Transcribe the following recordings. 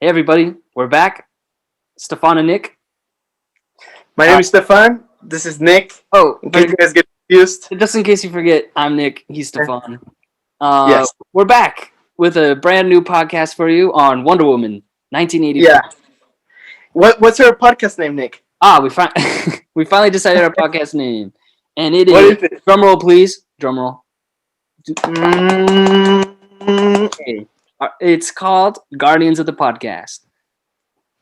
Hey everybody, we're back. Stefan and Nick. My Uh, name is Stefan. This is Nick. oh, In case but you guys get confused. just in case you forget, I'm Nick. He's Stefan. Yes. We're back with a brand new podcast for you on Wonder Woman, 1984. Yeah. What's your podcast name, Nick? We we finally decided our podcast name, and it What is is it? drum roll, please. Drum roll. Mm, Okay. It's called Guardians of the Podcast.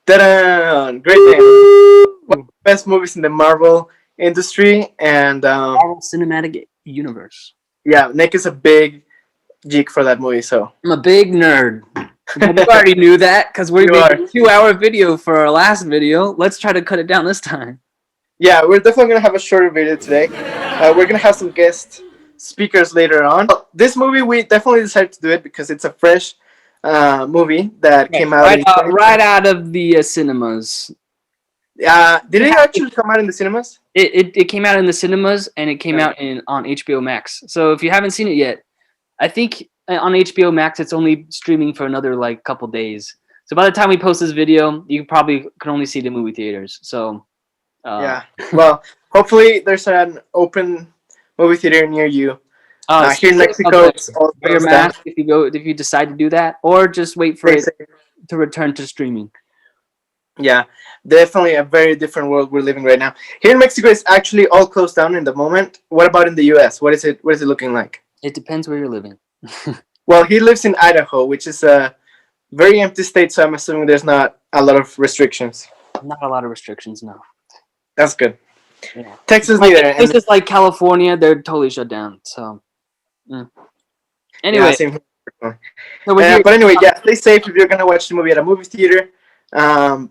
ta-da! Great name. One of the best movies in the Marvel industry, and Marvel Cinematic Universe. yeah, Nick is a big geek for that movie. So I'm a big nerd. But you already knew that because we you made are. a 2-hour video for our last video. Let's try to cut it down this time. Yeah, we're definitely gonna have a shorter video today. We're gonna have some guest speakers later on. This movie, we definitely decided to do it because it's a fresh movie that came out Right in out, right out of the cinemas. did it actually come out in the cinemas? It came out in the cinemas and it came Yeah. out on HBO Max. So if you haven't seen it yet, I think on HBO Max it's only streaming for another like couple days. So by the time we post this video, you probably can only see the movie theaters. So Yeah. Well, hopefully there's an open movie theater near you. Here in Mexico, it's all wear your closed down. mask if you decide to do that, or just wait for Stay it safe. to return to streaming. Yeah, definitely a very different world we're living right now. Here in Mexico, it's actually all closed down in the moment. What about in the U.S.? What is it? What is it looking like? It depends where you're living. Well, he lives in Idaho, which is a very empty state, so I'm assuming there's not a lot of restrictions. Not a lot of restrictions, no. That's good. Yeah. Texas Like neither. places like California, they're totally shut down. So Yeah, anyway, same here. so we're here. But anyway, yeah, stay safe if you're gonna watch the movie at a movie theater.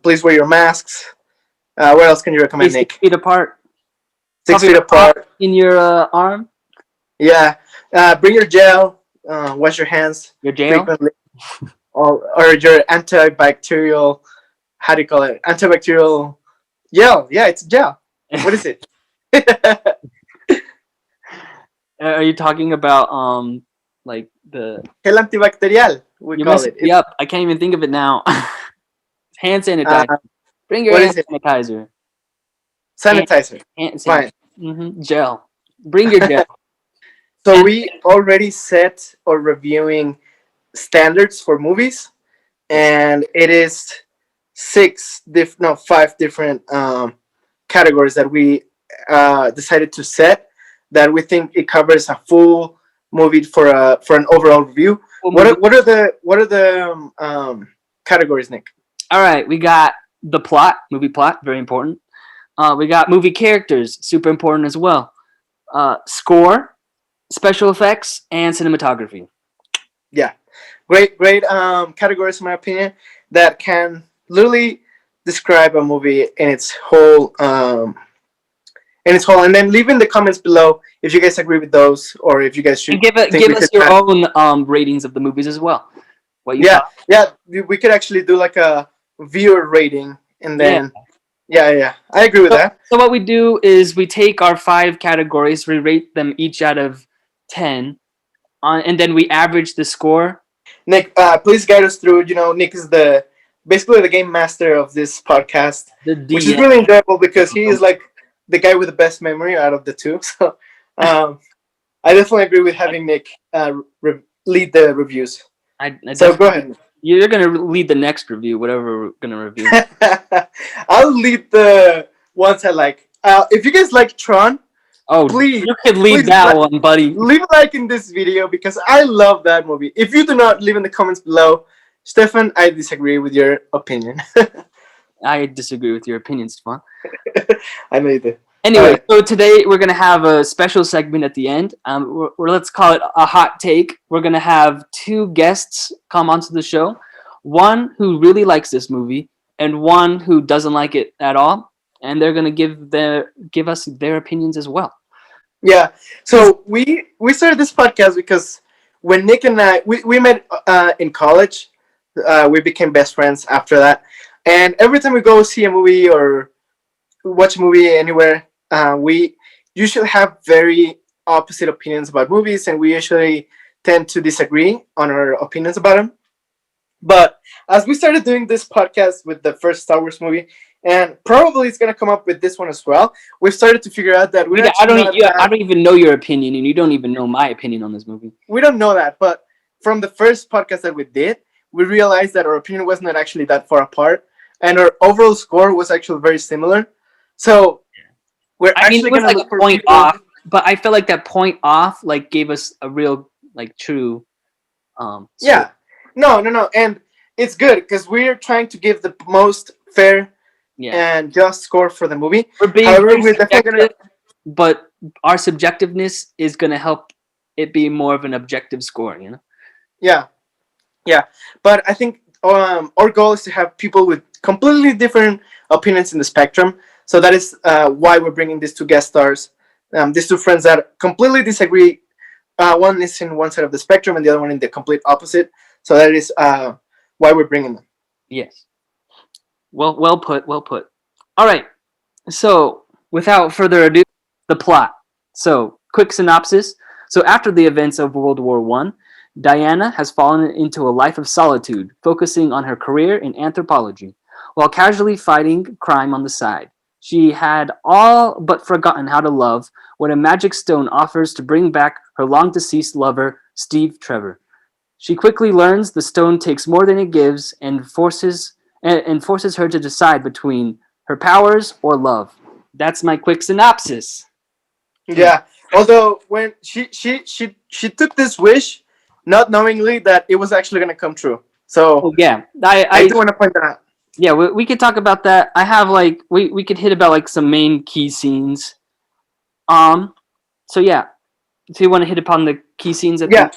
Please wear your masks. What else can you recommend, 6 Nick? feet apart. 6 feet apart. In your arm. Yeah. Bring your gel. Wash your hands Your jail. frequently, or your antibacterial. How do you call it? Antibacterial gel. Yeah, it's gel. What is it? Are you talking about like the? Gel antibacterial. We You call messed it. me up. I can't even think of it now. Hand sanitizer. Bring your what hand is it? sanitizer. Sanitizer. Hand Fine. sanitizer. Gel. Bring your gel. So we already set or reviewing standards for movies, and it is 5 different categories that we decided to set that we think it covers a full movie for an overall review. What are the categories, Nick? All right, we got the plot, movie plot, very important. We got movie characters, super important as well. Score, special effects, and cinematography. Yeah, great categories in my opinion that can literally describe a movie in its whole. And then leave in the comments below if you guys agree with those, or if you guys should And give us your own ratings of the movies as well. What you thought. Yeah, we could actually do like a viewer rating, and then yeah, I agree with that. So what we do is we take our 5 categories, we rate them each out of 10, and then we average the score. Nick, please guide us through. Nick is basically the game master of this podcast, which is really enjoyable because he is like the guy with the best memory out of the two. So I definitely agree with having Nick lead the reviews. So go ahead. You're going to lead the next review, whatever we're going to review. I'll lead the ones I like. If you guys like Tron, please, you could lead that one, buddy. Leave a like in this video because I love that movie. If you do not, leave in the comments below. Stefan, I disagree with your opinion. I disagree with your opinion, Stefan. I know you do. Anyway, so today we're going to have a special segment at the end. Let's call it a hot take. We're going to have 2 guests come onto the show. One who really likes this movie and one who doesn't like it at all. And they're going to give us their opinions as well. Yeah. So we started this podcast because when Nick and I, we met in college. We became best friends after that. And every time we go see a movie or watch a movie anywhere, we usually have very opposite opinions about movies, and we usually tend to disagree on our opinions about them. But as we started doing this podcast with the first Star Wars movie, and probably it's gonna come up with this one as well, we've started to figure out that we're I actually don't. not Yeah, I that. don't even know your opinion, and you don't even know my opinion on this movie. We don't know that, but from the first podcast that we did, we realized that our opinion was not actually that far apart, and our overall score was actually very similar. So we're I mean, it actually was gonna like look a for point people. off, but I feel like that point off like gave us a real like true score. Yeah, no, and it's good because we're trying to give the most fair Yeah, and just score for the movie. we're being However, very we're definitely gonna. subjective, but our subjectiveness is gonna help it be more of an objective score. You know. Yeah, yeah, but I think our goal is to have people with completely different opinions in the spectrum. So that is why we're bringing these two guest stars, these two friends that completely disagree. One is in one side of the spectrum, and the other one in the complete opposite. So that is why we're bringing them. Yes. Well put. Well put. All right. So, without further ado, the plot. So, quick synopsis. So, after the events of World War One, Diana has fallen into a life of solitude, focusing on her career in anthropology, while casually fighting crime on the side. She had all but forgotten how to love when a magic stone offers to bring back her long deceased lover, Steve Trevor. She quickly learns the stone takes more than it gives and forces her to decide between her powers or love. That's my quick synopsis. Hmm. Yeah. Although when she took this wish, not knowingly that it was actually gonna come true. So Oh yeah, I do want to point that out. yeah, we could talk about that. I have like we could hit about like some main key scenes. Um, so yeah, do you want to hit upon the key scenes at the? Yeah.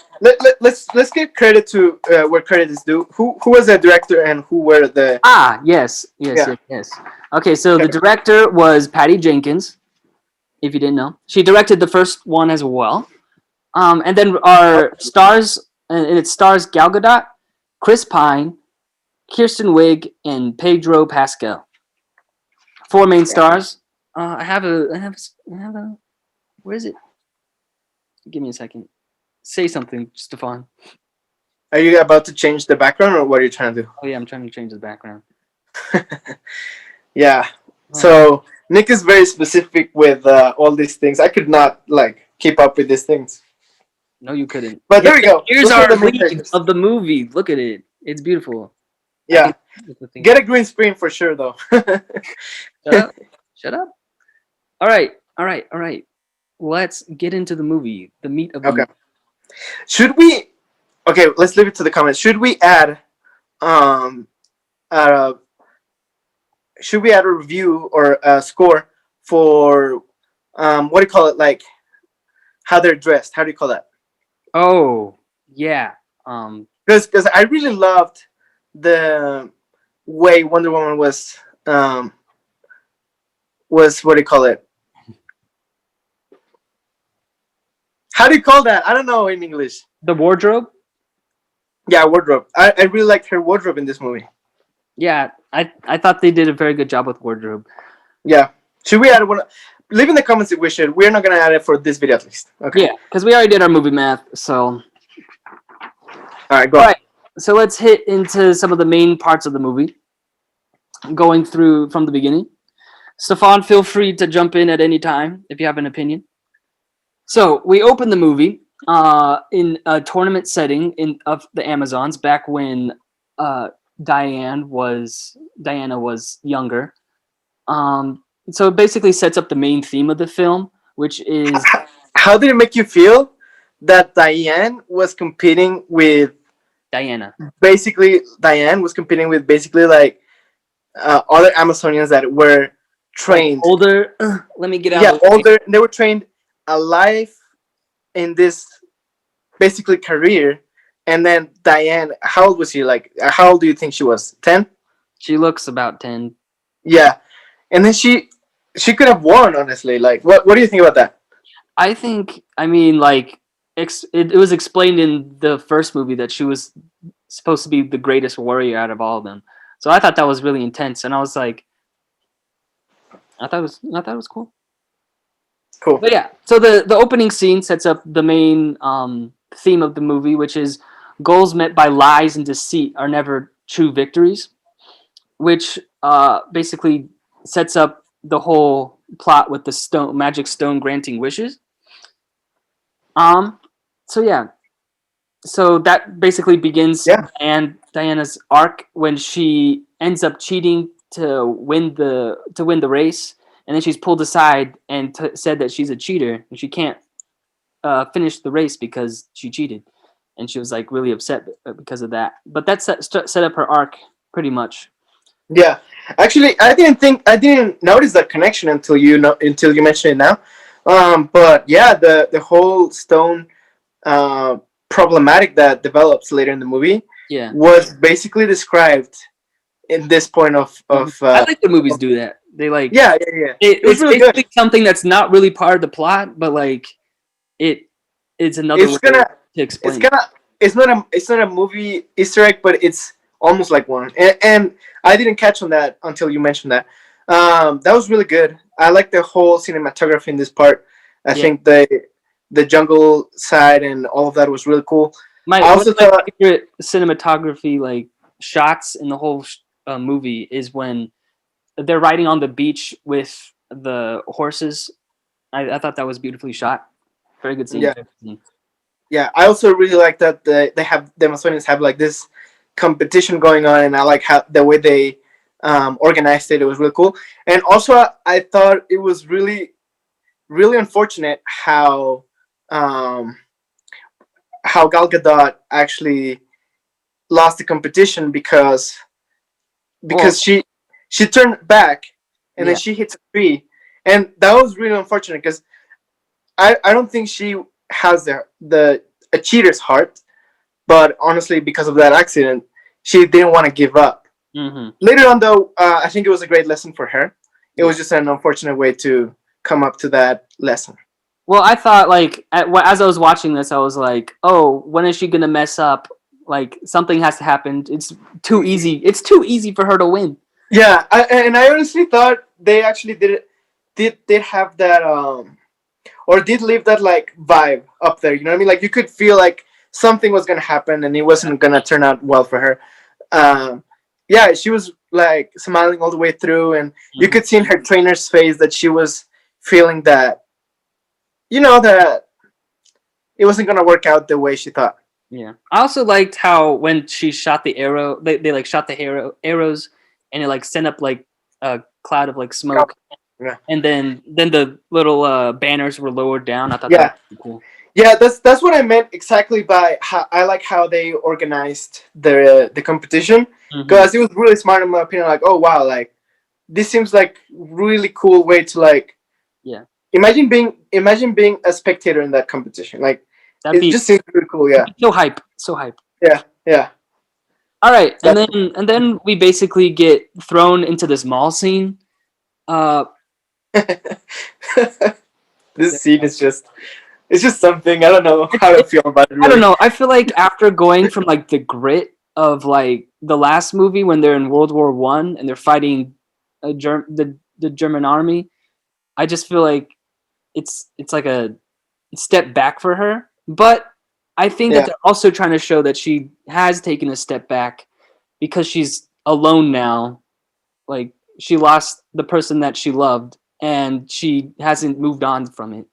Let's give credit to where credit is due. Who was the director and who were the Ah, yes, yes, yeah. yes, yes. Okay, so the Okay. director was Patty Jenkins. If you didn't know, she directed the first one as well. And then our stars, and it stars Gal Gadot, Chris Pine, Kirsten Wiig, and Pedro Pascal. Four main Yeah. stars. I have a. Where is it? Give me a second. Say something, Stefan. Are you about to change the background or what are you trying to Oh yeah, I'm trying to change the background. do? Yeah. Oh, So Nick is very specific with all these things. I could not like keep up with these things. no, you couldn't. But there we go. Here's Those are our the main lead characters. of the movie. Look at it. It's beautiful. I Yeah. think that's the thing. Get a green screen for sure though. Shut up. Shut up. All right. All right. All right. Let's get into the movie. The meat of the Okay. movie. Should we okay, let's leave it to the comments. Um uh should we add a review or a score for what do you call it, like how they're dressed? How do you call that? Oh, yeah. Um, Because I really loved the way Wonder Woman was what do you call it? How do you call that? I don't know in English. the wardrobe. Yeah, wardrobe. I really liked her wardrobe in this movie. Yeah, I thought they did a very good job with wardrobe. Yeah. Should we add one? Leave in the comments if we should. We're not gonna add it for this video at least. Okay. Yeah, because we already did our movie math. So, All right, go all on. right. So let's hit into some of the main parts of the movie, going through from the beginning. Stefan, feel free to jump in at any time if you have an opinion. So we open the movie in a tournament setting in of the Amazons back when uh, Diana was younger. So it basically sets up the main theme of the film, which is How did it make you feel that Diana. Diane was competing with basically like other Amazonians that were Like trained, older. Let me get out yeah, of the way. older. They were trained alive in this basically career. And then Diane, how old was she? Like, how old do you think she was? 10? She looks about 10. Yeah. And then she could have won, honestly. Like, what do you think about that? I think. I mean, like it was explained in the first movie that she was supposed to be the greatest warrior out of all of them. So I thought that was really intense, and I was like, I thought it was cool. Cool. But yeah, so the opening scene sets up the main theme of the movie, which is goals met by lies and deceit are never true victories, which basically sets up the whole plot with the stone magic stone granting wishes. Um, so yeah, so that basically begins Yeah. Diana's arc when she ends up cheating to win the race, and then she's pulled aside and said that she's a cheater and she can't finish the race because she cheated, and she was like really upset because of that. But that set up her arc pretty much. Yeah. Actually, I didn't notice that connection until until you mentioned it now. But yeah, the whole stone uh, problematic that develops later in the movie Yeah. was basically described in this point Mhm. of I like the movies do that. They like yeah. It was it's really good. basically something that's not really part of the plot, but like it it's another It's way gonna to it's explain it. gonna it's not a movie Easter egg, but it's almost like one. And I didn't catch on that until you mentioned that. That was really good. I like the whole cinematography in this part. I Yeah. think the jungle side and all of that was really cool. My I one also of my thought, favorite cinematography like shots in the whole movie is when they're riding on the beach with the horses. I thought that was beautifully shot. Very good scene. yeah, yeah. I also really like that they have the Amazonians have like this competition going on, and I like how the way they organized it. It was really cool. And also, I thought it was really unfortunate um, how Gal Gadot actually lost the competition Well, because she turned back and then yeah. she hits a tree, and that was really unfortunate because I don't think she has the a cheater's heart, but honestly because of that accident she didn't want to give up. Hmm. Later on though, I think it was a great lesson for her. It Yeah. was just an unfortunate way to come up to that lesson. Well, I thought like as I was watching this, I was like, "Oh, when is she gonna mess up? Like something has to happen. It's too easy. It's too easy for her to win." Yeah, and I honestly thought they actually did have that or did leave that like vibe up there. You know what I mean? Like you could feel like something was gonna happen and it wasn't gonna turn out well for her. Um, yeah, she was like smiling all the way through, and you Hmm. could see in her trainer's face that she was feeling that that it wasn't gonna work out the way she thought. Yeah. I also liked how when she shot the arrow, they like shot the arrows, and it like sent up like a cloud of like smoke, Yeah, and then the little banners were lowered down. I thought that was yeah, pretty cool. yeah. That's what I meant exactly by how I like how they organized the competition Hmm. because it was really smart in my opinion. Like, oh wow, like this seems like really cool way to like Yeah. imagine being a spectator in that competition. Like That'd it be just seems really cool. Yeah, so hype. So hype. yeah, yeah. All right, Exactly. and then we basically get thrown into this mall scene. Uh, This scene is just it's just something. I don't know it, how to it, feel about it I don't really. know. I feel like after going from like the grit of like the last movie when they're in World War I and they're fighting the German army, I just feel like it's like a step back for her. But I think that Yeah, they're also trying to show that she has taken a step back because she's alone now. Like she lost the person that she loved and she hasn't moved on from it.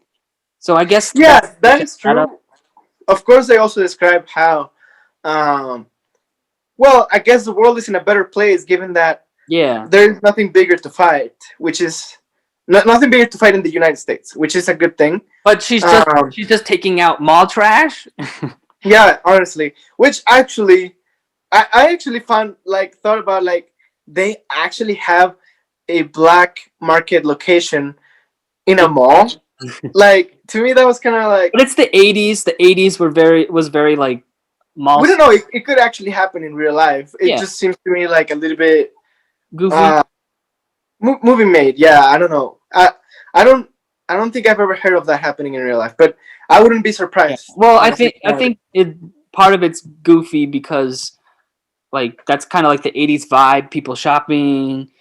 So I guess that yeah, that is that up. true. Of course, they also describe how, um, well, I guess the world is in a better place given that Yeah. there's nothing bigger to fight, which is nothing bigger to fight in the United States, which is a good thing. But Um, she's just taking out mall trash. yeah, honestly, which actually I actually found like thought about like they actually have a black market location in a mall. Like to me, that was kind of like But it's the 80s. The 80s was very like mall. we don't know. It could actually happen in real life. It Yeah, just seems to me like a little bit goofy. uh, movie made. Yeah, I don't know. I don't I don't think I've ever heard of that happening in real life, but I wouldn't be Yeah. surprised. Well, Honestly, I think it part of it's goofy because like that's kind of like the 80s vibe, people shopping,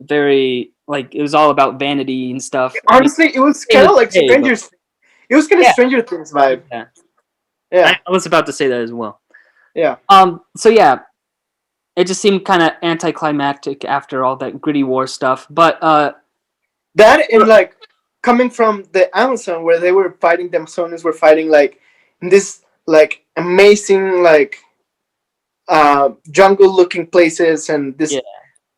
very like it was all about vanity and stuff. I mean, honestly, it was same kind as of like today, but Strangers. It was kind of yeah, Stranger Things vibe. yeah. Yeah, I was about to say that as well. Yeah. So yeah, it just seemed kind of anticlimactic after all that gritty war stuff. But That and like coming from the Amazon where they were fighting, the Amazonians were fighting like in this like amazing like jungle looking places and yeah, this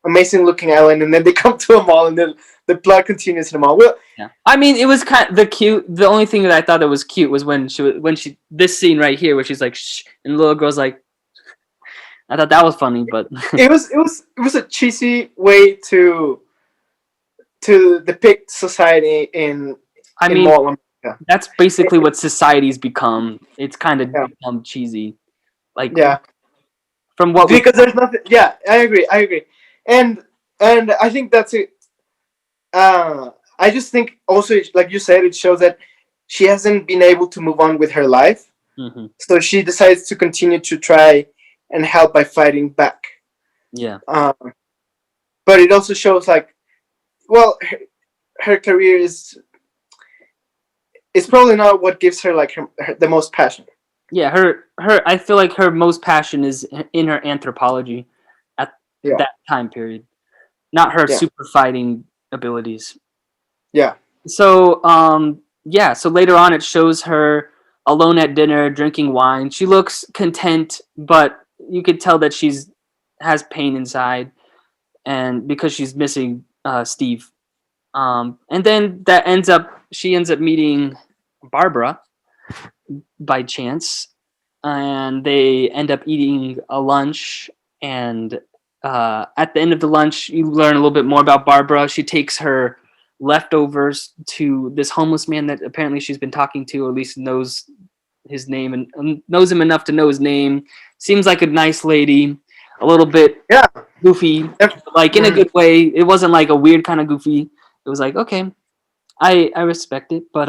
amazing looking island, and then they come to a mall, and then the plot continues in the mall. Well, yeah. I mean, it was kind of the cute. The only thing that I thought that was cute was when she this scene right here where she's like shh, and the little girl's like. I thought that was funny, but it was a cheesy way to depict society I in mean mall America. that's basically what society's become. It's kind of Yeah, become cheesy, like yeah. from what we. Because there's nothing. Yeah, I agree. I agree. And and I think that's it. I just think also, like you said, it shows that she hasn't been able to move on with her life, Hmm. so she decides to continue to try and help by fighting back. Yeah, Um, but it also shows like, well, her career is probably not what gives her like the most passion. yeah. Her. I feel like her most passion is in her anthropology at Yeah, that time period, not her yeah, super fighting abilities. yeah, So yeah. So later on, it shows her alone at dinner drinking wine. She looks content, but you could tell that she's has pain inside, and because she's missing Steve. And then she ends up meeting Barbara by chance, and they end up eating a lunch. And at the end of the lunch, you learn a little bit more about Barbara. She takes her leftovers to this homeless man that apparently she's been talking to, or at least knows his name and knows him enough to know his name. Seems like a nice lady, a little bit yeah. goofy, like in a Mhm. good way. It wasn't like a weird kind of goofy. It was like, okay, I respect it. But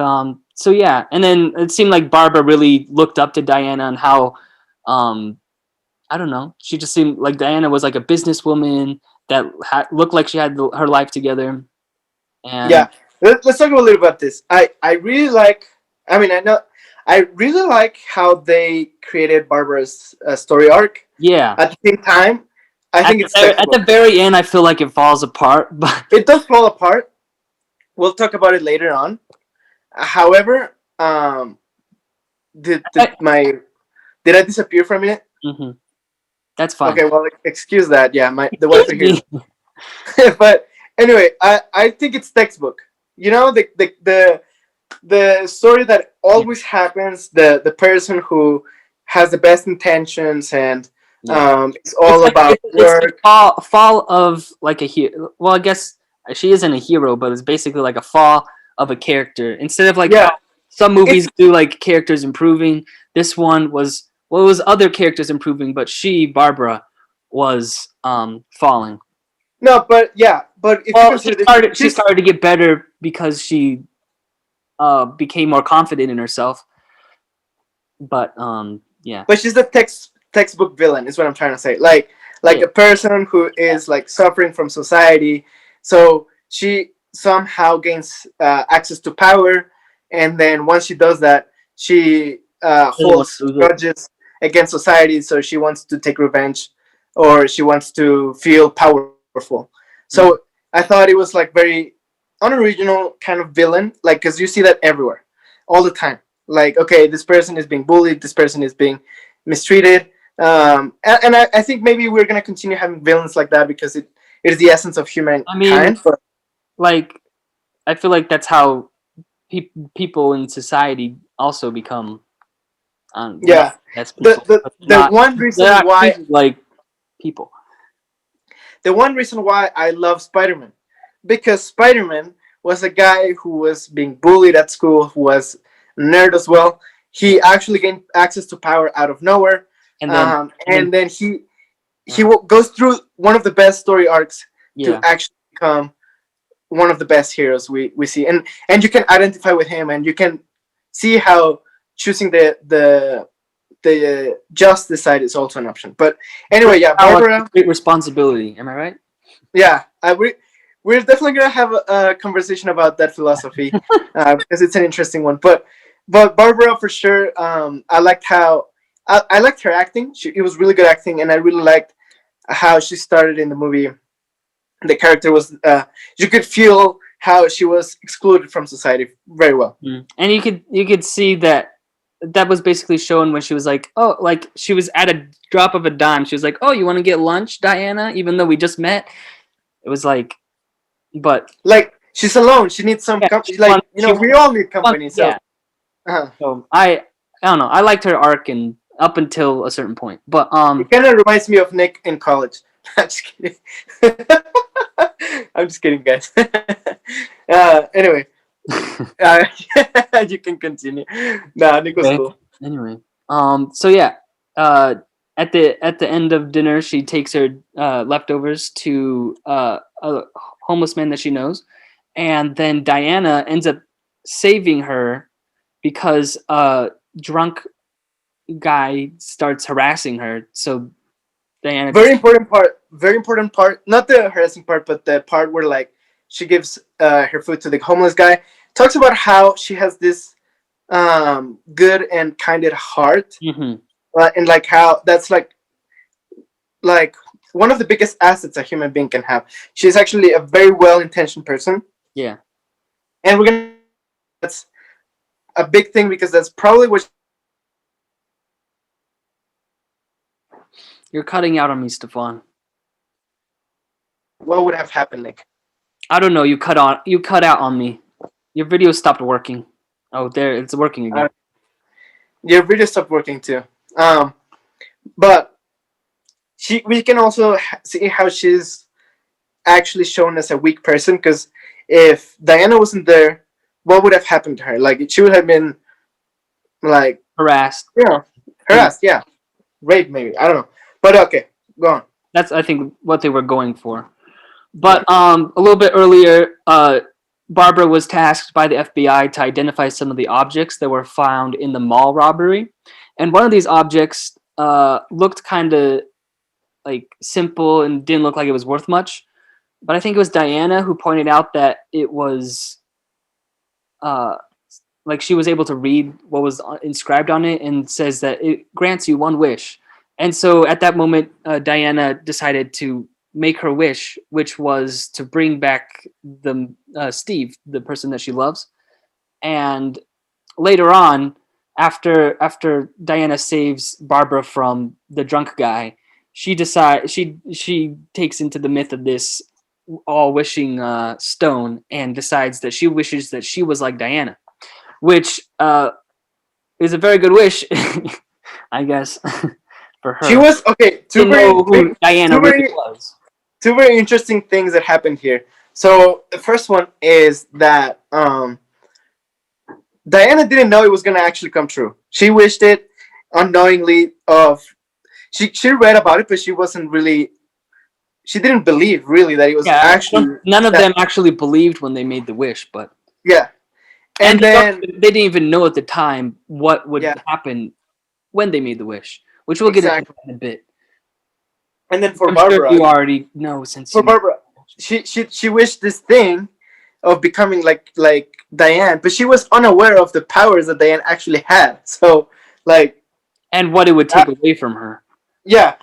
so yeah, and then it seemed like Barbara really looked up to Diana and how um I don't know, she just seemed like Diana was like a businesswoman that looked like she had her life together. Yeah. And Let's talk a little about this. I really like. I mean, I know. I really like how they created Barbara's story arc. yeah, At the same time, I think it's at the textbook. very end, I feel like it falls apart. But It does fall apart. We'll talk about it later on. However, did I, my did I disappear for a minute? mhm, that's fine. Okay, well, excuse that. Yeah, my the Excuse Wi-Fi here. me. But anyway, I think it's textbook. You know, the story that Yeah, always happens. The person who has the best intentions and yeah. it's all about It's the work. fall of like a hero. Well, I guess she isn't a hero, but it's basically like a fall of a character. Instead of like how Yeah, some it's movies do, like characters improving, this one was well, it was other characters improving, but she Barbara was falling. no, but yeah, but if you Well, consider she this started to get better because she became more confident in herself. But yeah, but she's the textbook villain is what I'm trying to say, like yeah, a person who is like suffering from society, so she somehow gains access to power, and then once she does that, she doesn't want holds to lose it. grudges against society, so she wants to take revenge, or she wants to feel powerful. So Mhm. I thought it was like very unoriginal kind of villain, like because you see that everywhere all the time, like okay, this person is being bullied, this person is being mistreated, and I think maybe we're gonna continue having villains like that because it is the essence of I mean, humankind. But like I feel like that's how people in society also become not yeah, that's the people, the but the not one they're reason not why treated like people. the one reason why I love Spider-Man, because Spider-Man was a guy who was being bullied at school, who was a nerd as well. Yeah, He actually gained access to power out of nowhere, and then and then he uh, goes through one of the best story arcs to yeah, actually become one of the best heroes we see, and you can identify with him, and you can see how choosing the justice side is also an option. But anyway, great yeah, power, Barbara. great responsibility. Am I right? Yeah, we're definitely gonna have a conversation about that philosophy because it's an interesting one. But Barbara for sure. I liked how I liked her acting. It was really good acting, and I really liked how she started in the movie. The character was you could feel how she was excluded from society very well. And you could see that was basically shown when she was like, oh, like she was at a drop of a dime. She was like, oh, you want to get lunch, Diana? Even though we just met, it was like, but Like she's alone. She needs some yeah, company. Like we all need company. So yeah. uh So I don't know. I liked her arc and up until a certain point, but it kind of reminds me of Nick in college. I'm just kidding. I'm just kidding, guys. Anyway, uh, you can continue. Nah, Nick was okay. cool. Anyway, so yeah, uh, at the end of dinner, she takes her leftovers to a homeless man that she knows, and then Diana ends up saving her because a drunk guy starts harassing her. So Diana Very just important part. Very important part. Not the harassing part, but the part where like she gives her food to the homeless guy. Talks about how she has this good and kinded heart, Mhm. and like how that's like one of the biggest assets a human being can have. She's actually a very well intentioned person, Yeah, and we're gonna that's a big thing because that's probably you're cutting out on me, Stefan. what would have happened, Nick. I don't know. You cut out on me. Your video stopped working. Oh, there, it's working again. Your video stopped working too. But we can also see how she's actually shown as a weak person because if Diana wasn't there, what would have happened to her? Like she would have been like Harassed. harassed, yeah, raped maybe. I don't know. But okay, go on. That's I think what they were going for. But a little bit earlier, Barbara was tasked by the FBI to identify some of the objects that were found in the mall robbery, and one of these objects looked kind of like simple and didn't look like it was worth much. But I think it was Diana who pointed out that it was uh, like she was able to read what was inscribed on it and says that it grants you one wish. And so at that moment, Diana decided to make her wish, which was to bring back the Steve, the person that she loves. And later on, after Diana saves Barbara from the drunk guy, she takes into the myth of this all wishing stone and decides that she wishes that she was like Diana, which is a very good wish, I guess, for her. She was okay. To know who Diana really was. Two very interesting things that happened here. So the first one is that Diana didn't know it was gonna actually come true. She wished it unknowingly. She read about it, but she wasn't really. She didn't believe really that it was actually. None of them actually believed when they made the wish, but yeah, and then they didn't even know at the time what would happen when they made the wish, which we'll get into in a bit. And then for I'm Barbara, sure you already know since for Barbara, she wished this thing of becoming like Diane, but she was unaware of the powers that Diane actually had. So like, and what it would take away from her. Yeah,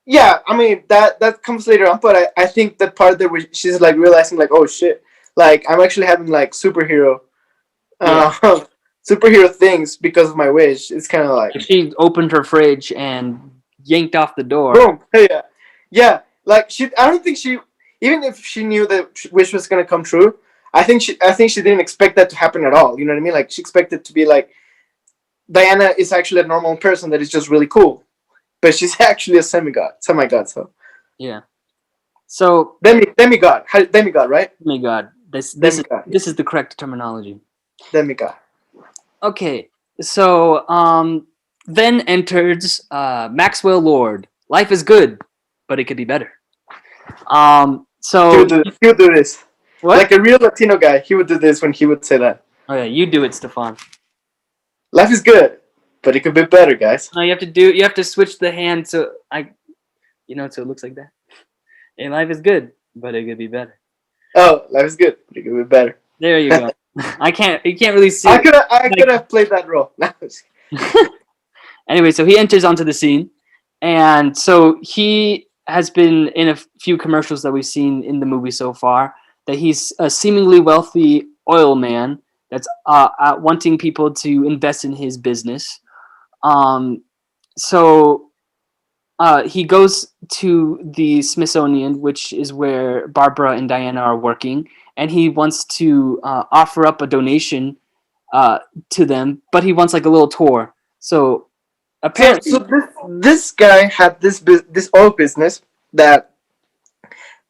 yeah. I mean that comes later on, but I think that part that she's like realizing like, oh shit, like I'm actually having like superhero superhero things because of my wish. It's kind of like she opened her fridge and yanked off the door. Boom. Yeah. Like I don't think she, even if she knew that wish was gonna come true, I think she didn't expect that to happen at all. You know what I mean? Like she expected to be like Diana is actually a normal person that is just really cool, but she's actually a demigod. So yeah. So demigod, demigod, right? Demigod. This is the correct terminology. Demigod. Okay, so then enters Maxwell Lord. Life is good, but it could be better. So he would do this. What? Like a real Latino guy, he would do this when he would say that. Oh yeah, you do it, Stefan. Life is good, but it could be better, guys. No, you have to switch the hand so so it looks like that. And life is good, but it could be better. Oh, life is good, but it could be better. There you go. You can't really see. I could have played that role. Anyway, so he enters onto the scene, and so he has been in a few commercials that we've seen in the movie so far. That he's a seemingly wealthy oil man that's wanting people to invest in his business. Um, so he goes to the Smithsonian, which is where Barbara and Diana are working, and he wants to offer up a donation uh, to them, but he wants like a little tour. So So apparently, this guy had this oil business that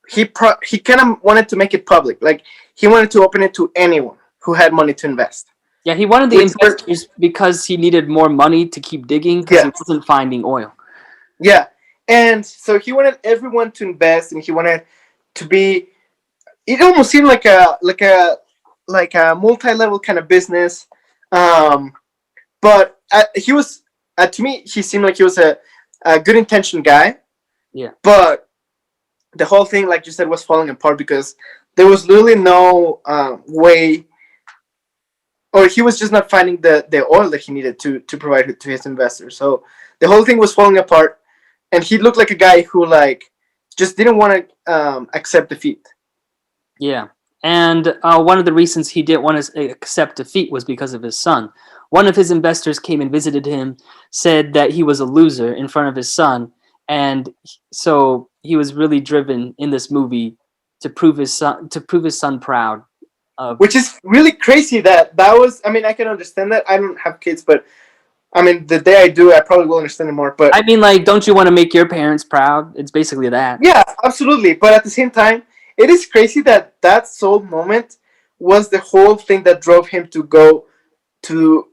he kind of wanted to make it public. Like he wanted to open it to anyone who had money to invest. yeah, he wanted the Which were investors because he needed more money to keep digging because he yeah, wasn't finding oil. yeah, and so he wanted everyone to invest, and he wanted to be. It almost seemed like a multi-level kind of business, um, but he was to me he seemed like he was a good intentioned guy, Yeah, but the whole thing, like you said, was falling apart because there was literally no way, or he was just not finding the oil that he needed to provide it to his investors. So the whole thing was falling apart, and he looked like a guy who like just didn't want to accept defeat. yeah. And one of the reasons he didn't want to accept defeat was because of his son. One of his investors came and visited him, said that he was a loser in front of his son, and so he was really driven in this movie to prove his son proud of. Which is really crazy. That was. I mean, I can understand that. I don't have kids, but I mean, the day I do, I probably will understand it more. But I mean, like, don't you want to make your parents proud? It's basically that. yeah, absolutely. But at the same time, it is crazy that that sole moment was the whole thing that drove him to go to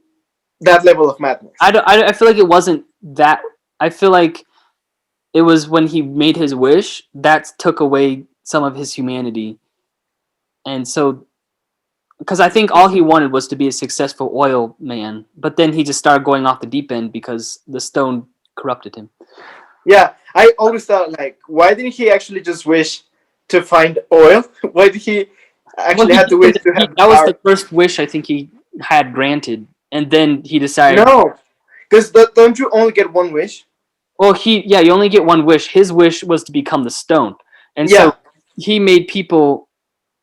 that level of madness. I feel like it wasn't that. I feel like it was when he made his wish that took away some of his humanity, and so because I think all he wanted was to be a successful oil man, but then he just started going off the deep end because the stone corrupted him. Yeah, I always thought like, why didn't he actually just wish to find oil? Why did he Well, actually have to wish to have the that was power? the first wish I think he had granted, and then he decided. No, because don't you only get one wish? Well, you only get one wish. His wish was to become the stone, and so Yeah, he made people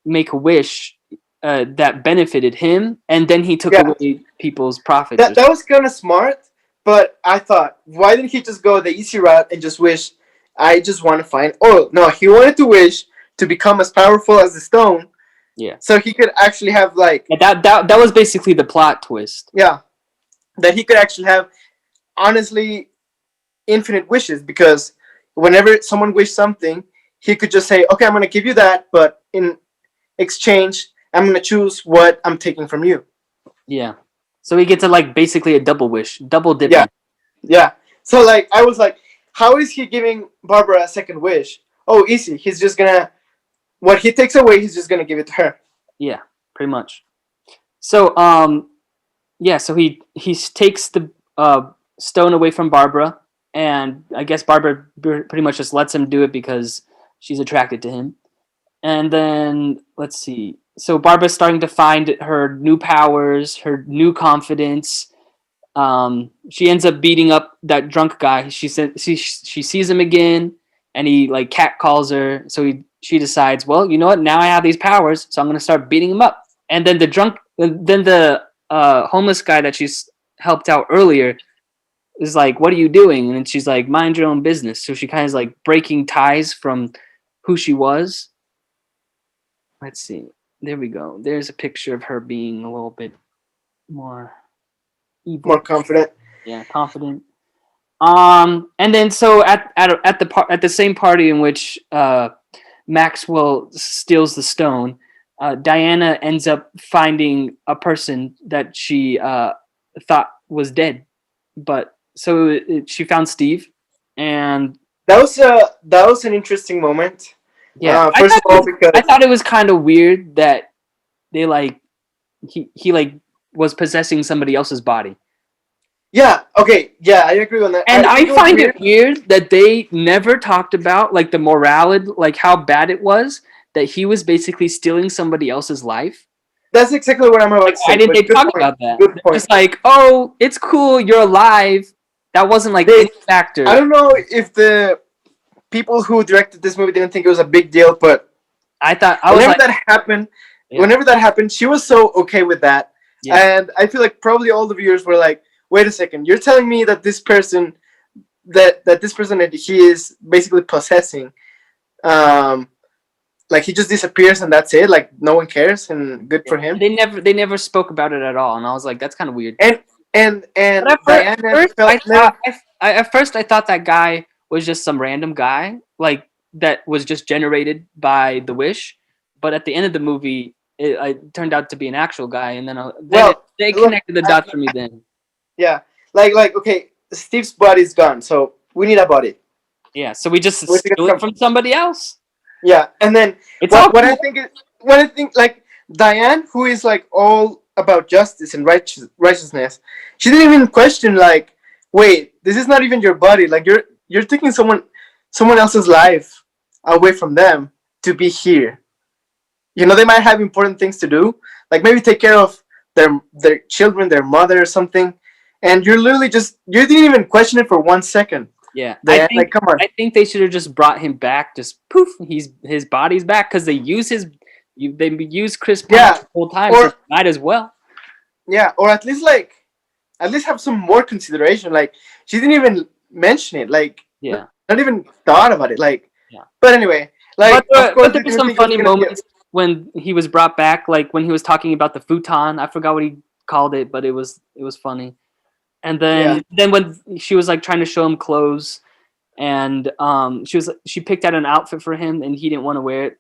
make a wish that benefited him, and then he took yeah. away people's profits. That was kind of smart, but I thought, why didn't he just go the easy route and just wish, I just want to find oil? No, he wanted to wish to become as powerful as the stone, Yeah, so he could actually have like, that was basically the plot twist. yeah, that he could actually have honestly infinite wishes because whenever someone wished something, he could just say, okay, I'm going to give you that, but in exchange, I'm going to choose what I'm taking from you. Yeah, so he gets a like basically a double wish, double dipping. Yeah, yeah. So like, I was like, how is he giving Barbara a second wish? Oh, easy. He's just gonna what he takes away. He's just gonna give it to her. Yeah, pretty much. So yeah, so he takes the stone away from Barbara, and I guess Barbara pretty much just lets him do it because she's attracted to him. And then let's see. So Barbara's starting to find her new powers, her new confidence. She ends up beating up that drunk guy. She sees him again, and he like cat calls her. So she decides, well, you know what? Now I have these powers, so I'm gonna start beating him up. And then the homeless guy that she's helped out earlier is like, "What are you doing?" And then she's like, "Mind your own business." So she kind of is like breaking ties from who she was. Let's see. There we go. There's a picture of her being a little bit more evil. More confident. Yeah, confident. And then so at the same party in which Maxwell steals the stone, Diana ends up finding a person that she thought was dead, but she found Steve, and That was an interesting moment. yeah, First of all, because I thought it was kind of weird that they like he like was possessing somebody else's body. yeah, okay, yeah, I agree on that. And I think it was find weird. it weird that they never talked about like the morality, like how bad it was that he was basically stealing somebody else's life. That's exactly what I'm about Like, to why say. didn't they But good talk point. about that? Good They're point. just like, oh, it's cool, you're alive. That wasn't like They, any factor. I don't know if the people who directed this movie didn't think it was a big deal, but I thought I was whenever like, that happened, yeah, she was so okay with that. yeah, And I feel like probably all the viewers were like, "Wait a second, you're telling me that this person, that he is basically possessing, um, like he just disappears and that's it, like no one cares, and good yeah. for him." They never spoke about it at all, and I was like, that's kind of weird. And But and at Diana first, felt I never. thought at first I thought that guy was just some random guy, like that was just generated by the wish. But at the end of the movie, it turned out to be an actual guy, and Well, they look, connected the dots for me. Then, yeah, okay, Steve's body's gone, so we need a body. yeah, so we just Where's it steal gonna it come? from somebody else. Yeah, and then It's all what cool. I think is what I think like Diane, who is like all about justice and righteousness, she didn't even question like, wait, this is not even your body. Like you're taking someone else's life away from them to be here. You know, they might have important things to do, like maybe take care of their children, their mother, or something. And you're literally just you didn't even question it for 1 second. Yeah, Diane, like, come on. I think they should have just brought him back. Just poof, his body's back because they use Chris Pine Yeah, the whole time, so or might as well. yeah, or at least like at least have some more consideration. Like she didn't even mention it. Like Yeah, not even thought about it. Like, yeah. but anyway, like of But course there we were didn't some think it was funny gonna be. moments when he was brought back, like when he was talking about the futon. I forgot what he called it, but it was funny. And Yeah, then when she was like trying to show him clothes, and she picked out an outfit for him, and he didn't want to wear it.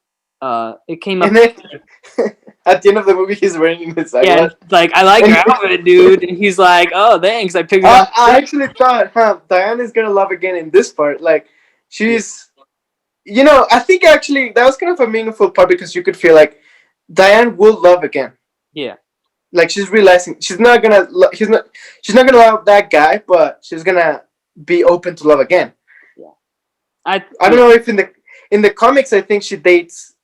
It came and up. then at the end of the movie, he's wearing his Yeah, and eyeglass. he's like, I like And your outfit, dude. And he's like, oh, thanks. I picked it out. I actually thought, Diane is gonna love again in this part. Like Yeah, she's, you know, I think actually that was kind of a meaningful part because you could feel like Diane will love again. yeah, Like she's realizing she's not gonna love that guy, but she's gonna be open to love again. yeah. I don't Yeah. know if in the comics I think she dates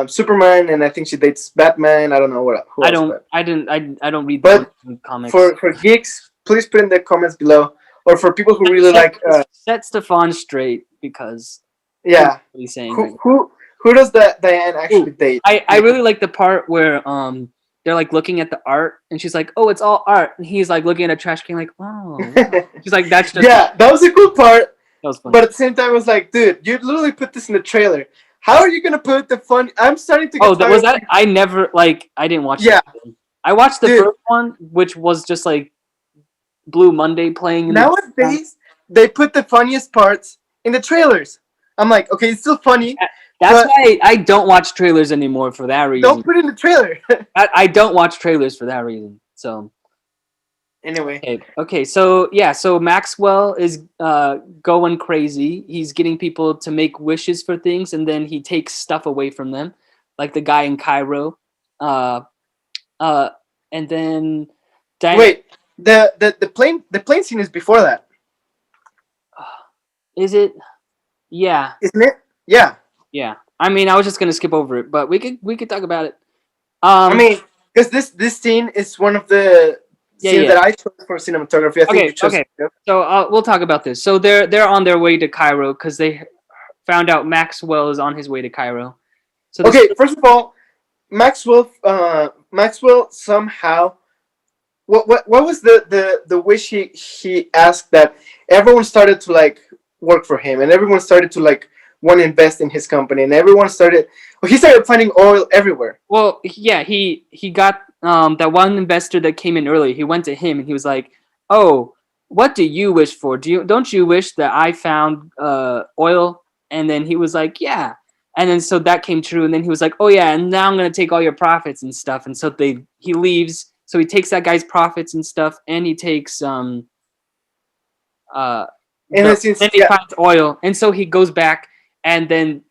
Superman and I think she dates Batman. I don't know who I else, don't. but I didn't. I don't read the but comics. for geeks, please put in the comments below, or for people who really Set, like set Stefan straight because who knows yeah, what he's saying right who now. who who does that Diane Ooh, actually date? I really like the part where they're like looking at the art and she's like, oh, it's all art, and he's like looking at a trash can like, oh, wow. She's like, that's just art. Yeah, that was a cool part. That was funny. But at the same time, I was like, dude, you literally put this in the trailer. How are you gonna put the fun? I'm starting to get Oh, that tired. was that. I never like. I didn't watch. Yeah, The I watched the dude. first one, which was just like Blue Monday playing in the background. Nowadays, they put the funniest parts in the trailers. I'm like, okay, it's still funny, That's but why I don't watch trailers anymore for that reason. don't put it in the trailer. I don't watch trailers for that reason. So Anyway, okay. So yeah, so Maxwell is going crazy. He's getting people to make wishes for things, and then he takes stuff away from them, like the guy in Cairo. Uh, uh, and then wait, the plane scene is before that, is it? Yeah, isn't it? Yeah. yeah. I mean, I was just gonna skip over it, but we could talk about it. I mean, because this scene is one of the Yeah, scenes yeah. that I chose for cinematography. I think Okay, you chose. okay. So we'll talk about this. So they're on their way to Cairo because they found out Maxwell is on his way to Cairo. So this, Okay, first of all, Maxwell somehow. What was the wish he asked that everyone started to like work for him and everyone started to like want to invest in his company and everyone started. Well, he started finding oil everywhere. well, yeah, he got that one investor that came in early. He went to him and he was like, "Oh, what do you wish for? Don't you wish that I found oil?" And then he was like, "Yeah." And then so that came true. And then he was like, "Oh yeah, and now I'm gonna take all your profits and stuff." And so he leaves. So he takes that guy's profits and stuff, and he takes uh And then since then he finds oil, and so he goes back, and then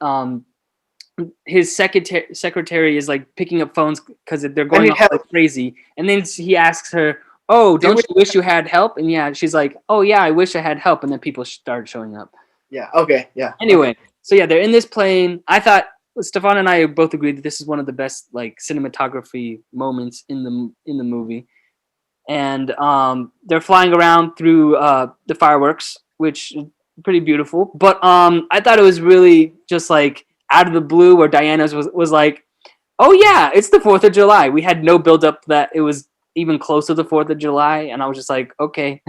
his secretary is like picking up phones because they're going off like crazy, and then he asks her, "Oh, don't you wish you had help?" And yeah, she's like, "Oh yeah, I wish I had help," and then people start showing up. yeah, okay, yeah. Anyway, Okay. so yeah, they're in this plane. I thought Stefan and I both agreed that this is one of the best like cinematography moments in the movie. and they're flying around through the fireworks, which is pretty beautiful. But I thought it was really just like out of the blue, where Diana's was like, "Oh yeah, it's the 4th of July." We had no build up that it was even close to the 4th of July, and I was just like, "Okay,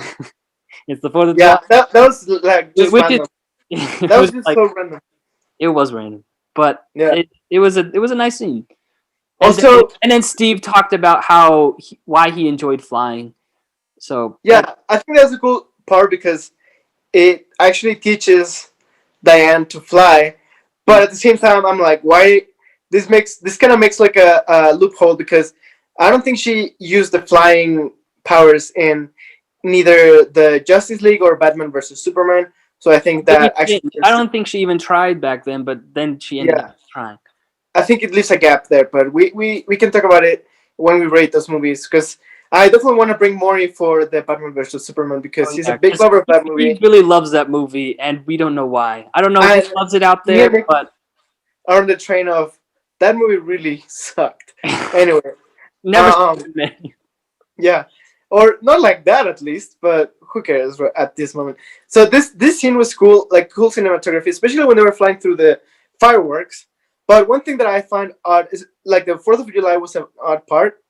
it's the 4th of Yeah, July," that was like just which is random. it That was was just like so random. it was random, but Yeah. it was a nice scene. And then Also, and then Steve talked about why he enjoyed flying. So that yeah, I think that's a cool part because it actually teaches Diane to fly, but at the same time, I'm like, why? This kind of makes like a loophole because I don't think she used the flying powers in neither the Justice League or Batman versus Superman. So I think maybe that actually, I don't think she even tried back then, but then she ended yeah, up trying. I think it leaves a gap there. But we can talk about it when we rate those movies because I definitely want to bring Maury for the Batman versus Superman because Oh he's a yeah, big because lover of that he movie. really loves that movie, and we don't know why. I don't know who And loves it out me and there, Nick but are on the train of that movie really sucked. Anyway, never um, seen many. yeah, or not like that at least, but who cares at this moment? So this scene was cool, like cool cinematography, especially when they were flying through the fireworks. But one thing that I find odd is like the 4th of July was an odd part.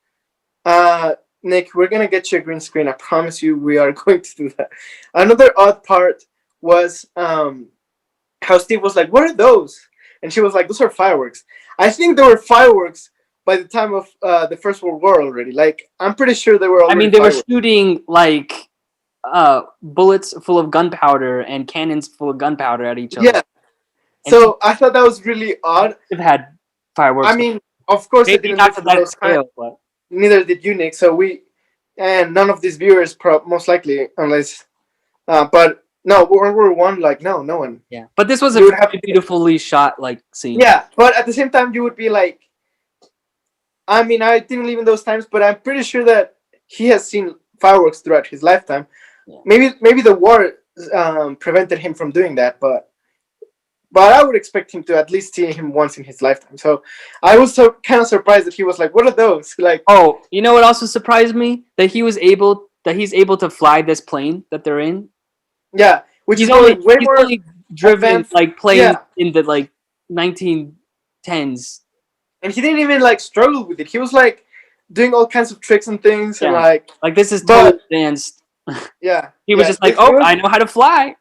Nick, we're gonna get you a green screen. I promise you, we are going to do that. Another odd part was how Steve was like, "What are those?" And she was like, "Those are fireworks." I think there were fireworks by the time of the First World War already. Like, I'm pretty sure there were I already mean, they were fireworks. shooting like bullets full of gunpowder and cannons full of gunpowder at each other, Yeah. and she So I thought that was really odd. have had I fireworks. mean, of course, I Maybe didn't not live to through that those times. scale, but Neither did you, Nick. So and none of these viewers, most likely, unless, but no, World War One, like, no one. yeah. But this was a You would have, very beautifully shot like scene. yeah. But at the same time, you would be like, I mean, I didn't live in those times, but I'm pretty sure that he has seen fireworks throughout his lifetime. Yeah. Maybe the war prevented him from doing that, but I would expect him to at least see him once in his lifetime. So I was so kind of surprised that he was like, "What are those?" Like, Oh, you know what also surprised me? That he's able to fly this plane that they're in. yeah, which He's is only going way he's more only driven advanced. like planes Yeah, in the like 1910s. and he didn't even like struggle with it. He was like doing all kinds of tricks and things, and Yeah, like, like this is totally but advanced. yeah, He was yeah, just like, it "Oh, was I know how to fly."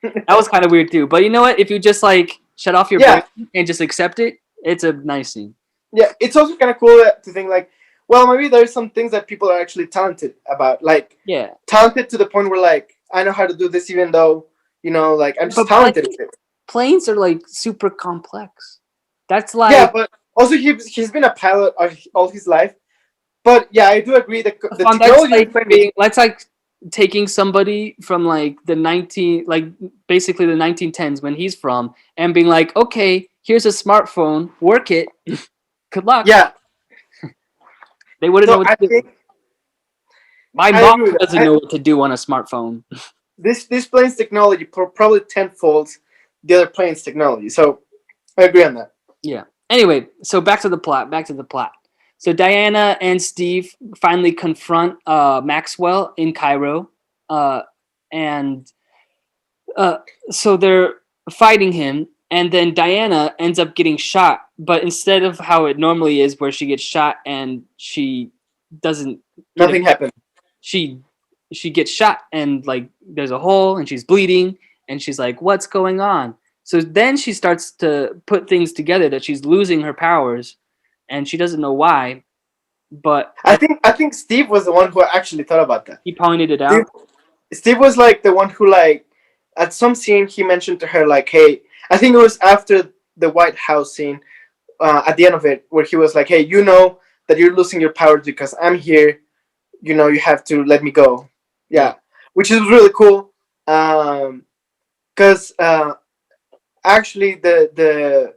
That was kind of weird too. But you know what? If you just like shut off your brain yeah, and just accept it, it's a nice scene. yeah. It's also kind of cool to think like, well, maybe there's some things that people are actually talented about, like Yeah, talented to the point where like I know how to do this, even though like I'm just but talented with it. planes are like super complex. That's Yeah, like but also he's been a pilot all his life. But yeah, I do agree that the fun. That's technology in the like plane was being. That's like taking somebody from like basically the 1910s when he's from, and being like, okay, here's a smartphone, work it. Good luck. yeah. They wouldn't know So what I to do. think My I mom agree with that. doesn't know what to do on a smartphone. This plane's technology probably tenfolds the other plane's technology. So I agree on that. Yeah. Anyway, so back to the plot. Back to the plot. So Diana and Steve finally confront Maxwell in Cairo, uh, and uh, so they're fighting him, and then Diana ends up getting shot. But instead of how it normally is, where she gets shot and she doesn't get Nothing happened. she she gets shot and like there's a hole and she's bleeding and she's like, what's going on? So then she starts to put things together that she's losing her powers and she doesn't know why, but I think Steve was the one who actually thought about that. he pointed it Steve out. Steve was like the one who like at some scene he mentioned to her like, hey, I think it was after the White House scene at the end of it where he was like, hey, you know that you're losing your powers because I'm here. You have to let me go. Yeah. Yeah, which is really cool. Because actually, the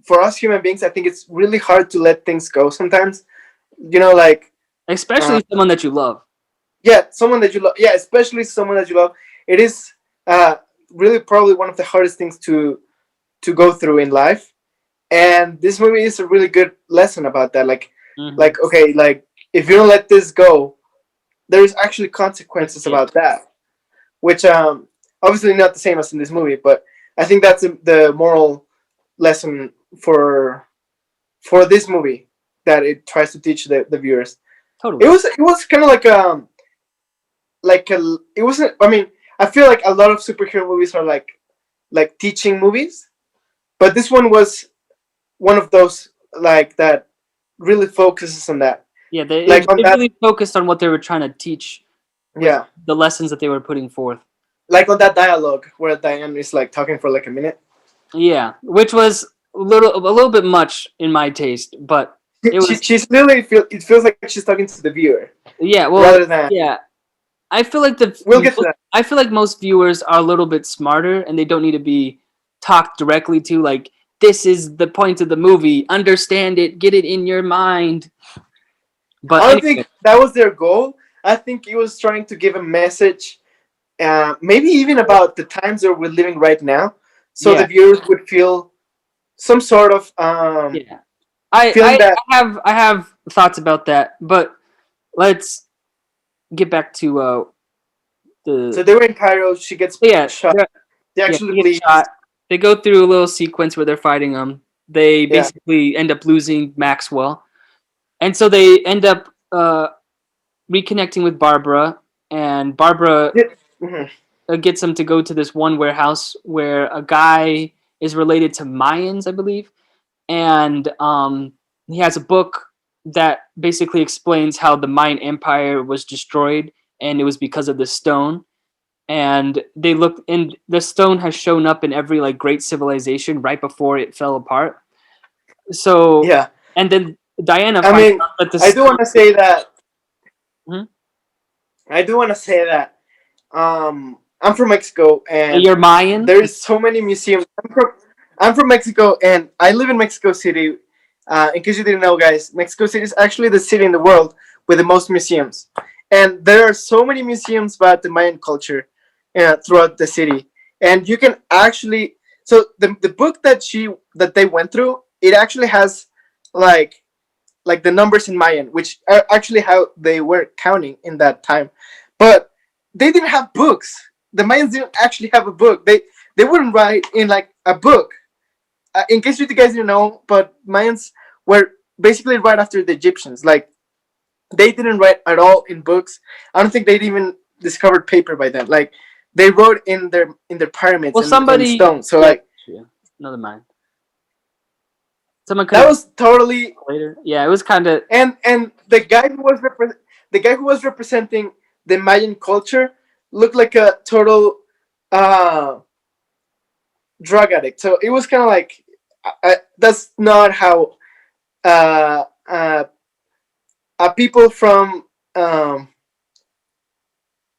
for us human beings, I think it's really hard to let things go sometimes. Like uh, Especially someone that you love. yeah, someone that you love. Yeah, especially someone that you love. It is uh, really probably one of the hardest things to go through in life. And this movie is a really good lesson about that. Like, Hmm. like okay, like if you don't let this go, there's actually consequences Yeah, about that, which obviously not the same as in this movie, but I think that's the moral lesson for this movie that it tries to teach the viewers. totally. It was kind of like a it wasn't. I mean, I feel like a lot of superhero movies are like teaching movies, but this one was one of those like that really focuses on that, Yeah, they like on it that. really focused on what they were trying to teach with Yeah, the lessons that they were putting forth. like on that dialogue where Diane is like talking for like a minute. Yeah, which was a little bit much in my taste, but it was She's literally it feels like she's talking to the viewer yeah. Well, rather than. yeah. I feel like We'll get to that. I feel like most viewers are a little bit smarter and they don't need to be talked directly to. Like, this is the point of the movie. Understand it. Get it in your mind. But I don't anyway, think that was their goal. I think he was trying to give a message, maybe even about the times that we're living right now, so yeah, the viewers would feel some sort of yeah. I, feeling I that. I have thoughts about that, but let's get back to the So they were in Cairo. She gets yeah shot. They yeah. actually They get bleed. shot. They go through a little sequence where they're fighting them. They Yeah. basically end up losing Maxwell, and so they end up reconnecting with Barbara, and Barbara Yeah. Mhm. gets them to go to this one warehouse where a guy is related to Mayans, I believe, and he has a book that basically explains how the Mayan Empire was destroyed, and it was because of the stone. And they look, and the stone has shown up in every like great civilization right before it fell apart. So, Yeah. and then Diana I finds mean, out that the I do stone. want to say that. Hmm? I do want to say that. I'm from Mexico, and You're Mayan. there is so many museums. I'm from Mexico, and I live in Mexico City. In case you didn't know, guys, Mexico City is actually the city in the world with the most museums, and there are so many museums about the Mayan culture throughout the city. And you can actually, so the book that they went through, it actually has like like the numbers in Mayan, which are actually how they were counting in that time. But they didn't have books. The Mayans didn't actually have a book. They wouldn't write in like a book. In case you guys didn't know, but Mayans were basically right after the Egyptians. Like they didn't write at all in books. I don't think they'd even discovered paper by then. Like they wrote in their pyramids Well, and somebody. stone. So Yeah, like yeah. Another mind. Someone could that have was totally. later. Yeah, it was kind of. And the guy who was the guy who was representing the Mayan culture looked like a total uh, drug addict. So it was kind of like that's not how uh, uh, people from um,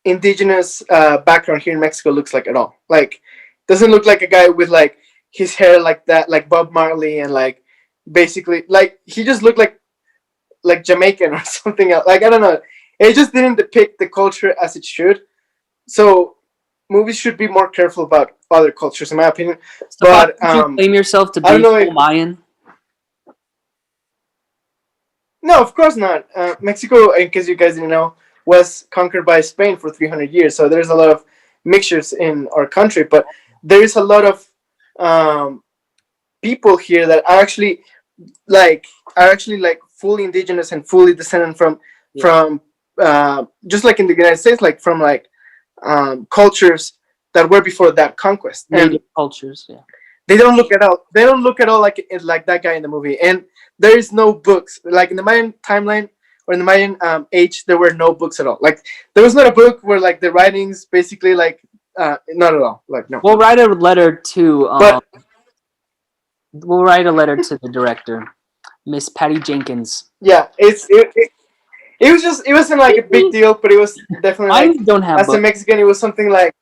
indigenous background here in Mexico looks like at all. Like doesn't look like a guy with like his hair like that, like Bob Marley, and like basically like he just looked like Jamaican or something else. Like I don't know. It just didn't depict the culture as it should. So movies should be more careful about other cultures, in my opinion. Stefan, But would you claim yourself to I don't be know full if Mayan? no, of course not. Mexico, in case you guys didn't know, was conquered by Spain for 300 years. So there's a lot of mixtures in our country, but there is a lot of um, people here that are actually like fully indigenous and fully descendant Yeah, from just like in the United States, like from like cultures that were before that conquest, and native cultures. Yeah. they don't look at all. They don't look at all like that guy in the movie. And there is no books like in the Mayan timeline or in the Mayan age. There were no books at all. Like there was not a book where like the writings basically like not at all. Like no. We'll write a letter to But the director, Miss Patty Jenkins. yeah, it was just it wasn't like a big deal, but it was definitely I like don't have as a books. Mexican, it was something like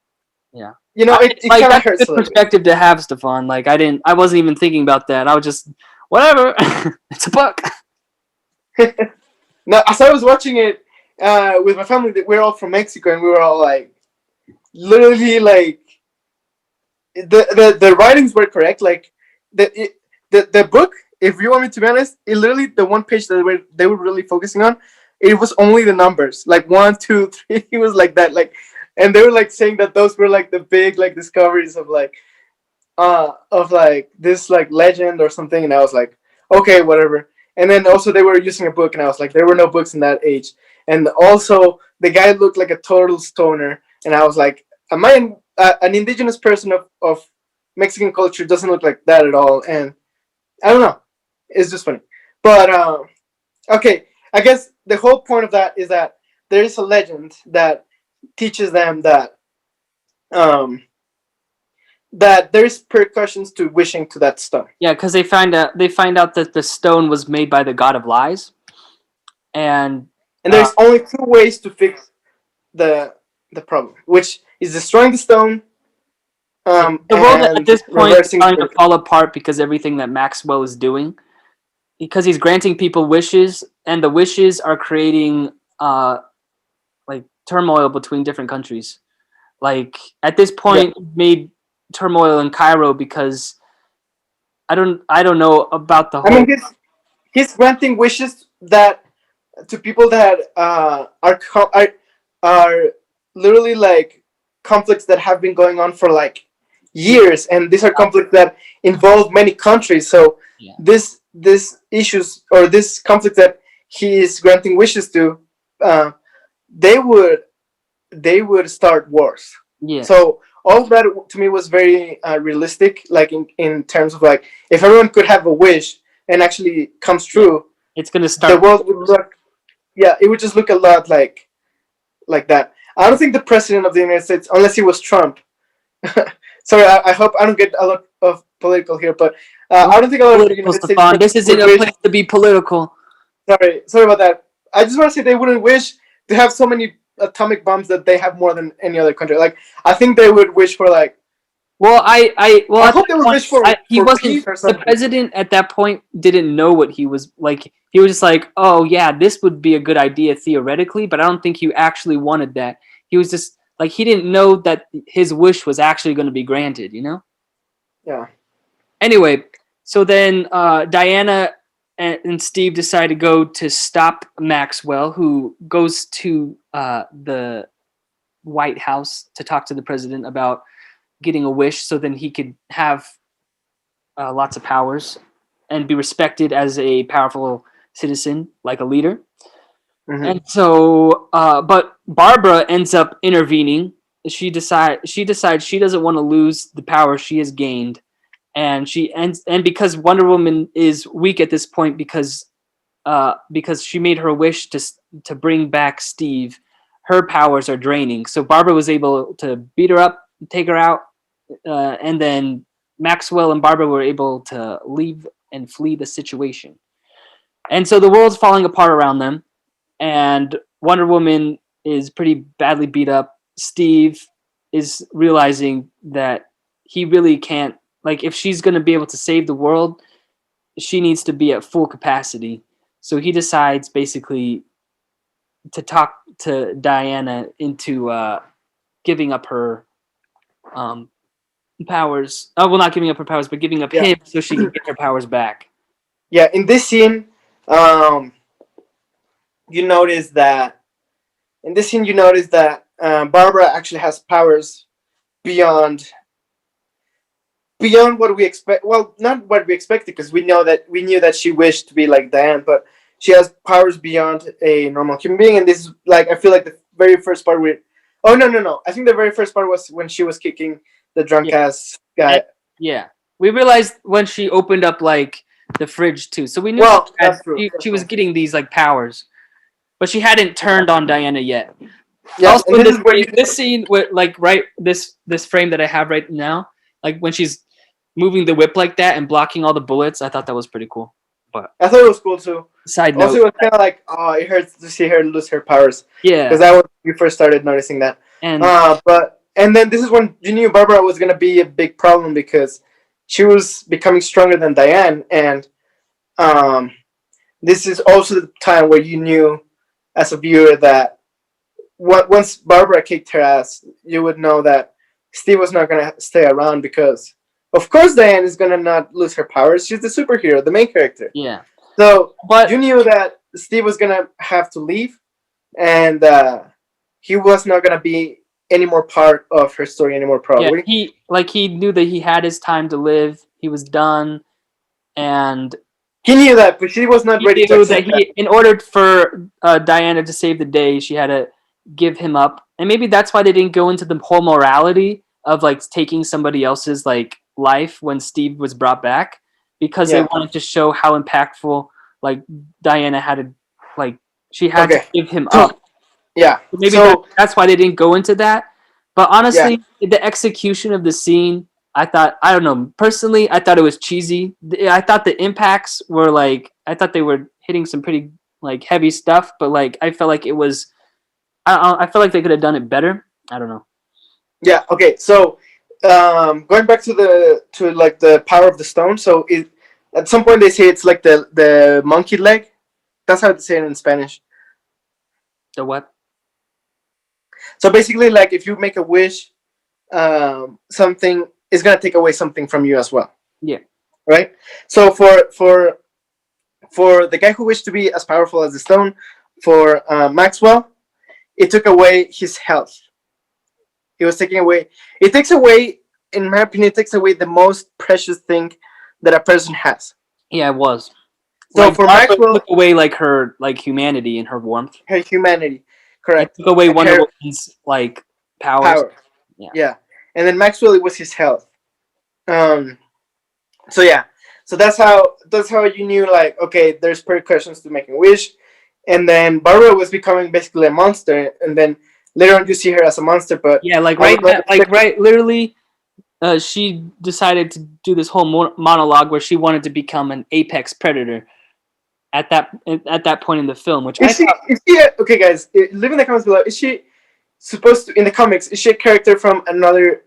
Yeah. it Like kind of that's a hurts good a little bit. perspective to have, Stefan. Like I wasn't even thinking about that. I was just whatever. It's a book. Now, as I was watching it with my family, we're all from Mexico, and we were all like, literally, like the writings were correct. Like the book, if you want me to be honest, it literally the one page that they were really focusing on it was only the numbers, like 1, 2, 3. He was like that, like, and they were like saying that those were like the big like discoveries of like this like legend or something, and I was like, okay, whatever. And then also they were using a book, and I was like, there were no books in that age. And also the guy looked like a total stoner, and I was like, am I an indigenous person of Mexican culture doesn't look like that at all. And I don't know, it's just funny. But okay, I guess the whole point of that is that there is a legend that teaches them um, that there's percussions to wishing to that stone. Yeah, because they find out that the stone was made by the god of lies, and And there's only two ways to fix the problem, which is destroying the stone, the world at and this point is reversing starting to the fall apart because everything that Maxwell is doing, because he's granting people wishes, and the wishes are creating like turmoil between different countries. Like at this yeah. point, it made turmoil in Cairo because I don't know about the I mean, whole. he's granting wishes that to people that are literally like conflicts that have been going on for like years, and these are conflicts that involve many countries. So Yeah. this issues or this conflict that he is granting wishes to, they would start wars. Yeah, So all of that to me was very realistic, like in terms of like if everyone could have a wish and actually comes true, it's gonna the start. world would look, yeah, it would just look a lot like that. I don't think the president of the United States, unless he was Trump. Sorry, I hope I don't get a lot of political here, but I don't think a lot of the Political, United States Stefan. This isn't would a wish. place to be political. Sorry about that. I just want to say they wouldn't wish to have so many atomic bombs that they have more than any other country. Like I think they would wish for like. Well, well, I at hope that they would point, wish for he wasn't. peace or The something. president at that point didn't know what he was like. He was just like, "Oh yeah, this would be a good idea theoretically," but I don't think he actually wanted that. He was just like he didn't know that his wish was actually going to be granted. You know. Yeah. Anyway, so then Diana and Steve decide to go to stop Maxwell, who goes to the White House to talk to the president about getting a wish so then he could have lots of powers and be respected as a powerful citizen, like a leader. Mm-hmm. And so, but Barbara ends up intervening. She decides she doesn't want to lose the power she has gained, and and because Wonder Woman is weak at this point because she made her wish to bring back Steve, her powers are draining. So Barbara was able to beat her up, take her out, and then Maxwell and Barbara were able to leave and flee the situation. And so the world's falling apart around them, and Wonder Woman is pretty badly beat up. Steve is realizing that he really can't, like, if she's going to be able to save the world, she needs to be at full capacity. So he decides basically to talk to Diana into giving up her powers. Oh, well, not giving up her powers, but giving up Yeah. him so she can get her powers back. Yeah. In this scene, you notice that Barbara actually has powers beyond what we expect. Well, not what we expected, because we knew that she wished to be like Diane, but she has powers beyond a normal human being. And this is like, I feel like the very first part we. Oh no! I think the very first part was when she was kicking the drunk Yeah. ass guy. Yeah. We realized when she opened up, like, the fridge, too. So we knew Well, that's true. she was getting these, like, powers. But she hadn't turned on Diana yet. Yeah, Also, and in this is where this scene, with, like, right, this frame that I have right now, like, when she's moving the whip like that and blocking all the bullets, I thought that was pretty cool. But I thought it was cool too. side Also, note, it was kind of like, oh, it hurts to see her lose her powers, yeah, because that was when we first started noticing that. and And then this is when you knew Barbara was gonna be a big problem, because she was becoming stronger than Diane, and this is also the time where you knew, as a viewer, that once Barbara kicked her ass, you would know that Steve was not gonna stay around, because, of course, Diane is gonna not lose her powers. She's the superhero, the main character. yeah, So but you knew that Steve was gonna have to leave, and he was not gonna be any more part of her story anymore. Yeah, Probably he knew that he had his time to live. He was done, and he knew that, but she was not he ready to knew that accept that. he, in order for Diana to save the day, she had to give him up, and maybe that's why they didn't go into the whole morality of like taking somebody else's like life when Steve was brought back, because they Yeah. wanted to show how impactful like Diana had to like she had to Okay. give him So up. yeah. Maybe So that's why they didn't go into that. But yeah. honestly, the execution of the scene, I thought, I don't know, personally, I thought it was cheesy. I thought the impacts were like, I thought they were hitting some pretty like heavy stuff, but like I felt like it was, I felt like they could have done it better. I don't know. Yeah. Okay. So going back to like the power of the stone. So it at some point they say it's like the monkey leg. That's how they say it in Spanish. The what? So basically, like if you make a wish, something is gonna take away something from you as well, Yeah. right? So for the guy who wished to be as powerful as the stone, for Maxwell, it took away his health. It was taking away. It takes away, in my opinion, it takes away the most precious thing that a person has. Yeah, it was. So Like for Barbara Maxwell, took away like her like humanity and her warmth. her humanity, It correct, took away and Wonder her Woman's like powers. power, Yeah. yeah, and then Maxwell it was his health. Um, so yeah, so that's how you knew like okay, there's repercussions to making a wish, and then Barbara was becoming basically a monster, and then later on you see her as a monster, but Yeah, like I was right, not like expecting. right, literally she decided to do this whole monologue where she wanted to become an apex predator at that point in the film, which I Is she? thought, Is she? Okay, guys, leave in the comments below. Is she supposed to in the comics? Is she a character from another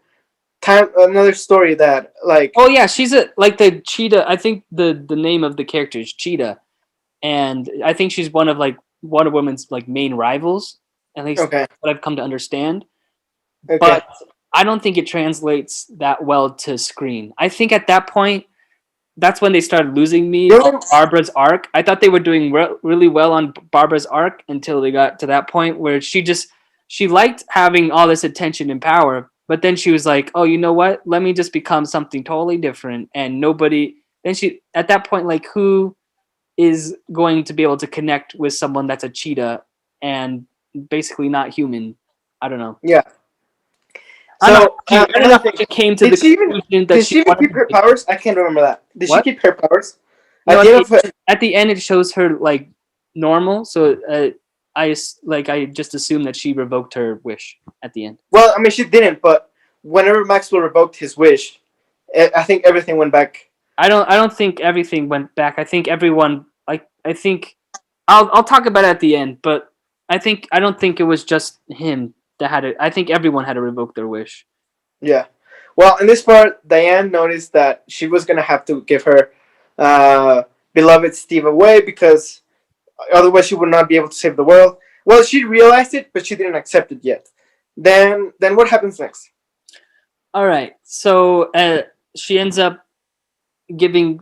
time, another story that like? oh yeah, she's a like the cheetah. I think the name of the character is Cheetah, and I think she's one of like Wonder Woman's like main rivals. At least Okay, what I've come to understand. okay. But I don't think it translates that well to screen. I think at that point, that's when they started losing me The on only, Barbara's arc. I thought they were doing really well on Barbara's arc until they got to that point where she liked having all this attention and power, but then she was like, "Oh, you know what? Let me just become something totally different." And nobody then she at that point like who is going to be able to connect with someone that's a cheetah and basically not human? I don't know. yeah. I don't know. So I don't know another how thing, she came to the conclusion that did she she even wanted keep to her be. powers? I can't remember that. Did she What? keep her powers No, at the end of? at the end it shows her like normal. So I just assume that she revoked her wish at the end. Well, I mean, she didn't. But whenever Maxwell revoked his wish, I think everything went back. I don't think everything went back. I think everyone like I think I'll talk about it at the end, but I don't think it was just him that had it. I think everyone had to revoke their wish. Yeah. Well, in this part, Diane noticed that she was gonna have to give her beloved Steve away because otherwise she would not be able to save the world. Well, she realized it, but she didn't accept it yet. Then what happens next? All right. So she ends up giving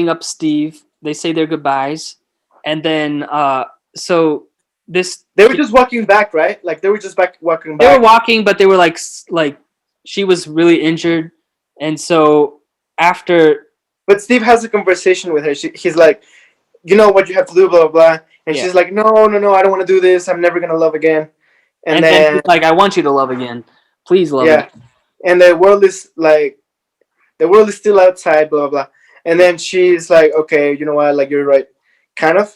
up Steve. They say their goodbyes, and then so this They were just walking back, right? Like they were just back walking they were back. walking, but they were like she was really injured, and so after But Steve has a conversation with her. He's like, you know what you have to do, blah blah blah. And yeah, she's like, no, no, no, I don't want to do this. I'm never gonna love again. And and then then he's like, "I want you to love again, please love yeah, again." and the world is still outside, blah blah blah. And then she's like, okay, you know what? Like you're right, kind of.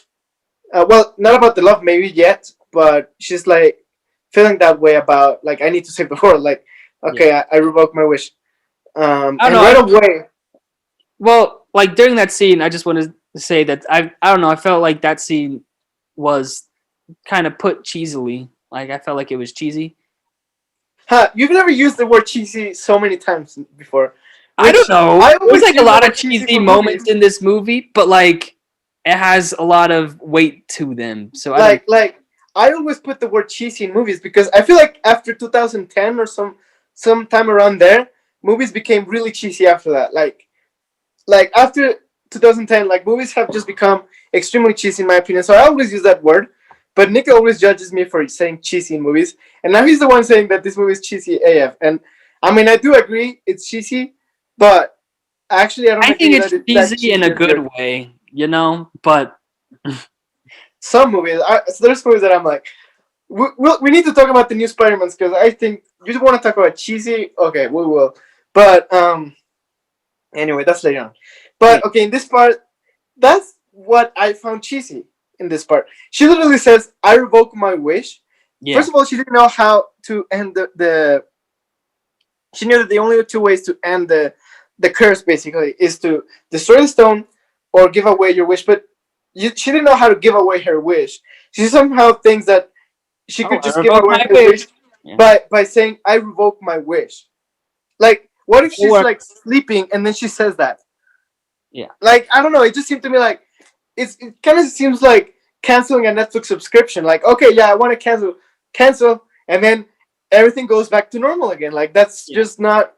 Well, not about the love maybe yet, but she's like feeling that way about like I need to save the world. Like Yeah, okay, I revoke my wish. I don't And know. right away, Well, like during that scene, I just wanted to say that I don't know. I felt like that scene was kind of put cheesily. Like I felt like it was cheesy. huh? You've never used the word cheesy so many times before, I don't which know. I There's always like a use the lot of word cheesy cheesy for moments movies. in this movie, but like it has a lot of weight to them. So I don't. Like I always put the word cheesy in movies because I feel like after 2010 or some time around there, movies became really cheesy after that. Like after 2010, like movies have just become extremely cheesy in my opinion. So I always use that word, but Nick always judges me for saying cheesy in movies, and now he's the one saying that this movie is cheesy AF. And I mean, I do agree it's cheesy, but actually, I don't I think agree it's that it's that cheesy in cheesy a or good. good way, you know. But Some movies, so there's movies that I'm like, we need to talk about the new Spider-Mans because I think you want to talk about cheesy. Okay, we will. But anyway, that's later on. yeah, But okay, in this part, that's what I found cheesy in this part. She literally says, "I revoke my wish." yeah. First of all, she didn't know how to end the. She knew that the only two ways to end the curse basically is to destroy the stone or give away your wish. But she didn't know how to give away her wish. She somehow thinks that she Oh, could I just give revoke away my her wish. wish Yeah, by saying, "I revoke my wish." Like, what if it she's works. like sleeping and then she says that? Yeah, Like, I don't know. It just seemed to me like it kind of seems like canceling a Netflix subscription. Like, okay, yeah, I want to cancel, and then everything goes back to normal again. Like, that's yeah. just not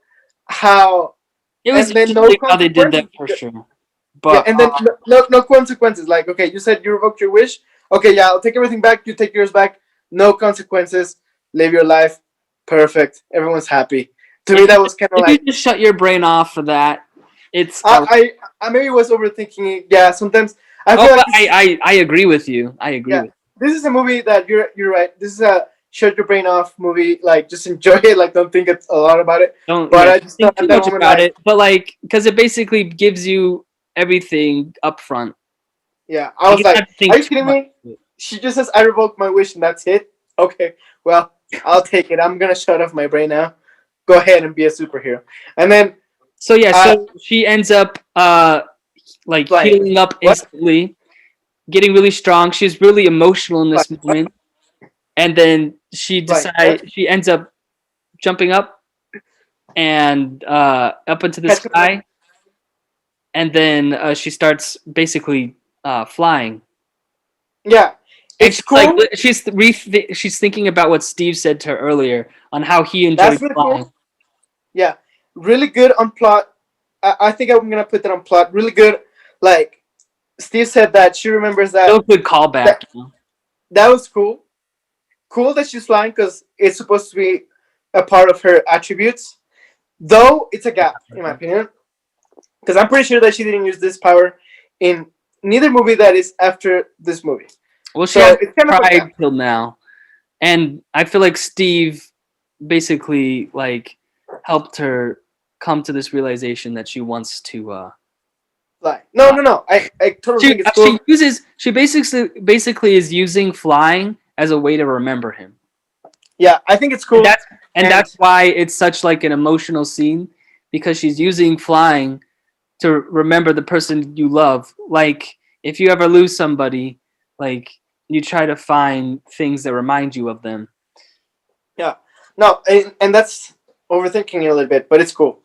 how. It was And then no interesting how they did that consequences. for sure. Yeah, But and then no consequences. Like, okay, you said you revoked your wish. Okay, yeah, I'll take everything back. You take yours back. No consequences. Live your life. Perfect. Everyone's happy. To me, that was kind of if you like just shut your brain off for that, it's I maybe was overthinking it. Yeah, sometimes I oh, feel like but this. I agree with you. I agree Yeah, with this is a movie that you're right. This is a shut your brain off movie. Like, just enjoy it. Like, don't think it's a lot about it. don't But yeah I just thought think at too that much moment, about like, it. But like because it basically gives you everything up front. yeah, I You was don't have like, to are think you too kidding much. me? She just says I revoke my wish and that's it. Okay, well, I'll take it. I'm gonna shut off my brain now. Go ahead and be a superhero. And then So yeah, uh, so she ends up like like healing up what? instantly, getting really strong. She's really emotional in Like this what? moment, and then Like what? she ends up jumping up and up into the Catching up. sky, and then she starts basically flying. Yeah, And it's she's like cool. she's thinking about what Steve said to her earlier on how he That's enjoyed really flying. cool. Yeah, really good on plot. I think I'm gonna put that on plot. Really good. Like Steve said that she remembers Real that good callback. that You know? that was cool. Cool that she's flying because it's supposed to be a part of her attributes. Though it's a gap, in my opinion, because I'm pretty sure that she didn't use this power in neither movie that is after this movie. Well, she So hasn't it's kind of a tried gap. till now, and I feel like Steve basically like helped her come to this realization that she wants to. Like, no, Uh, no, no. I totally think it's she cool. uses she basically is using flying as a way to remember him, Yeah, I think it's and cool. And that's why it's such like an emotional scene because she's using flying to remember the person you love. Like if you ever lose somebody, like you try to find things that remind you of them. yeah, no, and that's overthinking it a little bit, but it's cool.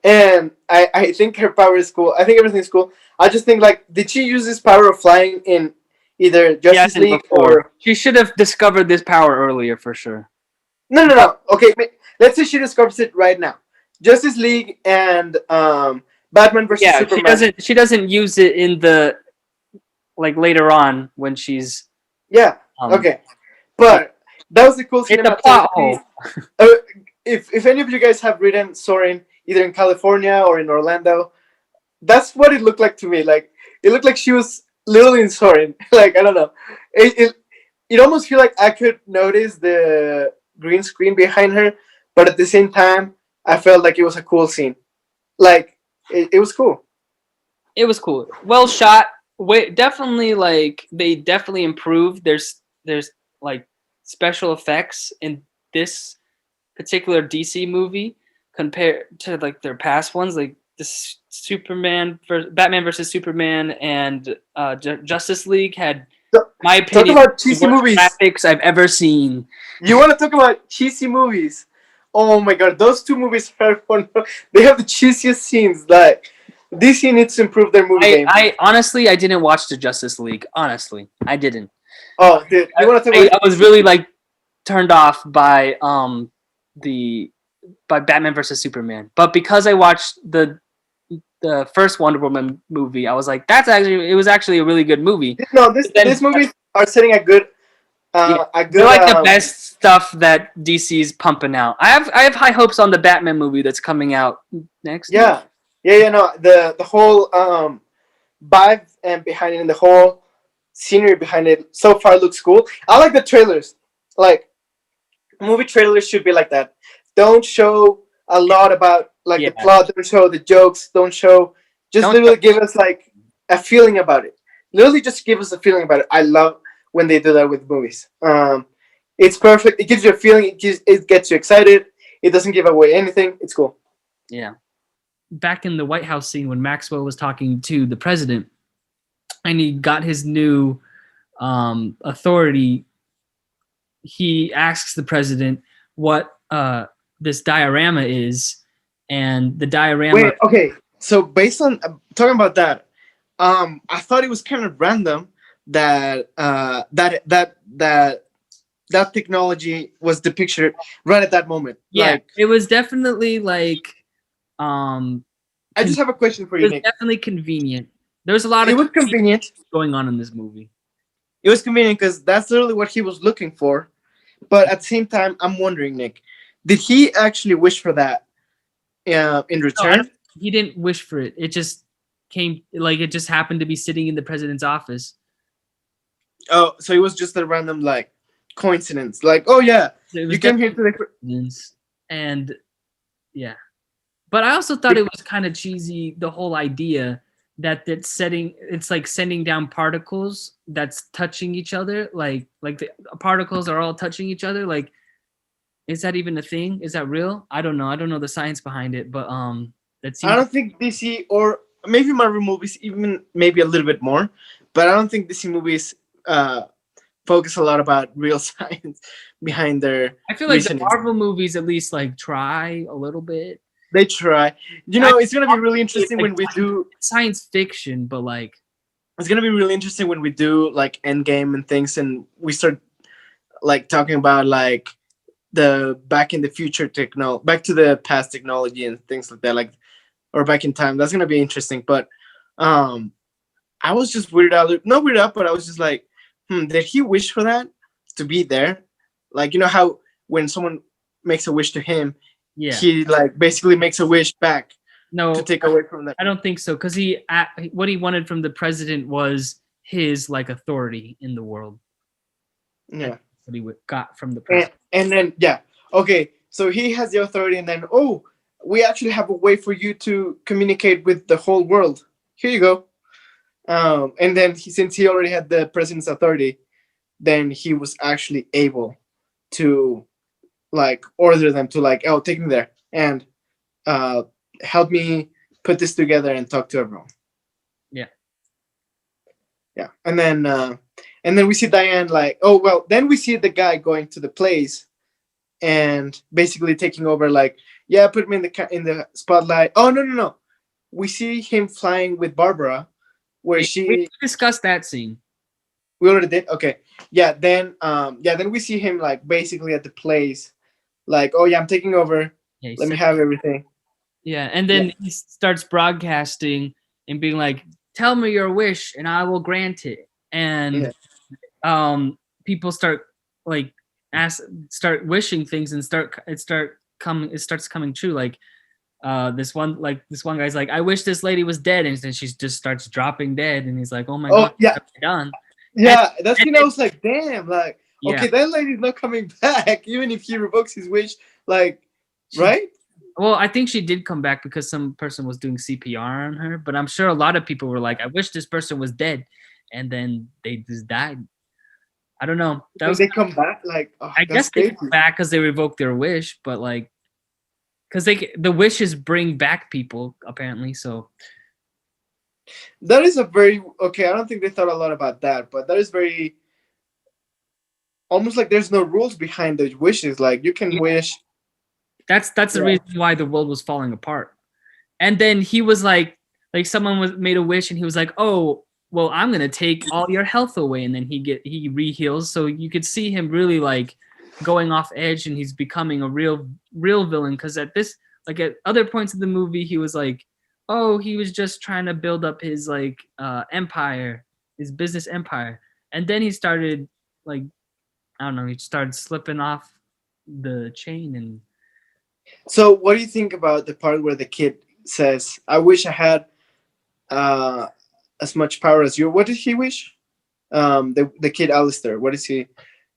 And I think her power is cool. I think everything's cool. I just think like, did she use this power of flying in either She Justice hasn't League before. or She should have discovered this power earlier for sure. no, no, But no? Okay, let's say she discovers it right now. Justice League and Batman versus yeah, Superman. she doesn't use it in the like later on when she's Yeah, um okay, yeah. but that was the cool It's a plot cinematography. hole. Uh, if any of you guys have ridden Soaring either in California or in Orlando, that's what it looked like to me. Like, it looked like she was literally in Soaring. Like, I don't know, it almost feel like I could notice the green screen behind her, but at the same time, I felt like it was a cool scene. Like, it was cool. It was cool. Well shot. Wait, definitely like they definitely improved. There's like special effects in this particular DC movie compared to like their past ones, like this Batman versus Superman and Justice League had, So, my talk opinion, about the cheesy worst movies. graphics I've ever seen. You want to talk about cheesy movies? Oh my god, those two movies are one. They have the cheesiest scenes. Like, DC needs to improve their movie game. I honestly I didn't watch the Justice League. Honestly, I didn't. Oh, dude, you want to talk I about was really like turned off by the by Batman versus Superman. But because I watched the first Wonder Woman movie, I was like, it was actually a really good movie. No, But then, this movies are setting a good yeah, a they're good like the best stuff that DC's pumping out. I have high hopes on the Batman movie that's coming out next year. yeah. No, the whole vibe and behind it and the whole scenery behind it so far looks cool. I like the trailers. Like movie trailers should be like that. Don't show a lot about like Yeah, the plot, don't show the jokes, don't show just don't literally give us like a feeling about it. Literally just give us a feeling about it. I love when they do that with movies. It's perfect. It gives you a feeling, it gets you excited. It doesn't give away anything. It's cool. yeah. Back in the White House scene when Maxwell was talking to the president, and he got his new authority, he asks the president what this diorama is, and the diorama. Wait, okay. So based on talking about that, I thought it was kind of random that that technology was depicted right at that moment. Yeah, Like, it was definitely like um, I just have a question for it you, was Nick. definitely convenient. There's a lot It of was convenient. going on in this movie. It was convenient because that's literally what he was looking for. But at the same time, I'm wondering, Nick, did he actually wish for that in No, return? he didn't wish for it. It just came like it just happened to be sitting in the president's office. Oh, so it was just a random like coincidence. Like, oh yeah, It was you came here to the. definitely, and yeah. But I also thought it was kind of cheesy, the whole idea that it's like sending down particles that's touching each other, like the particles are all touching each other. Like, is that even a thing? Is that real? I don't know. I don't know the science behind it, but that I seems. don't think DC or maybe Marvel movies even maybe a little bit more, but I don't think DC movies focus a lot about real science behind their I feel like the reasoning. Marvel movies at least like try a little bit. They try. You know, it's gonna be really interesting when we do. Science fiction, but like It's gonna be really interesting when we do like Endgame and things, and we start like talking about like the back in the future back to the past technology and things like that, like or back in time. That's gonna be interesting. But um, I was just weirded out. Not weirded out, but I was just like, did he wish for that to be there? Like, you know how when someone makes a wish to him, yeah, he like basically makes a wish back no, to take away from that. I don't think so because what he wanted from the president was his like authority in the world. Yeah, What he got from the president. and then yeah, okay. So he has the authority, and then we actually have a way for you to communicate with the whole world. Here you go. And then since he already had the president's authority, then he was actually able to like order them to like, oh, take me there and help me put this together and talk to everyone. Yeah, and then we see Diane like, oh well, then we see the guy going to the place and basically taking over, like, yeah, put me in the spotlight. Oh no, we see him flying with Barbara, where We discussed that scene. We already did. Okay, yeah. Then then we see him like basically at the place, like, oh yeah, I'm taking over. Yeah, Let me have everything. Yeah, and then he starts broadcasting and being like, "Tell me your wish, and I will grant it." And people start like start wishing things, and it starts coming true. Like this one guy's like, "I wish this lady was dead," and then she just starts dropping dead, and he's like, "Oh my god, yeah, done." Yeah, that's when I was like, damn, like, Yeah. okay, that lady's not coming back, even if he revokes his wish, like, right? Well, I think she did come back because some person was doing CPR on her, but I'm sure a lot of people were like, I wish this person was dead, and then they just died. I don't know. They come back, like, oh, I guess they crazy. come back because they revoked their wish, but like, because the wishes bring back people apparently. So That is a very, okay, I don't think they thought a lot about that, but that is very, almost like there's no rules behind the wishes. Like, you can wish. that's the reason why the world was falling apart. And then he was like someone made a wish, and he was like, oh, well, I'm gonna take all your health away, and then he re-heals. So you could see him really like going off edge, and he's becoming a real villain. Because at other points of the movie, he was like oh, he was just trying to build up his like empire, his business empire. And then he started like I don't know, he started slipping off the chain and So, what do you think about the part where the kid says, "I wish I had uh, as much power as you"? What did he wish? The kid Alistair. What does he?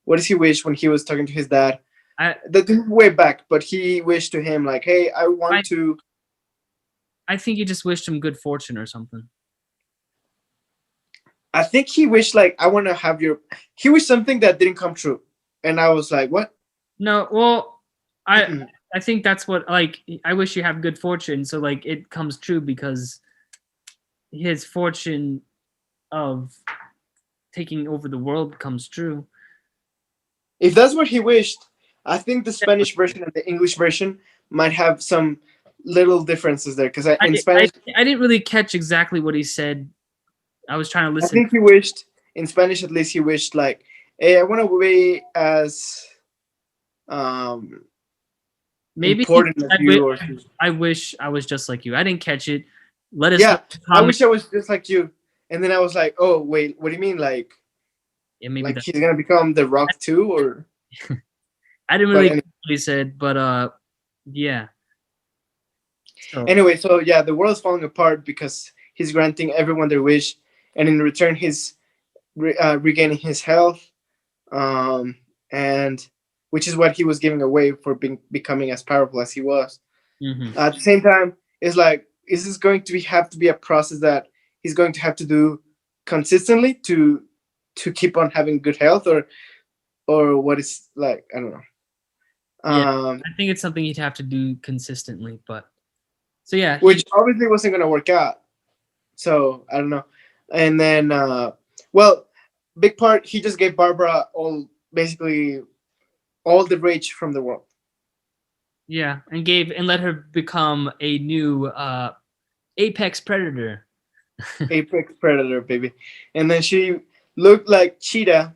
What does he wish when he was talking to his dad? I That way back, but he wished to him like, "Hey, I I want to." I think he just wished him good fortune or something. I think he wished like, "I want to have your." He wished something that didn't come true, and I was like, "What?" No, well, I think that's what like I wish you have good fortune so like it comes true because his fortune of taking over the world comes true. If that's what he wished, I think the Spanish version and the English version might have some little differences there. Because I, in I Spanish, I didn't really catch exactly what he said. I was trying to I listen. think he wished, in Spanish at least, he wished like, "Hey, I want to be as um, Maybe he important as said, you," or I wish I was just like you. I didn't catch it. Let us know yeah, in the I comments. wish I was just like you. And then I was like, "Oh wait, what do you mean? Yeah, maybe Like that. he's gonna become the Rock too?" Or I didn't but really catch what he said, but yeah. So anyway, so yeah, the world's falling apart because he's granting everyone their wish, and in return, he's regaining his health, um, and which is what he was giving away for becoming as powerful as he was. mhm. At the same time, it's like, is this going to have to be a process that he's going to have to do consistently to keep on having good health, or what is like, I don't know. Yeah, Um, I think it's something he'd have to do consistently. But so yeah, he which obviously wasn't going to work out. So I don't know. And then, well, big part, he just gave Barbara all basically all the rage from the world. yeah, and gave and let her become a new apex predator. Apex predator, baby. And then she looked like cheetah,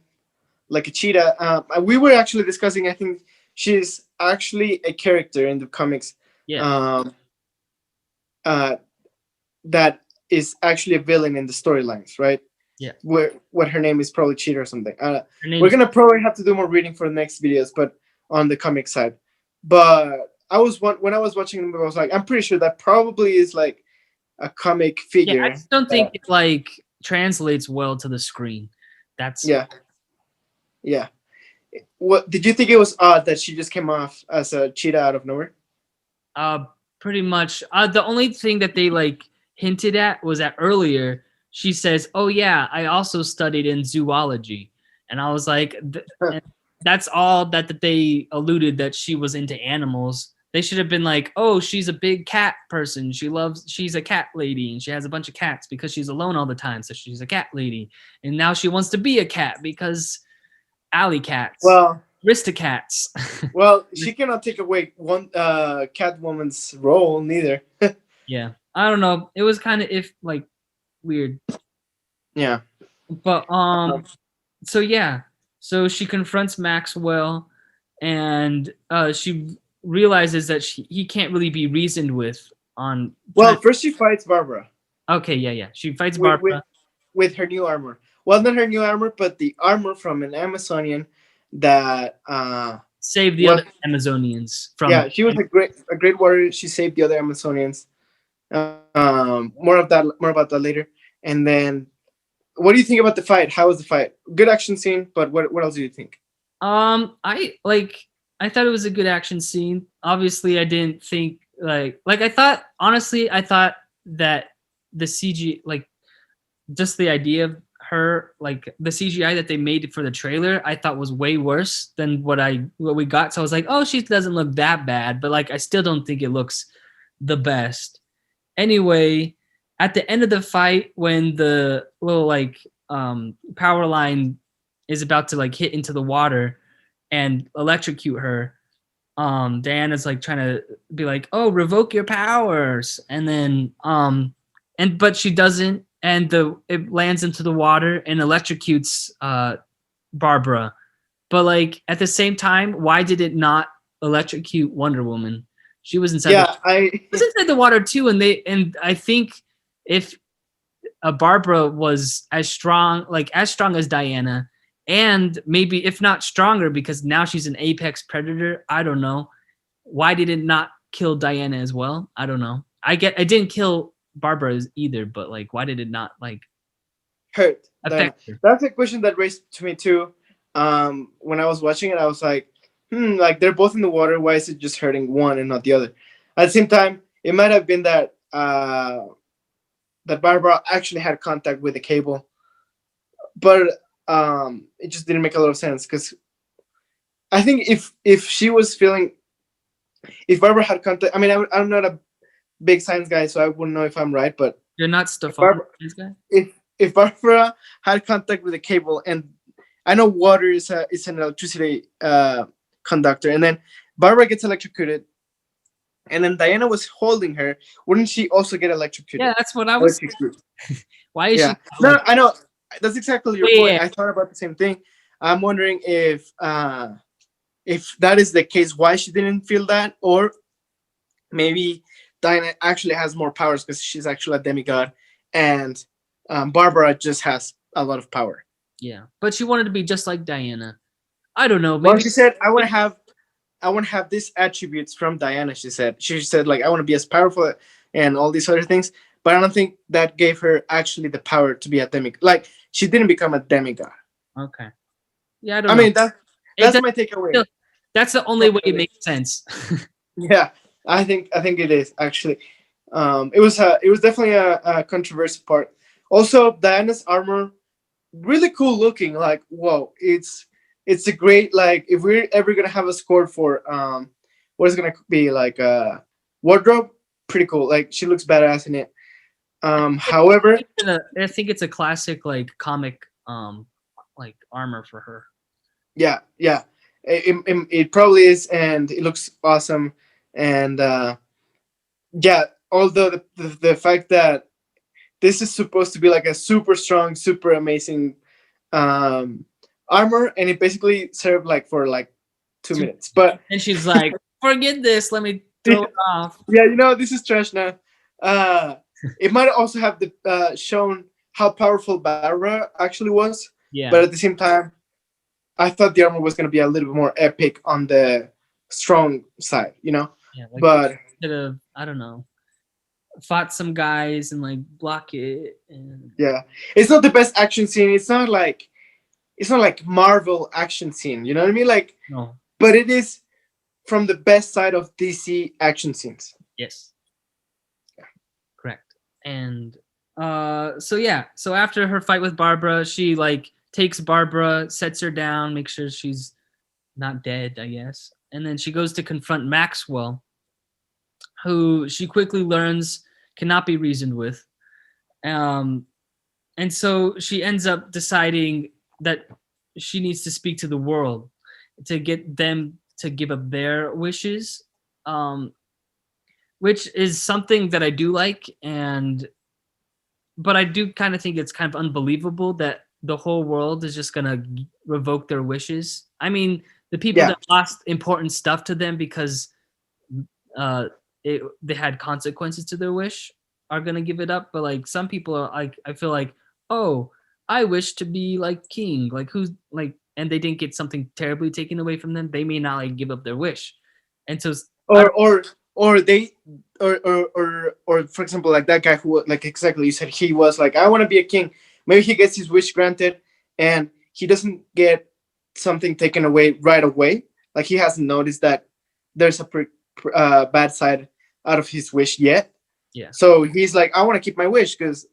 like a cheetah. We were actually discussing. I think she's actually a character in the comics. Yeah, Um, uh, that is actually a villain in the storylines, right? yeah. Where what her name is probably Cheetah or something. Her We're name's gonna probably have to do more reading for the next videos, but on the comic side. But when I was watching them, I was like, I'm pretty sure that probably is like a comic yeah. I figure. just don't think it like translates well to the screen. That's Yeah, yeah. What did you think it was odd that she just came off as a cheetah out of nowhere? Uh, pretty much. The only thing that they like hinted at was that earlier she says, "Oh yeah, I also studied in zoology," and I was like, and "That's all that they alluded that she was into animals." They should have been like, "Oh, she's a big cat person. She's a cat lady, and she has a bunch of cats because she's alone all the time, so she's a cat lady, and now she wants to be a cat because alley cats, Well, aristocats." well, she cannot take away one Catwoman's role neither. Yeah, I don't know. It was kind of if like weird, Yeah. but so yeah, so she confronts Maxwell, and she realizes that he can't really be reasoned with on trying. Well, first she fights Barbara Okay, yeah, yeah. She fights with Barbara. with her new armor. Well, not her new armor, but the armor from an Amazonian that Save the was, other Amazonians from. yeah, she was a great warrior. She saved the other Amazonians. More about that later. And then, what do you think about the fight? How was the fight? Good action scene, but what else do you think? I like. I thought it was a good action scene. Obviously, I didn't think like I thought. Honestly, I thought that the CG like just the idea of her like the CGI that they made for the trailer I thought was way worse than what we got. So I was like, oh, she doesn't look that bad, but like I still don't think it looks the best. Anyway, at the end of the fight when the little like power line is about to like hit into the water and electrocute her, Diana's like trying to be like, oh, revoke your powers, and then but she doesn't, and it lands into the water and electrocutes Barbara. But like at the same time, why did it not electrocute Wonder Woman? She was inside the Yeah, I was inside the water too, and I think if Barbara was as strong as Diana, and maybe if not stronger, because now she's an apex predator. I don't know. Why did it not kill Diana as well? I don't know. I didn't kill Barbara either, but like, why did it not like hurt Diana. affect her? That's a question that raised to me too. When I was watching it, I was like, like they're both in the water. Why is it just hurting one and not the other? At the same time, it might have been that that Barbara actually had contact with the cable, but it just didn't make a lot of sense because I think if she was feeling, if Barbara had contact, I mean, I'm not a big science guy, so I wouldn't know if I'm right, but You're not if Stefan, Barbara, this guy? if Barbara had contact with the cable, and I know water is an electricity conductor, and then Barbara gets electrocuted, and then Diana was holding her, wouldn't she also get Yeah, electrocuted? that's what I Or was. she screwed? Why is Yeah, she no, like? I know that's exactly your Yeah, point. yeah, I thought about the same thing. I'm wondering if that is the case, why she didn't feel that, or maybe Diana actually has more powers because she's actually a demigod, and Barbara just has a lot of power. yeah. But she wanted to be just like Diana. I don't know. Well, Maybe. she said, I want to have these attributes from Diana." She said like, "I want to be as powerful and all these other things," but I don't think that gave her actually the power to be a demigod. Like, she didn't become a demigod. Okay. Yeah, I I don't know. mean, It that's does my feel, takeaway that's the only from way it this. makes sense. Yeah, I think it is actually. It was definitely a controversial part. Also, Diana's armor, really cool looking. Like, whoa, it's a great, like, if we're ever gonna have a score for what is gonna be like wardrobe, pretty cool. Like, she looks badass in it. However, I think it's a classic like comic like armor for her. yeah, it probably is, and it looks awesome. And yeah, although the fact that this is supposed to be like a super strong, super amazing um, armor, and it basically served like for like 2 minutes. But And she's like, "Forget this. Let me throw it off." yeah, this is trash now. Uh, it might also have shown how powerful Barbara actually was, but Yeah, at the same time, I thought the armor was going to be a little bit more epic on the strong side, yeah. Like they But could have, I don't know, fought some guys and like block it. And yeah, it's not the best action scene. It's not like Marvel action scene. You know what I mean? Like, no, but it is from the best side of DC action scenes. yes, correct. And so yeah, so after her fight with Barbara, she like takes Barbara, sets her down, makes sure she's not dead, I guess. And then she goes to confront Maxwell, who she quickly learns cannot be reasoned with. Um, and so she ends up deciding that she needs to speak to the world to get them to give up their wishes, um, which is something that I do like. And but I do kind of think it's kind of unbelievable that the whole world is just gonna revoke their wishes. I mean, the people Yeah, that lost important stuff to them because uh, they had consequences to their wish are gonna give it up. But like some people are like, I feel like, oh, I wish to be like king, like who's like, and they didn't get something terribly taken away from them. They may not like give up their wish, and so I or or or they or for example, like that guy who, like, exactly, you said he was like, I want to be a king. Maybe he gets his wish granted, and he doesn't get something taken away right away. Like, he hasn't noticed that there's a bad side out of his wish yet. yeah. So he's like, I want to keep my wish because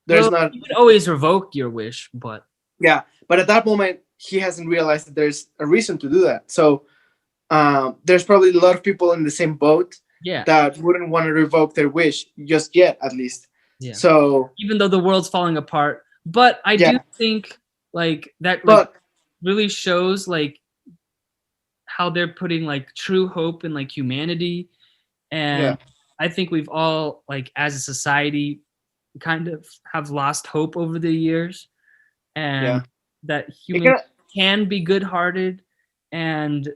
there's Well, not. you could always revoke your wish, but Yeah, but at that moment, he hasn't realized that there's a reason to do that. So there's probably a lot of people in the same boat yeah, that wouldn't want to revoke their wish just yet, at least. yeah. So Even though the world's falling apart, but I do yeah, think like that like but really shows like how they're putting like true hope in like humanity. yeah, And I think we've all like as a society kind of have lost hope over the years, yeah, and that it humans can, can be good-hearted, and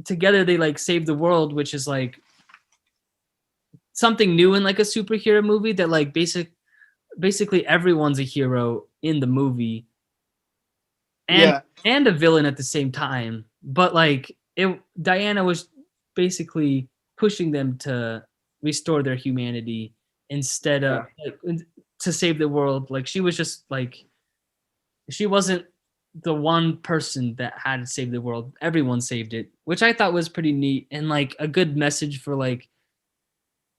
together they like save the world, which is like something new in like a superhero movie that like basically everyone's a hero in the movie and Yeah, and a villain at the same time. But like it Diana was basically pushing them to restore their humanity instead of yeah, like to save the world. Like she was just like she wasn't the one person that had to save the world. Everyone saved it, which I thought was pretty neat and like a good message for like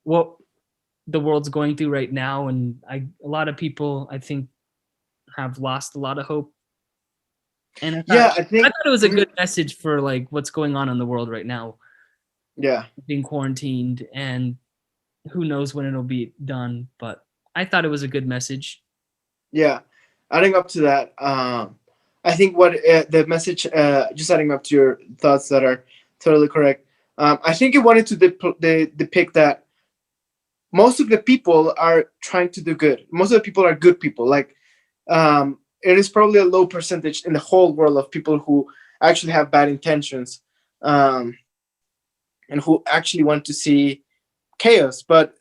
what the world's going through right now. And a lot of people I think have lost a lot of hope. And yeah. I I think. thought it was a Mhm. good message for like what's going on in the world right now, Yeah, being quarantined and who knows when it'll be done. But I thought it was a good message. yeah. Adding up to that, I think what the message, just adding up to your thoughts that are totally correct. I think it wanted to depict that most of the people are trying to do good. Most of the people are good people. Like, it is probably a low percentage in the whole world of people who actually have bad intentions, um, and who actually want to see chaos. But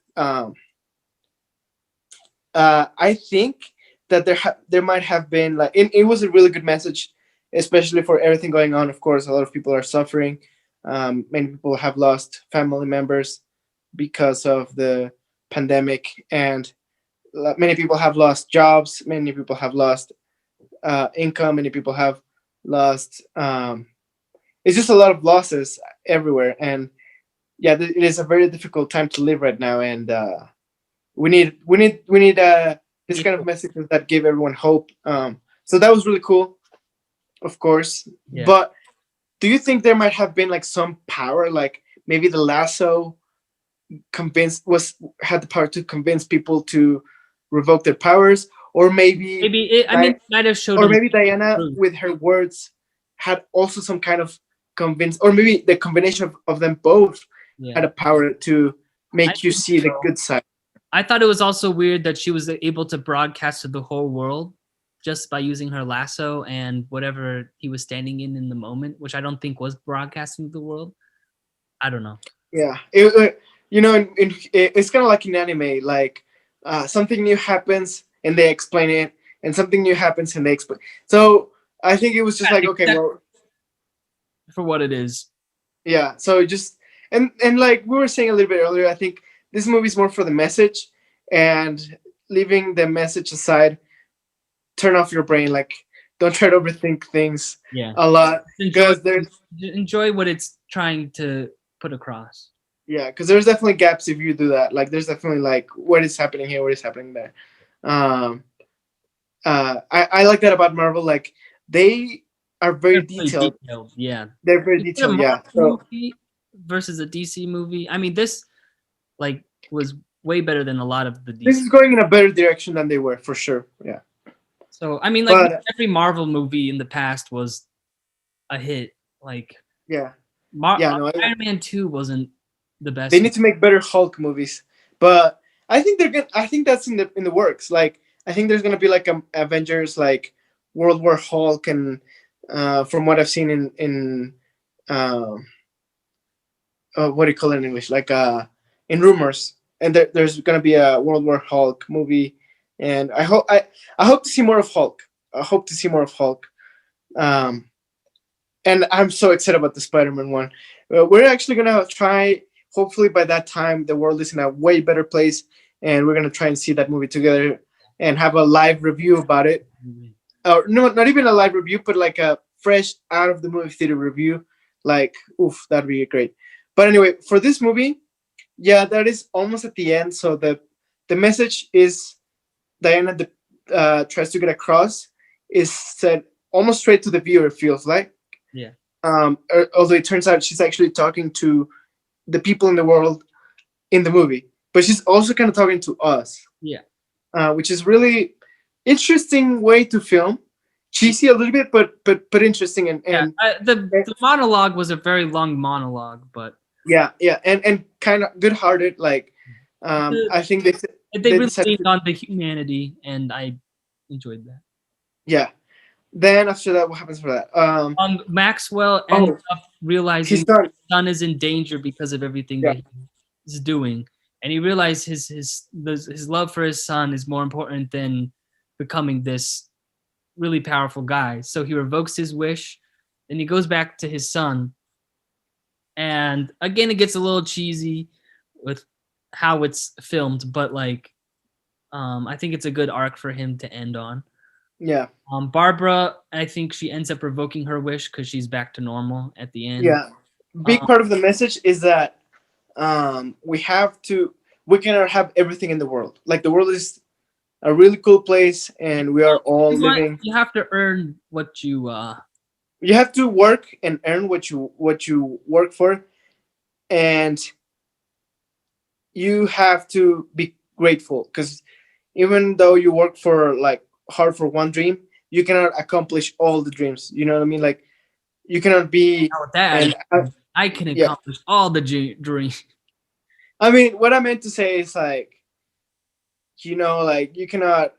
I think that there might have been like it was a really good message, especially for everything going on. Of course, a lot of people are suffering. Many people have lost family members because of the pandemic, and many people have lost jobs. Many people have lost income. Many people have lost. It's just a lot of losses everywhere, and yeah, it is a very difficult time to live right now, and we need this Yeah. kind of messages that give everyone hope. So that was really cool, of course. Yeah. But do you think there might have been like some power, like maybe the lasso convinced was had the power to convince people to revoke their powers, or maybe Maybe it, I mean, it might have showed or them maybe Diana truth. with her words had also some kind of convince, or maybe the combination of them both had Yeah. a power to I make you think see the so. good side. I thought it was also weird that she was able to broadcast to the whole world just by using her lasso and whatever he was standing in the moment, which I don't think was broadcasting to the world. I don't know. Yeah, it's kind of like in anime, like something new happens and they explain it, and something new happens and they explain. So I think it was just like, okay, Except well, for what it is. yeah. So just and like we were saying a little bit earlier, I think this movie is more for the message, and leaving the message aside, turn off your brain. Like, don't try to overthink things Yeah. a lot, Enjoy because there's enjoy what it's trying to put across. yeah, because there's definitely gaps if you do that. Like, there's definitely like what is happening here, what is happening there. Um, I like that about Marvel. Like, they are very They're really detailed. detailed. Yeah. They're very You get a detailed. Yeah. Marvel So movie versus a DC movie. I mean, this like was way better than a lot of the this DC. is going in a better direction than they were for sure. Yeah. So I mean, like But every Marvel movie in the past was a hit. Like yeah, yeah. No, Iron Man 2 wasn't the they best. need to make better Hulk movies. But I think they're gonna. I think that's in the works. Like, I think there's gonna be like a Avengers, like World War Hulk, and from what I've seen in um, what do you call it in English? Like in rumors, and there's gonna be a World War Hulk movie, and I hope to see more of Hulk. I hope to see more of Hulk. Um, and I'm so excited about the Spider-Man one. We're actually gonna try. Hopefully, by that time, the world is in a way better place, and we're gonna try and see that movie together and have a live review about it. Or no, not even a live review, but like a fresh out of the movie theater review. Like, oof, that'd be great. But anyway, for this movie, yeah, that is almost at the end. So the message is Diana tries to get across is said almost straight to the viewer. It feels like, Yeah. although it turns out she's actually talking to the people in the world in the movie, but she's also kind of talking to us, Yeah. which is really interesting way to film. Cheesy a little bit, but interesting Yeah. and The monologue was a very long monologue, but yeah, and kind of good-hearted. Like, the, I think they they really decided leaned to, on the humanity, and I enjoyed that. yeah. Then after that, what happens for that? Maxwell ends Oh, up realizing his son. his son is in danger because of everything Yeah, that he's doing, and he realized his love for his son is more important than becoming this really powerful guy. So he revokes his wish, and he goes back to his son. And again, it gets a little cheesy with how it's filmed, but like, I think it's a good arc for him to end on. Yeah. Barbara, I think she ends up revoking her wish because she's back to normal at the end. Yeah. Big Um, part of the message is that we cannot have everything in the world. Like the world is a really cool place, and we are all living. you have to earn what you. You have to work and earn what you work for, and you have to be grateful because even though you work for like hard for one dream, you cannot accomplish all the dreams. You know what I mean? Like you cannot be With that and attitude, I can yeah. accomplish all the dreams. I mean, what I meant to say is like, like you cannot,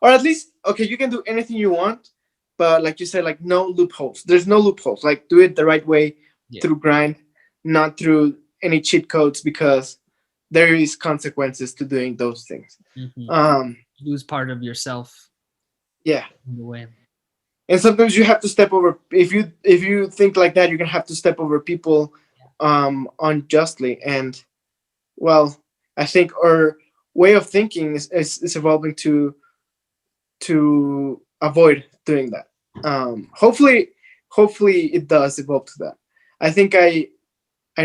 or at least okay, you can do anything you want, but like you said, like no loopholes. There's no loopholes. Like do it the right way Yeah. through grind, not through any cheat codes because there is consequences to doing those things. Mm-hmm. Lose part of yourself. Yeah. In the way. And sometimes you have to step over. If you think like that, you're gonna have to step over people unjustly. And well, I think our way of thinking is evolving to avoid doing that. Hopefully it does evolve to that. I think I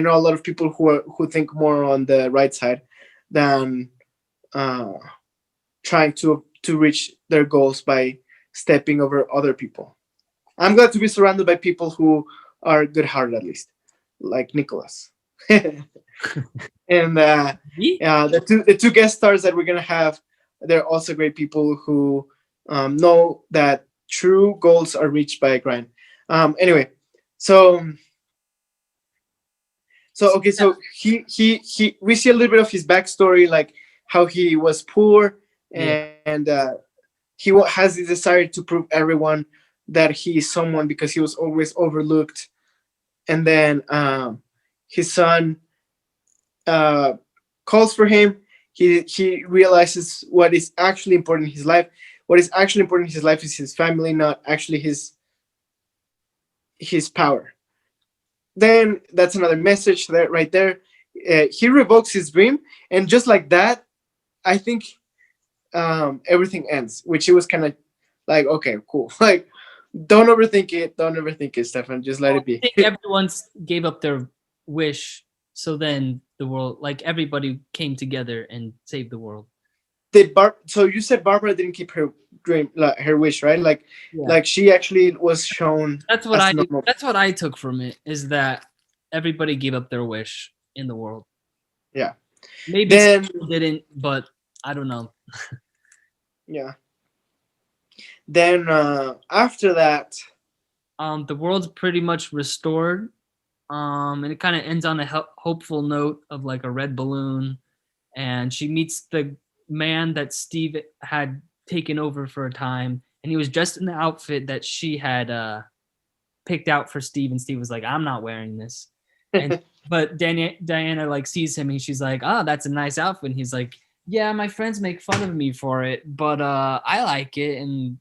know a lot of people who think more on the right side than uh, trying to reach their goals by stepping over other people. I'm glad to be surrounded by people who are good-hearted, at least, like Nicholas. And the two guest stars that we're gonna have, they're also great people who know that true goals are reached by a grind. Anyway, so okay, so he we see a little bit of his backstory, like how he was poor and has this desire to prove everyone that he is someone because he was always overlooked. And then his son uh, calls for him. He realizes what is actually important in his life. What is actually important in his life is his family, not actually his power. Then that's another message there, right there. He revokes his dream, and just like that, I think everything ends. Which it was kind of like, okay, cool. Like, don't overthink it. Don't overthink it, Stefan. Just let it I be. think everyone gave up their wish, so then the world, like everybody, came together and saved the world. So you said Barbara didn't keep her dream, like, her wish, right? Like she actually was shown That's what as normal. That's what I took from it, is that everybody gave up their wish in the world. Yeah. Maybe Then some people didn't, but I don't know. Yeah. Then after that, the world's pretty much restored. And it kind of ends on a hopeful note of like a red balloon, and she meets the man that Steve had taken over for a time, and he was dressed in the outfit that she had picked out for Steve, and Steve was like, "I'm not wearing this." And but Diana like sees him, and she's like, "Oh, that's a nice outfit." And he's like, "Yeah, my friends make fun of me for it, but I like it." And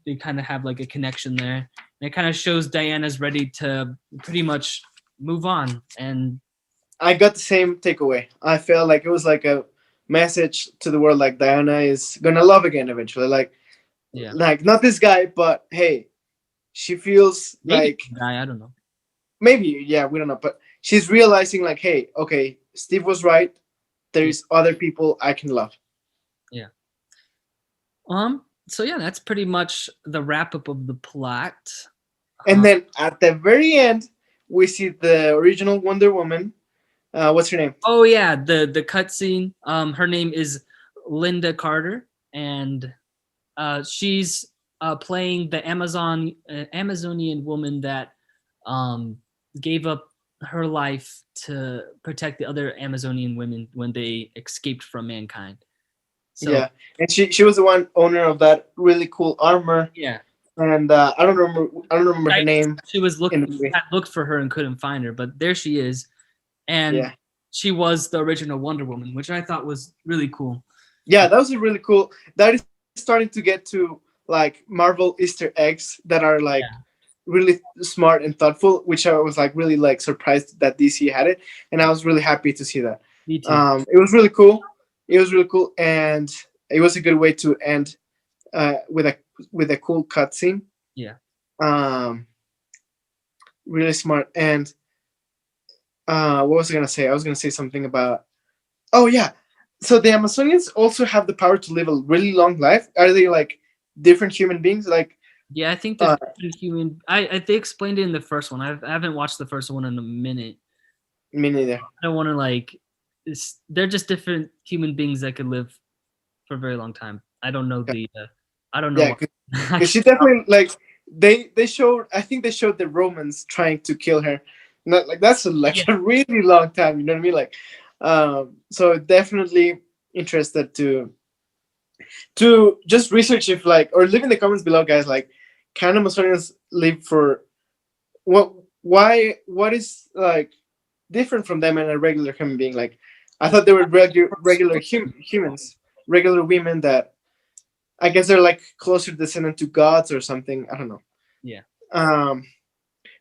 they kind of have like a connection there. And it kind of shows Diana's ready to pretty much move on. And I got the same takeaway. I felt like it was like a message to the world, like Diana is gonna love again eventually. Like not this guy, but hey, she feels maybe like guy, I don't know. Maybe, yeah, we don't know, but she's realizing like, hey, okay, Steve was right. There's other people I can love. Yeah. So yeah, that's pretty much the wrap up of the plot. And then at the very end, we see the original Wonder Woman. What's her name? Oh yeah, the cutscene. Her name is Linda Carter, and she's playing the Amazonian woman that gave up her life to protect the other Amazonian women when they escaped from mankind. So, yeah, and she was the one owner of that really cool armor. Yeah. And I don't remember her name. She was looked for her and couldn't find her, but there she is. And she was the original Wonder Woman, which I thought was really cool. Yeah, that was a really cool. That is starting to get to like Marvel Easter eggs that are like Yeah, really smart and thoughtful, which I was like really like surprised that DC had it, and I was really happy to see that. me too. It was really cool. It was really cool, and it was a good way to end with a cool cutscene. Yeah. Um, really smart. And what was I gonna say? I was gonna say something about. Oh yeah. So the Amazonians also have the power to live a really long life. Are they like different human beings? Like, Yeah, I think they're uh, different human. They explained it in the first one. I haven't watched the first one in a minute. me neither. I don't want to like. They're just different human beings that could live for a very long time. I don't know Yeah, the. I don't know yeah, what. because she Actually, definitely like they showed. I think they showed the Romans trying to kill her. Not like that's like yeah, a really long time. You know what I mean? Like, so definitely interested to just research if like or leave in the comments below, guys. Like, can Amazonians live for what? Why? What is like different from them and a regular human being? Like, I thought they were regular humans, regular women that I guess they're like closer descendant to gods or something. I don't know. yeah. Um,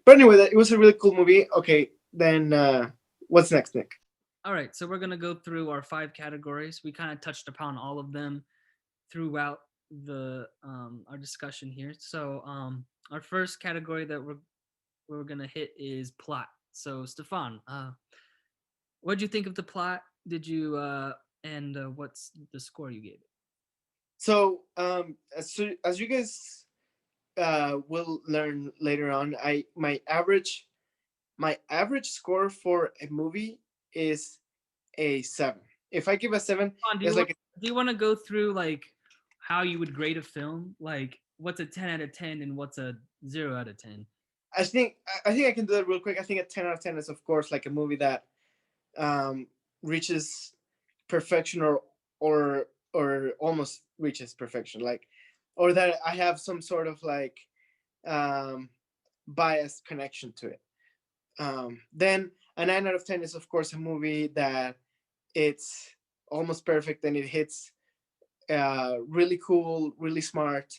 but anyway, it was a really cool movie. Okay, then what's next, Nick? All right, so we're gonna go through our 5 categories. We kind of touched upon all of them throughout the our discussion here. So our first category that we're gonna hit is plot. So Stefan, what did you think of the plot? Did you and what's the score you gave it? So, as you guys will learn later on, I my average score for a movie is a 7. If I give a 7, Stefan, it's like do you want to go through like how you would grade a film? Like what's a 10 out of 10 and what's a 0 out of 10? I think I can do that real quick. I think a 10 out of 10 is of course like a movie that um, reaches perfection or almost reaches perfection, like or that I have some sort of like um, biased connection to it. Then a 9 out of 10 is of course a movie that it's almost perfect and it hits really cool, really smart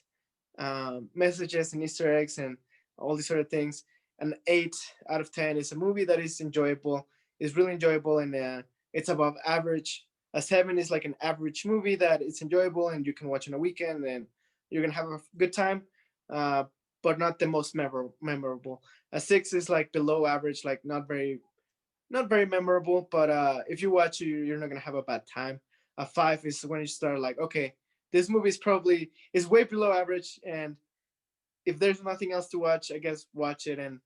messages and Easter eggs and all these sort of things. An 8 out of 10 is a movie that is enjoyable, is really enjoyable, and it's above average. A 7 is like an average movie that it's enjoyable and you can watch on a weekend and you're gonna have a good time, uh, but not the most memorable. A 6 is like below average, like not very memorable, but if you watch it, you're not gonna have a bad time. A 5 is when you start like, okay, this movie is way below average, and if there's nothing else to watch, I guess watch it. And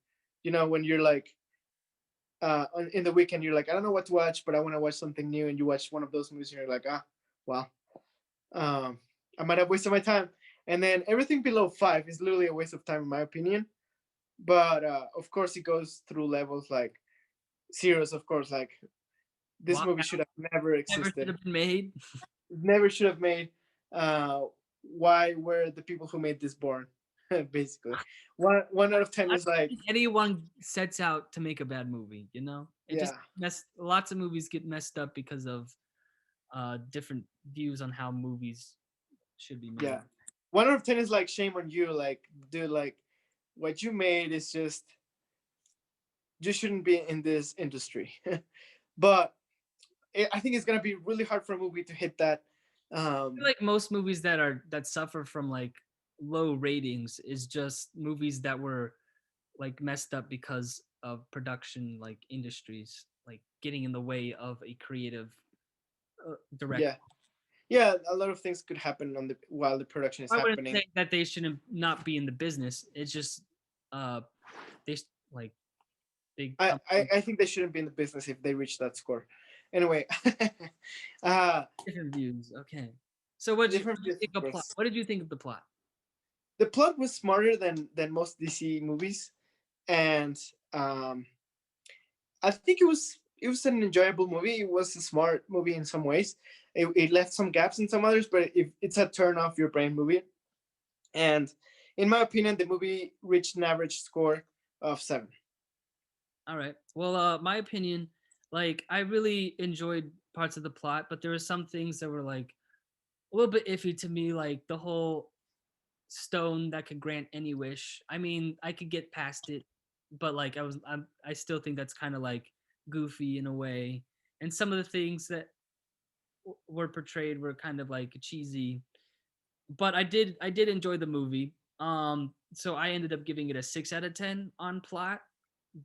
when you're like in the weekend, you're like, I don't know what to watch, but I want to watch something new, and you watch one of those movies, and you're like, well, um, I might have wasted my time. And then everything below 5 is literally a waste of time, in my opinion. But of course, it goes through levels like zeros. Of course, like this Wow, movie should have never never should existed. have been made. Never should have made. Why were the people who made this born? Basically, one out of 10 I is don't like, think anyone sets out to make a bad movie, you know? It just yeah, lots of movies get messed up because of different views on how movies should be yeah. made. 1 out of 10 is like shame on you, like dude, like what you made is just you shouldn't be in this industry. But I think it's gonna be really hard for a movie to hit that. I feel Um, like most movies that suffer from like low ratings is just movies that were like messed up because of production like industries like getting in the way of a creative direct. yeah, yeah. A lot of things could happen on the while the production is I wouldn't happening. say that they shouldn't not be in the business. It's just uh they like they I, come I, from I think they shouldn't be in the business if they reach that score. Anyway, uh, different views. Okay. So different what did you views, think of of plot? course. What did you think of the plot? The plot was smarter than most DC movies, and um, I think it was an enjoyable movie. It was a smart movie in some ways. It left some gaps in some others, but it's a turn off your brain movie. And in my opinion, the movie reached an average score of 7. All right. Well, my opinion, Like I really enjoyed parts of the plot, but there were some things that were like a little bit iffy to me, like the whole stone that could grant any wish. I mean, I could get past it, but like I still think that's kind of like goofy in a way. And some of the things that were portrayed were kind of like cheesy. But I did enjoy the movie. So I ended up giving it a 6 out of 10 on plot,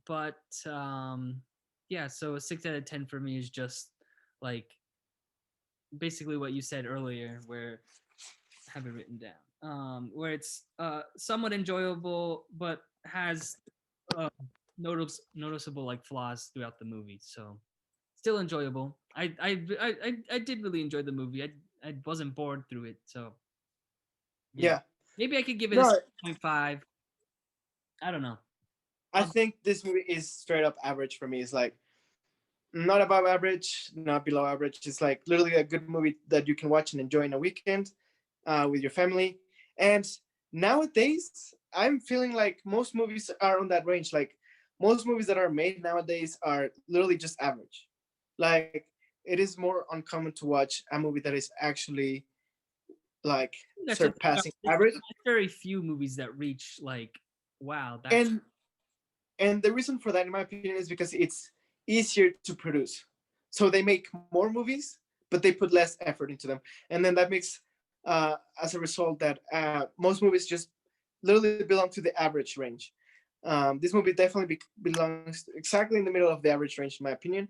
but yeah, so a 6 out of 10 for me is just like basically what you said earlier, where I have it written down. Where it's somewhat enjoyable, but has uh, noticeable like flaws throughout the movie. So still enjoyable. I did really enjoy the movie. I wasn't bored through it. So yeah, Yeah. maybe I could give it a No, 6.5. I don't know. I I'll, think this movie is straight up average for me. It's like not above average, not below average. It's like literally a good movie that you can watch and enjoy in a weekend with your family. And nowadays, I'm feeling like most movies are on that range. Like most movies that are made nowadays are literally just average. Like it is more uncommon to watch a movie that is actually like that's the thing. surpassing average. There's very few movies that reach like, wow, that's And the reason for that, in my opinion, is because it's easier to produce. So they make more movies, but they put less effort into them, and then that makes, as a result, that most movies just literally belong to the average range. This movie definitely belongs exactly in the middle of the average range, in my opinion,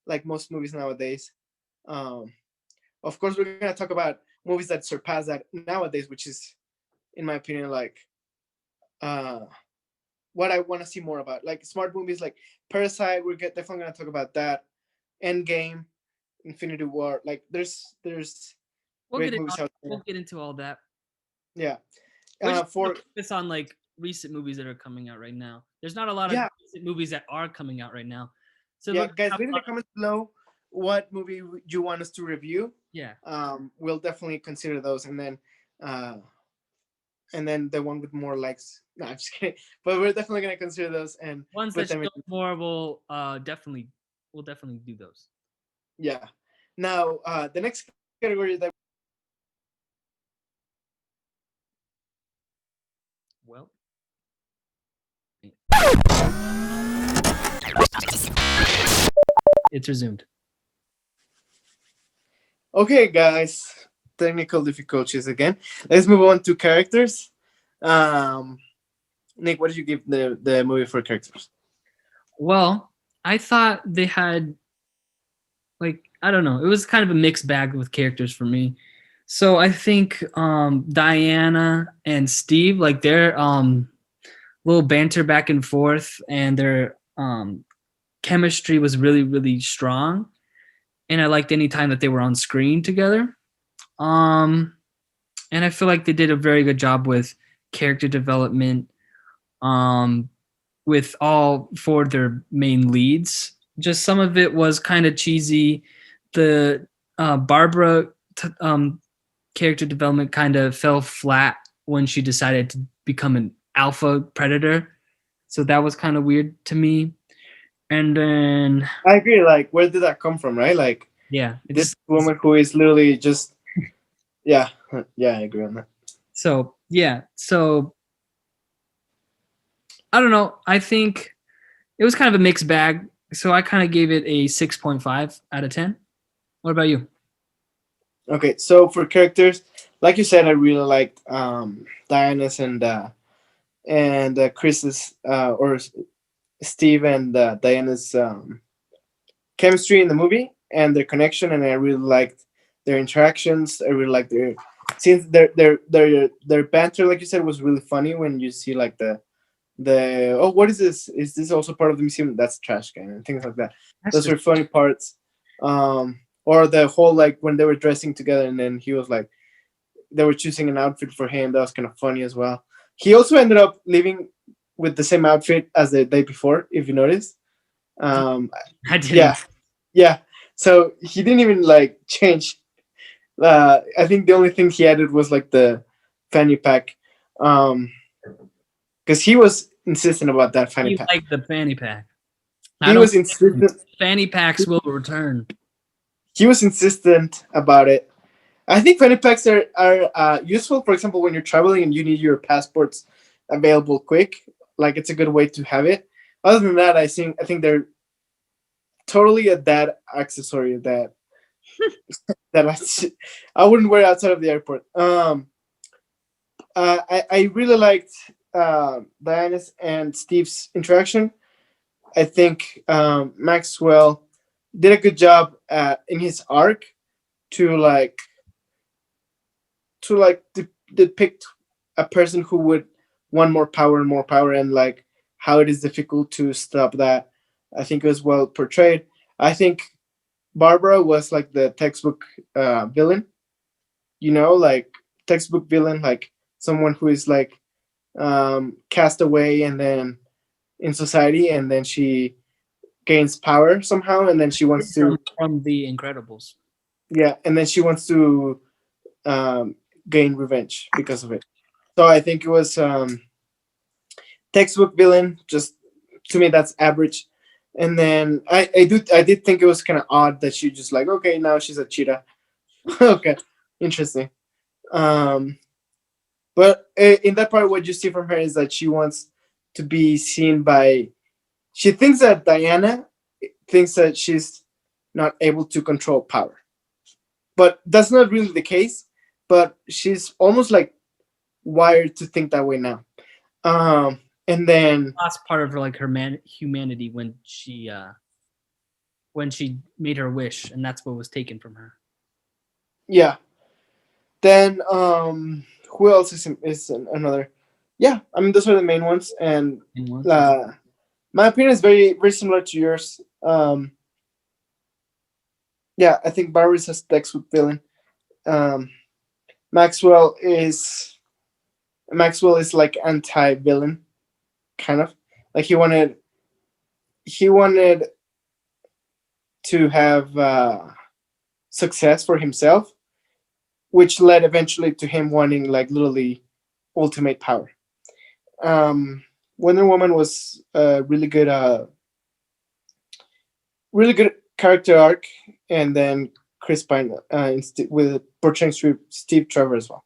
like most movies nowadays. Um, of course, we're gonna talk about movies that surpass that nowadays, which is, in my opinion, like uh, what I want to see more about. Like smart movies like Parasite, definitely gonna talk about that. Endgame, Infinity War. Like there's we'll great get it. movies out We'll there. get into all that. Yeah. We're just gonna For focus on like recent movies that are coming out right now. There's not a lot of yeah, recent movies that are coming out right now, so we're yeah, gonna guys, have leave a in lot the of, comments below what movie you want us to review. yeah, We'll definitely consider those, uh, and then the one with more likes. No, I'm just kidding. But we're definitely gonna consider those and ones put that them in. show more will definitely we'll definitely do those. Yeah. Now, the next category that Well, it's resumed. okay, guys, technical difficulties again. Let's move on to characters. Um, Nick, what did you give the movie for characters? Well, I thought they had like I don't know. It was kind of a mixed bag with characters for me. So I think Diana and Steve, like their little banter back and forth and their chemistry was really really strong, and I liked any time that they were on screen together. Um, and I feel like they did a very good job with character development. Um, with all four of their main leads. Just some of it was kind of cheesy. The Barbara character development kind of fell flat when she decided to become an alpha predator. So that was kind of weird to me. And then, I agree. Like, where did that come from, right? Like, yeah, it this just woman who is literally just, yeah, yeah, I agree on that. so yeah. So I don't know. I think it was kind of a mixed bag. So I kind of gave it a 6.5 out of 10. What about you? Okay, so for characters, like you said, I really liked Diana's and Chris's or Steve and Diana's chemistry in the movie and their connection, and I really liked their interactions. I really liked their since their banter, like you said, was really funny when you see like the oh, what is this? Is this also part of the museum? That's trash can and things like that. That's Those just were funny parts. Or the whole like when they were dressing together and then he was like they were choosing an outfit for him. That was kind of funny as well. He also ended up leaving with the same outfit as the day before, if you notice. Um, I yeah, didn't. yeah. So he didn't even like change. I think the only thing he added was like the fanny pack, because he was insistent about that fanny You pack. like the fanny pack. I He don't. was insistent. Fanny packs will return. He was insistent about it. I think fanny packs are useful. For example, when you're traveling and you need your passports available quick, like it's a good way to have it. Other than that, I think they're totally a dad accessory that I wouldn't wear outside of the airport. I really liked Diana's and Steve's interaction. I think Maxwell did a good job in his arc to depict a person who would want more power, and like how it is difficult to stop that. I think it was well portrayed. I think Barbara was like the textbook villain, like textbook villain, like someone who is like cast away and then in society, and then she gains power somehow, and then she wants to, From The Incredibles. yeah, and then she wants to um, gain revenge because of it. So I think it was textbook villain. Just to me, that's average. And then I did think it was kind of odd that she just like, okay, now she's a cheetah. Okay, interesting. Um, but in that part, what you see from her is that she wants to be seen by. She thinks that Diana thinks that she's not able to control power, but that's not really the case. But she's almost like wired to think that way now. And then Last part of her like her humanity when she made her wish, and that's what was taken from her. yeah, then who else is another? Yeah, I mean those are the main ones, and uh, my opinion is very very similar to yours. Yeah, I think Barry's a textbook villain. Um, Maxwell is Maxwell is like anti-villain, kind of like he wanted to have success for himself, which led eventually to him wanting like literally ultimate power. Wonder Woman was a really good character arc, and then Chris Pine with portraying Steve Trevor as well.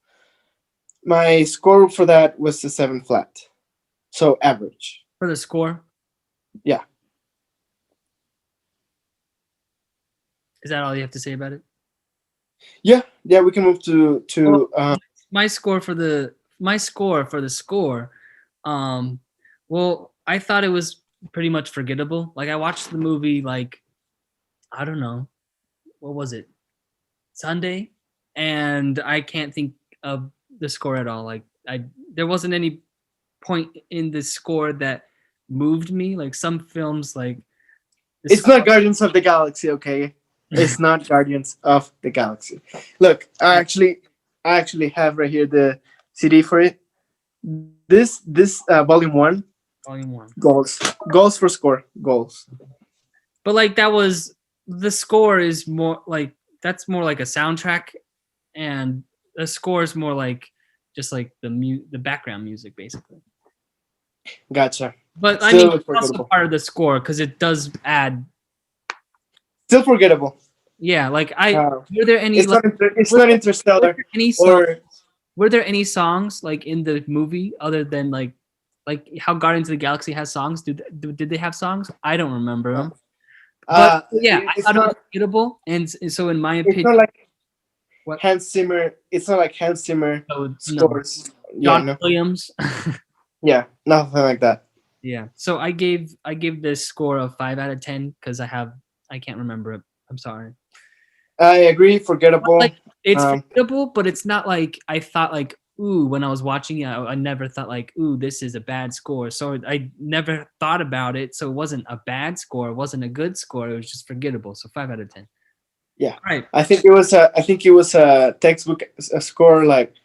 My score for that was a 7 flat, so average. For the score, Yeah, is that all you have to say about it? yeah. We can move to My score for the score, um, well, I thought it was pretty much forgettable. Like I watched the movie like I don't know, what was it? Sunday, and I can't think of the score at all. Like I there wasn't any point in the score that moved me. Like some films like the It's score, not Guardians of the Galaxy, okay? It's not Guardians of the Galaxy. Look, I actually have right here the CD for it. This volume one, volume 1. goals for score goals. But like that was the score is more like that's more like a soundtrack, and the score is more like just like the background music basically. Gotcha. But I Still mean, it's also forgettable. part of the score because it does add. Still forgettable. Yeah, like I Uh, were there any it's like not. It's were not were Interstellar there any songs or were there any songs like in the movie other than like how Guardians of the Galaxy has songs? Did they have songs? I don't remember them. But yeah, I it's thought it was not. forgettable, and so in my It's opinion, not like what Hans Zimmer. It's not like Hans Zimmer so no scores. Yeah, John no. Williams. Yeah, nothing like that. Yeah, so I gave this score of 5 out of 10 because I can't remember it. I'm sorry. I agree. But, like Forgettable. it's Um, forgettable, but it's not like I thought like ooh when I was watching it. I never thought like ooh this is a bad score. So I never thought about it. So it wasn't a bad score. It wasn't a good score. It was just forgettable. So 5 out of 10. yeah, All right. I think it was a textbook score. Like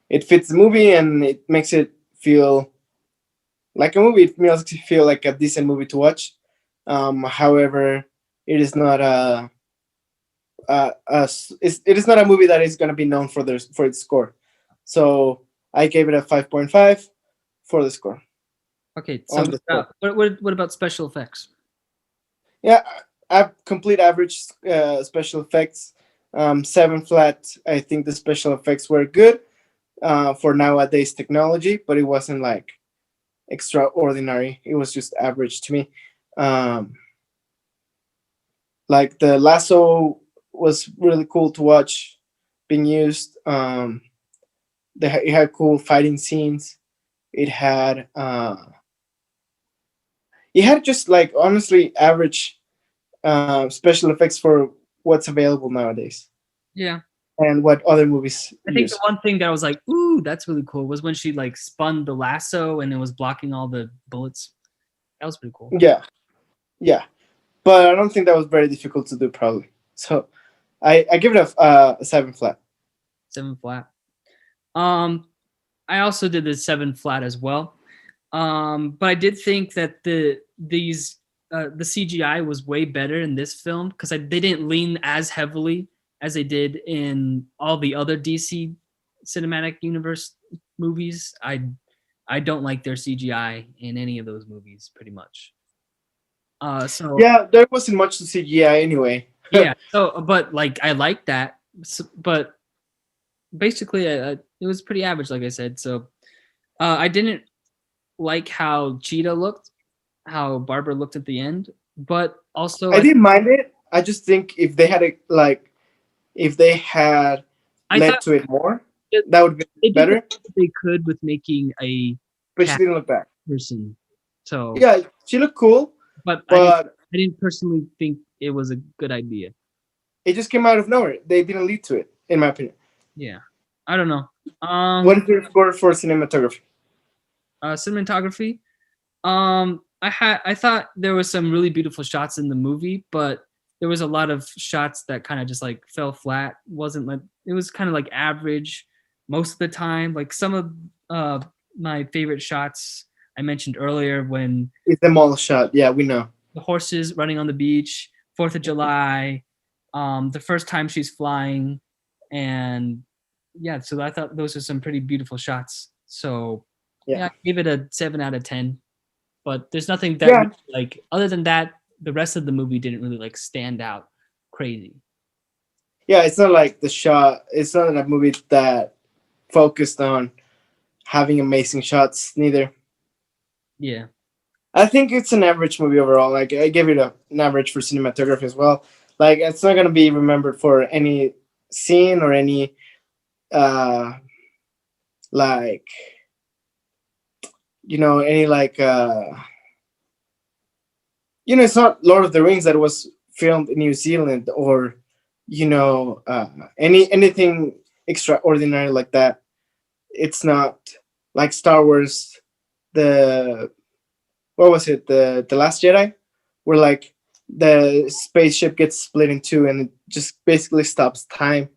it fits the movie and it makes it feel like a movie. It makes it feel like a decent movie to watch. However, it is not it is not a movie that is going to be known for its score. So I gave it a 5.5 for the score Okay. So on the score. what about special effects? Yeah, complete average special effects. Seven flat. I think the special effects were good for nowadays technology, but it wasn't like extraordinary. It was just average to me. Um, like the lasso was really cool to watch being used. It had cool fighting scenes. It had just like honestly average special effects for what's available nowadays Yeah. and what other movies I think the use. one thing that I was like, ooh, that's really cool was when she like spun the lasso and it was blocking all the bullets. That was pretty cool. Yeah, yeah, but I don't think that was very difficult to do. Probably. So I give it a seven flat. 7 flat. Um, I also did the 7 flat as well. But I did think that the CGI was way better in this film because they didn't lean as heavily as they did in all the other DC cinematic universe movies. I don't like their CGI in any of those movies, pretty much. So Yeah, there wasn't much to CGI anyway. yeah, so but like I like that, but basically it was pretty average, like I said. So I didn't like how Cheetah looked, how Barbara looked at the end, but also I didn't mind it. I just think if they had if they had I led thought to it more, that that would be they did the better. best they could with making a But she cat didn't look bad. person. So, Yeah, she looked cool, but but I didn't personally think it was a good idea. it just came out of nowhere. They didn't lead to it, in my opinion. Yeah, I don't know. What is your score for cinematography? Cinematography. I thought there was some really beautiful shots in the movie, but there was a lot of shots that kind of just like fell flat. Wasn't like it was kind of like average most of the time. Like some of my favorite shots I mentioned earlier when It's the mall shot. Yeah, we know. the horses running on the beach, 4th of July, the first time she's flying, and yeah, so I thought those are some pretty beautiful shots. So yeah, Yeah, I give it a 7 out of 10. But there's nothing that yeah, really, like other than that, the rest of the movie didn't really like stand out crazy. yeah. It's not like the shot. It's not a movie that focused on having amazing shots. Neither. Yeah. I think it's an average movie overall. Like I give it an average for cinematography as well. Like it's not gonna be remembered for any scene or any uh like any like it's not Lord of the Rings that was filmed in New Zealand or anything extraordinary like that. It's not like Star Wars. The what was it? The Last Jedi, where like the spaceship gets split in two and it just basically stops time,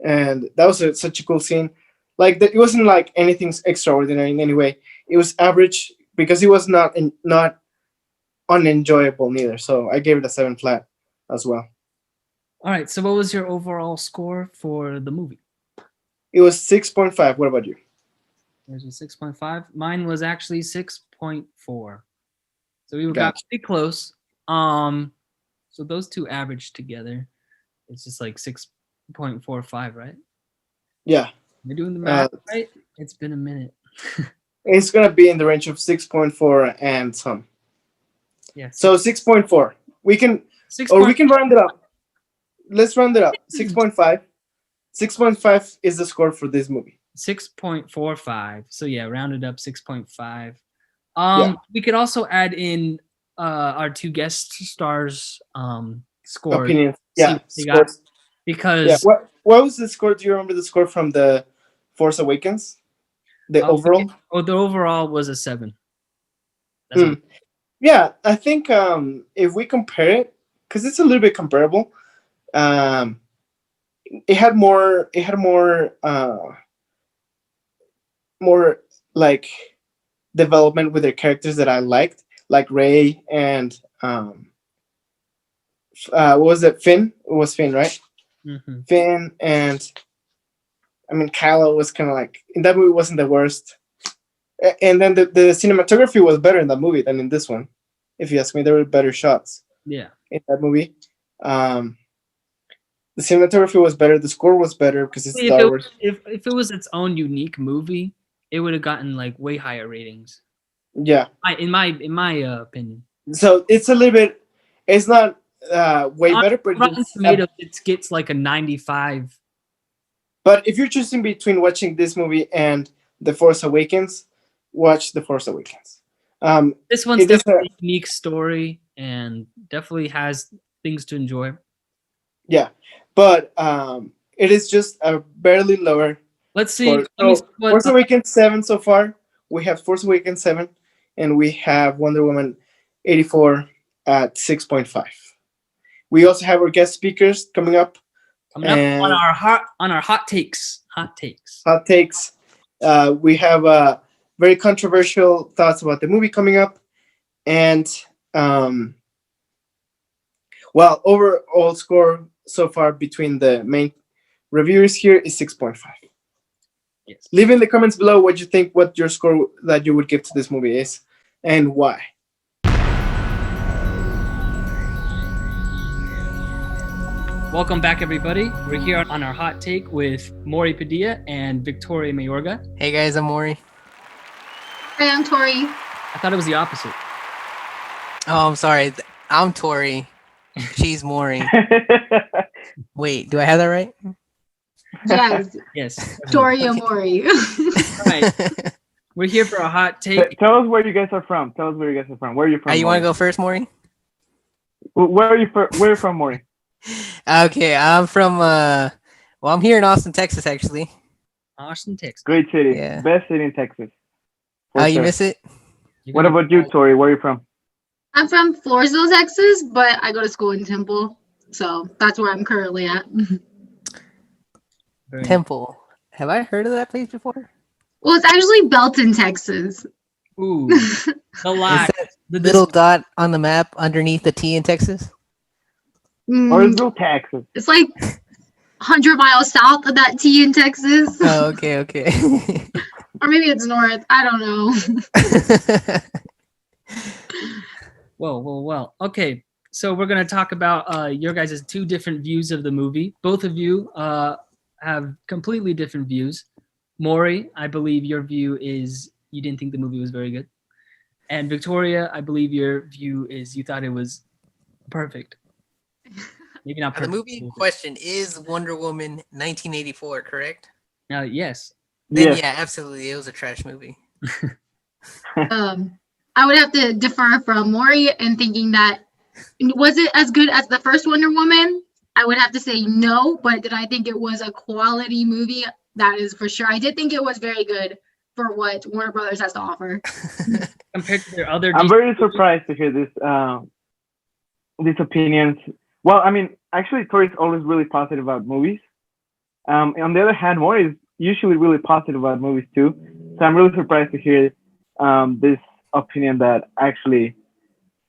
and that was such a cool scene. Like it wasn't like anything extraordinary in any way. It was average because it was not unenjoyable neither. So I gave it a seven flat as well. All right. So what was your overall score for the movie? It was 6.5. What about you? There's a 6.5. Mine was actually 6.4. So we got Gotcha. pretty close. So those two averaged together. It's just like 6.45, right? Yeah. You're doing the Uh, math right? It's been a minute. it's gonna be in the range of 6.4 and some. Yeah. So 6.4. We can Six or point we can round it up. Let's round it up. 6.5. 6.5 is the score for this movie. 6.45. So yeah, rounded up 6.5. Yeah. We could also add in our two guest stars scores. Opinions. See Yeah. what they got Scores. Yeah. because What was the score? Do you remember the score from the Force Awakens? The overall? the overall was a 7. That's Hmm. what Yeah, I think if we compare it, because it's a little bit comparable, um, it had more. It had more like development with their characters that I liked, like Ray and what was it? Finn. It was Finn, right? mm-hmm. Finn and I mean Kylo was kind of like in that movie wasn't the worst, and then the cinematography was better in that movie than in this one. If you ask me, there were better shots. Yeah. in that movie. Um, the cinematography was better. The score was better because it's If Star it Wars. if it was its own unique movie, it would have gotten like way higher ratings. Yeah. In my opinion. So it's a little bit. It's not way On better, but Rotten Tomatoes, it gets like a 95. but if you're choosing between watching this movie and The Force Awakens, watch The Force Awakens. This one's It is a definitely a unique story and definitely has things to enjoy. yeah, but it is just a barely lower Let's see. score. Let me see So what. Force Awakens 7 so far. We have Force Awakens 7, and we have Wonder Woman 84 at 6.5. We also have our guest speakers coming up Coming up and on our hot takes. Hot takes. hot takes. We have very controversial thoughts about the movie coming up, and well, overall score so far between the main reviewers here is 6.5. Yes. Leave in the comments below what you think, what your score that you would give to this movie is, and why. Welcome back, everybody. We're here on our hot take with Maury Padilla and Victoria Mayorga. Hey guys, I'm Maury. Hi, I'm Tori. I thought it was the opposite. Oh, I'm sorry. I'm Tori. She's Maury. Wait, do I have that right? Yes, Yes. Tori Amori. Right. We're here for a hot take. Tell us where you guys are from. Tell us where you guys are from. Where are you from? You want to go first, Maury? Where are you from? Where are you from, Maury? Okay, I'm from. Well, I'm here in Austin, Texas, actually. Austin, Texas. Great city. Yeah. Best city in Texas. Oh, For you sure. miss it? What about you, Tori? Where are you from? I'm from Floresville, Texas, but I go to school in Temple, so that's where I'm currently at. Very Temple. Have I heard of that place before? Well, it's actually Belton, Texas. Ooh, the lie. Is that The little dot on the map underneath the T in Texas? Orisville, Texas. It's like 100 miles south of that T in Texas, Oh, okay, okay. or maybe it's north. I don't know. Well. Okay, so we're gonna talk about your guys' two different views of the movie. Both of you have completely different views. Maury, I believe your view is you didn't think the movie was very good, and Victoria, I believe your view is you thought it was perfect. Maybe not The perfect. movie in question is Wonder Woman 1984, correct? Yes. Then Yes. yeah, absolutely, it was a trash movie. I would have to defer from Maury and thinking that was it as good as the first Wonder Woman? I would have to say no, but did I think it was a quality movie? That is for sure. I did think it was very good for what Warner Brothers has to offer. Compared to their other. I'm DC very surprised to hear this. These opinions. Well, I mean, actually, Tori's always really positive about movies. On the other hand, Maury is usually really positive about movies too. So I'm really surprised to hear this opinion that actually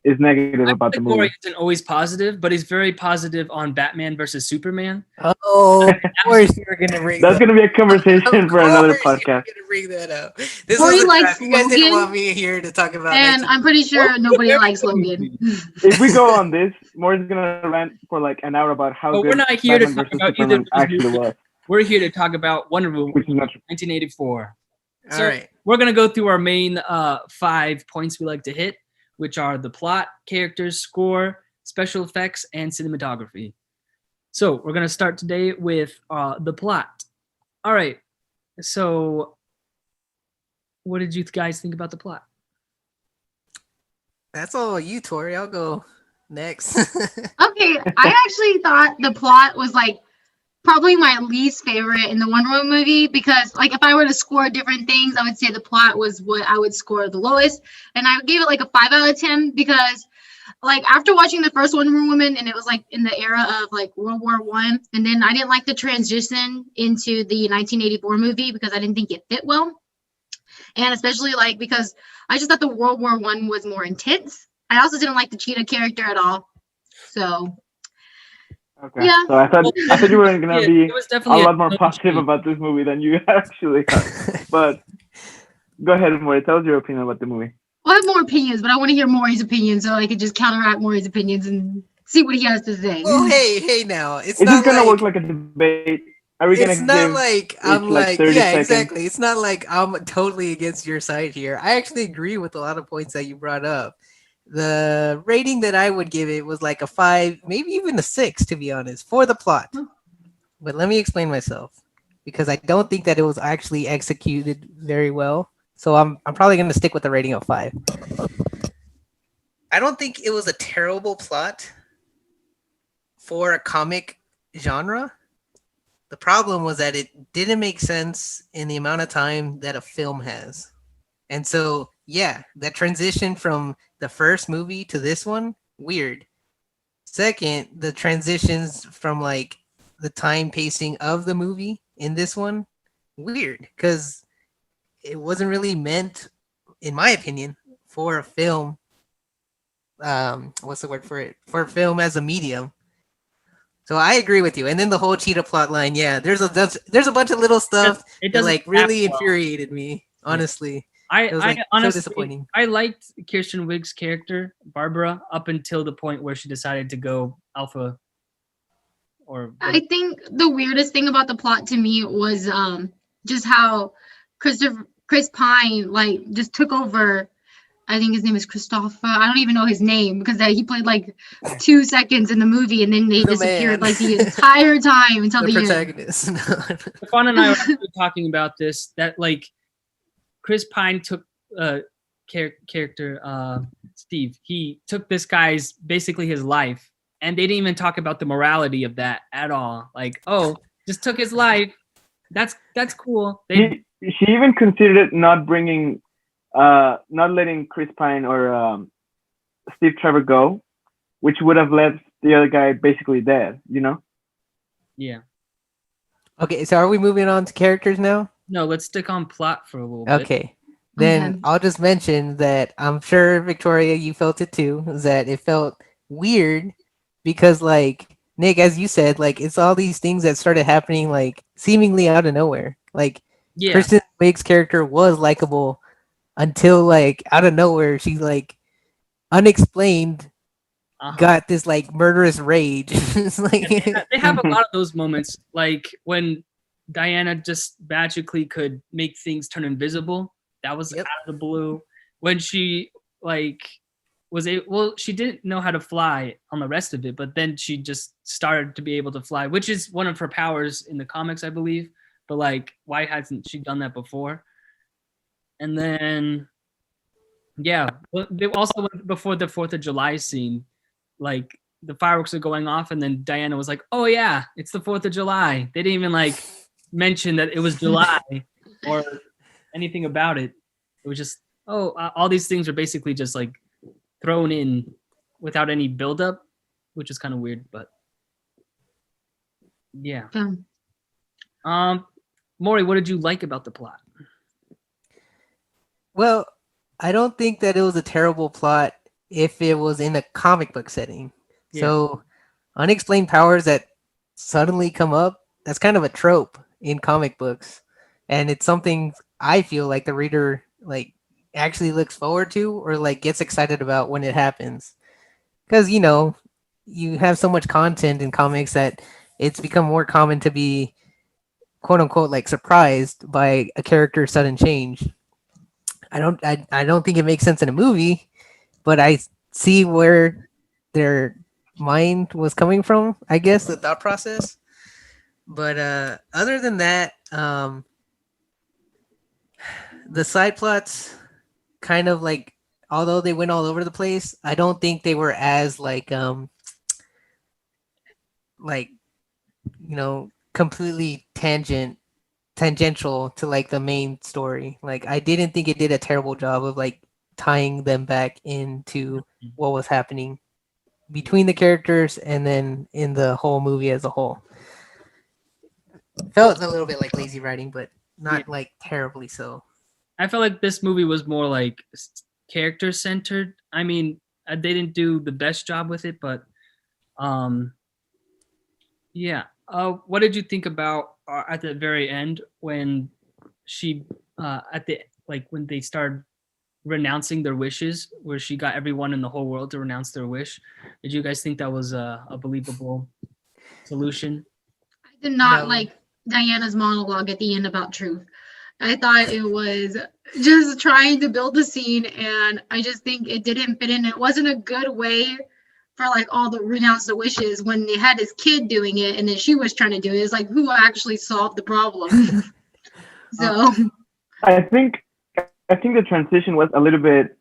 is negative I about the feel like Maury movie. isn't always positive, but he's very positive on Batman versus Superman. Oh, of course you were gonna bring That's that. going to be a conversation Of for another course you were podcast. gonna bring that up. This Maury was a likes trap. You guys didn't Logan, want me here to talk about. and I'm pretty sure nobody likes Logan. If we go on this, Maury's going to rant for like an hour about how But good we're not here to Batman talk versus about either Superman of those actually movies. was, We're here to talk about Wonder Woman which is not true. 1984. All So right. we're gonna go through our main 5 points we like to hit, which are the plot, characters, score, special effects, and cinematography. So we're gonna start today with the plot. All right. So, what did you guys think about the plot? That's all you, Tori. I'll go next. Okay, I actually thought the plot was like probably my least favorite in the Wonder Woman movie because like if I were to score different things, I would say the plot was what I would score the lowest. And I gave it like a 5 out of 10 because like after watching the first Wonder Woman and it was like in the era of like World War One, and then I didn't like the transition into the 1984 movie because I didn't think it fit well. And especially like because I just thought the World War One was more intense. I also didn't like the Cheetah character at all. So Okay. yeah. So I thought you were going to be it was a definitely lot more positive about this movie than you actually are. But go ahead, Maury. Tell us your opinion about the movie. I have more opinions, but I want to hear Maury's opinion so I could just counteract Maury's opinions and see what he has to say. Well, hey now. It's Is not this gonna like work like a debate? Are we gonna it's not give like each I'm like like 30 yeah, seconds? exactly. It's not like I'm totally against your side here. I actually agree with a lot of points that you brought up. The rating that I would give it was like a 5, maybe even a 6 to be honest, for the plot. But let me explain myself because I don't think that it was actually executed very well. So I'm probably going to stick with the rating of 5. I don't think it was a terrible plot for a comic genre. The problem was that it didn't make sense in the amount of time that a film has. And so, yeah, that transition from the first movie to this one, weird. Second, the transitions from like the time pacing of the movie in this one, weird, because it wasn't really meant, in my opinion, for a film. What's the word for it? For a film as a medium. So I agree with you. And then the whole cheetah plot line, yeah, there's a bunch of little stuff It that doesn't like happen really well. infuriated me. Honestly, it was I like so honestly, disappointing. I liked Kirsten Wiig's character Barbara up until the point where she decided to go alpha. Or I think the weirdest thing about the plot to me was just how Chris Pine like just took over. I think his name is Christopher. I don't even know his name because he played like 2 seconds in the movie and then they The disappeared man. like the entire time until The the end. protagonist. Stefan and I were actually talking about this. That like Chris Pine took character Steve. He took this guy's basically his life, and they didn't even talk about the morality of that at all. Like, oh, just took his life. That's cool. She even considered not bringing, not letting Chris Pine or Steve Trevor go, which would have left the other guy basically dead. You know? Yeah. Okay, so are we moving on to characters now? No, let's stick on plot for a little bit. Okay. Then Okay. I'll just mention that I'm sure Victoria, you felt it too, is that it felt weird because like Nick, as you said, like it's all these things that started happening like seemingly out of nowhere. Like Yeah. Kristen Wiig's character was likable until like out of nowhere she like unexplained got this like murderous rage. It's like They have a lot of those moments, like when Diana just magically could make things turn invisible. That was Yep. out of the blue. When she like she didn't know how to fly on the rest of it, but then she just started to be able to fly, which is one of her powers in the comics, I believe. But like, why hasn't she done that before? And then, yeah, they also went before the 4th of July scene, like the fireworks are going off, and then Diana was like, "Oh yeah, it's the 4th of July." They didn't even like mention that it was July or anything about it. It was just, all these things are basically just like thrown in without any buildup, which is kind of weird, but yeah. Maury, what did you like about the plot? well, I don't think that it was a terrible plot if it was in a comic book setting. Yeah. So unexplained powers that suddenly come up, that's kind of a trope in comic books. And it's something I feel like the reader like actually looks forward to or like gets excited about when it happens. Because you have so much content in comics that it's become more common to be quote unquote like surprised by a character's sudden change. I don't think it makes sense in a movie, but I see where their mind was coming from, I guess, the thought process. But other than that, the side plots kind of like, although they went all over the place, I don't think they were as like completely tangential to like the main story. Like I didn't think it did a terrible job of like tying them back into what was happening between the characters and then in the whole movie as a whole. Felt a little bit like lazy writing, but not like terribly so. I felt like this movie was more like character centered. I mean, they didn't do the best job with it, but yeah. What did you think about at the very end when she when they started renouncing their wishes, where she got everyone in the whole world to renounce their wish. Did you guys think that was a believable solution? I did not No. like Diana's monologue at the end about truth. I thought it was just trying to build the scene, and I just think it didn't fit in. It wasn't a good way for like all the renounce the wishes when they had his kid doing it, and then she was trying to do it. It's like who actually solved the problem? So I think the transition was a little bit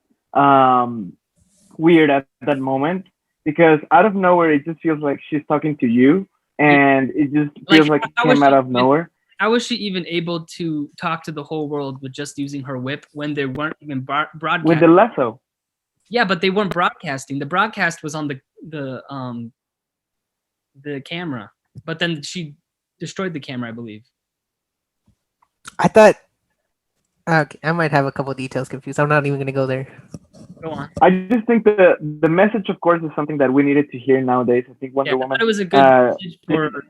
weird at that moment because out of nowhere it just feels like she's talking to you, and it just feels like it how was came out she of nowhere. How was she even able to talk to the whole world with just using her whip when they weren't even With broadcasting? the lasso. Yeah, but they weren't broadcasting. The broadcast was on the camera, but then she destroyed the camera, I believe. I thought. Okay, I might have a couple details confused. I'm not even gonna go there. Go on. I just think the message, of course, is something that we needed to hear nowadays. I think Wonder I Woman. thought it was a good message for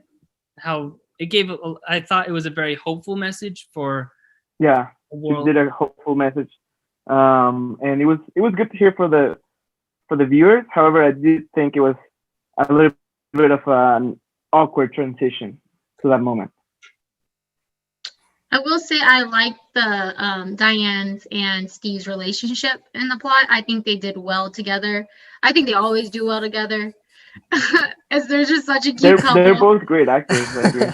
how it gave. I thought it was a very hopeful message for Yeah, the she world. did a hopeful message, and it was good to hear for the viewers. However, I did think it was a little bit of an awkward transition to that moment. I will say I like the Diane's and Steve's relationship in the plot. I think they did well together. I think they always do well together. As they're just such a cute couple. They're both great actors. I agree.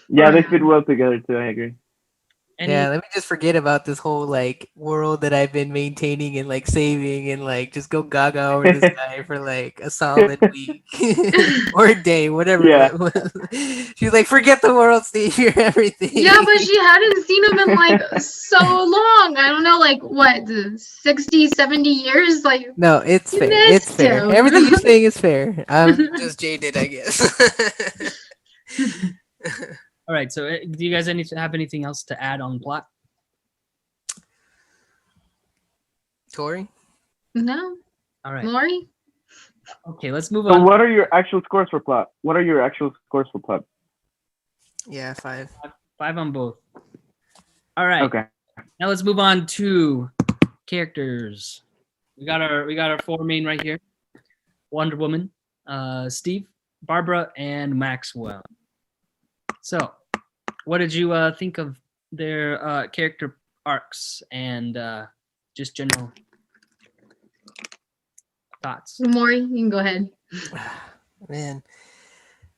Yeah, they fit well together too. I agree. Yeah, let me just forget about this whole like world that I've been maintaining and like saving and like just go gaga over this guy for like a solid week or a day, whatever. Yeah. It was. She's like, forget the world, Steve, you're everything. Yeah, but she hadn't seen him in like so long. I don't know, like what, 60, 70 years? Like, No, it's you fair. It's missed fair. him. Everything you're saying is fair. I'm just jaded, I guess. All right. So, do you guys have anything else to add on plot? Tori? No, All right. Maury? Okay, let's move So, on. what are your actual scores for plot? Yeah, 5. 5 on both. All right. Okay. Now let's move on to characters. We got our 4 main right here: Wonder Woman, Steve, Barbara, and Maxwell. So, what did you think of their character arcs and just general thoughts? Maury, you can go ahead. Man,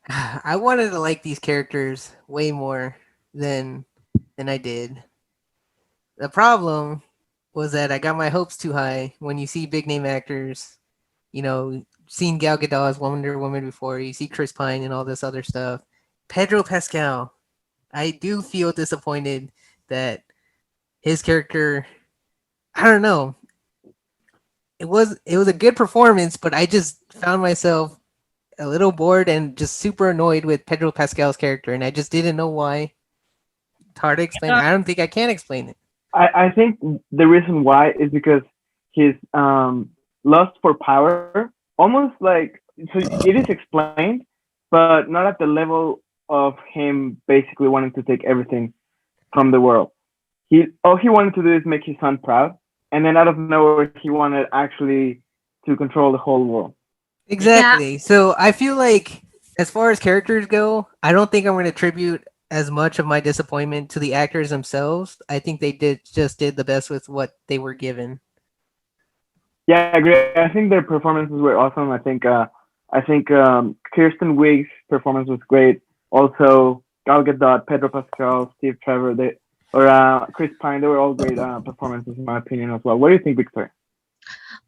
I wanted to like these characters way more than I did. The problem was that I got my hopes too high. When you see big name actors, you know, seen Gal Gadot as Wonder Woman before, you see Chris Pine and all this other stuff. Pedro Pascal, I do feel disappointed that his character, I don't know. It was a good performance, but I just found myself a little bored and just super annoyed with Pedro Pascal's character, and I just didn't know why. It's hard to explain. I don't think I can explain it. I think the reason why is because his lust for power, almost like, so it is explained, but not at the level of him basically wanting to take everything from the world. All he wanted to do is make his son proud, and then out of nowhere he wanted actually to control the whole world. Exactly. Yeah. So I feel like as far as characters go, I don't think I'm going to attribute as much of my disappointment to the actors themselves. I think they did the best with what they were given. Yeah, I agree. I think their performances were awesome. I think Kirsten Wiig's performance was great. Also, Gal Gadot, Pedro Pascal, Steve Trevor, Chris Pine, they were all great performances in my opinion as well. What do you think, Victoria?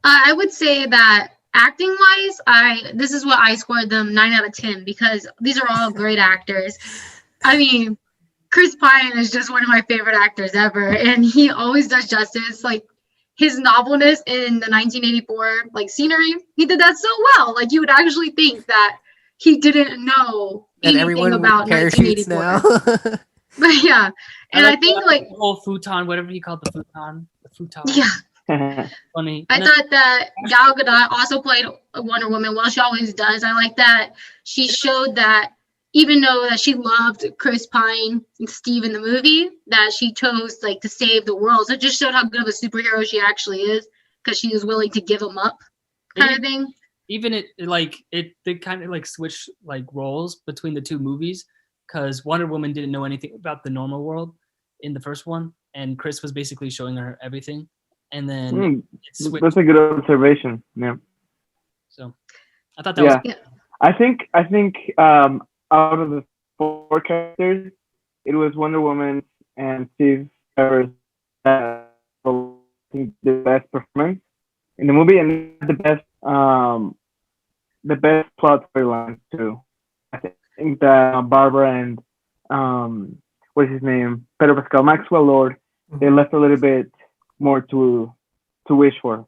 I would say that acting wise, this is what I scored them 9 out of 10 because these are all great actors. I mean, Chris Pine is just one of my favorite actors ever, and he always does justice. Like his novelness in the 1984 like scenery, he did that so well. Like you would actually think that he didn't know anything about 1984. Now. But yeah, and I think like the whole futon, whatever he called the futon. Yeah. Funny. I thought that Gal Gadot also played Wonder Woman well. She always does. I like that she showed that even though that she loved Chris Pine and Steve in the movie, that she chose like to save the world. So it just showed how good of a superhero she actually is, because she was willing to give him up, kind of thing. Even they kind of like switched like roles between the two movies, because Wonder Woman didn't know anything about the normal world in the first one, and Chris was basically showing her everything, and then it switched. That's a good observation. Yeah. So I thought that was Yeah. I think out of the 4 characters, it was Wonder Woman and Steve Trevor's the best performance in the movie, and the best plot storyline too. I think that Barbara and what is his name, Pedro Pascal, Maxwell Lord, they left a little bit more to wish for.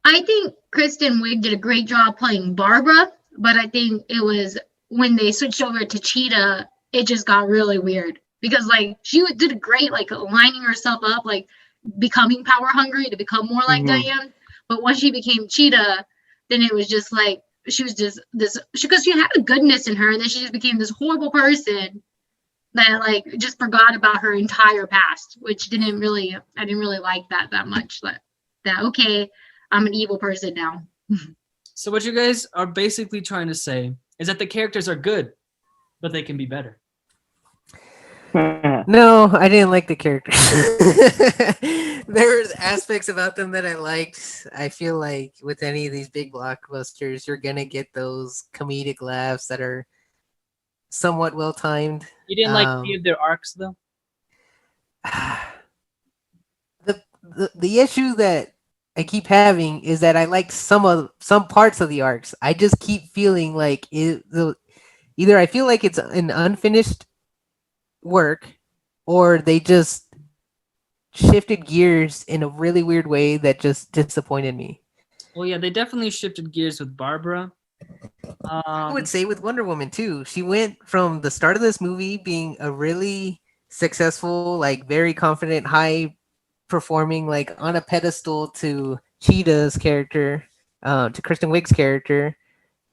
I think Kristen Wiig did a great job playing Barbara, but I think it was when they switched over to Cheetah, it just got really weird, because like she did great, like lining herself up, like becoming power hungry to become more like Diane. But once she became Cheetah, then it was just like she was just this, because she had a goodness in her, and then she just became this horrible person that like just forgot about her entire past, which I didn't really like that much. That okay, I'm an evil person now. So what you guys are basically trying to say is that the characters are good, but they can be better. No, I didn't like the characters. There was aspects about them that I liked. I feel like with any of these big blockbusters, you're gonna get those comedic laughs that are somewhat well timed. You didn't like any of their arcs though? The issue that I keep having is that I like some parts of the arcs. I just keep feeling like either I feel like it's an unfinished work, or they just shifted gears in a really weird way that just disappointed me. Well, yeah, they definitely shifted gears with Barbara. I would say with Wonder Woman too. She went from the start of this movie being a really successful, like very confident, high performing, like on a pedestal, to Cheetah's character, to Kristen Wiig's character,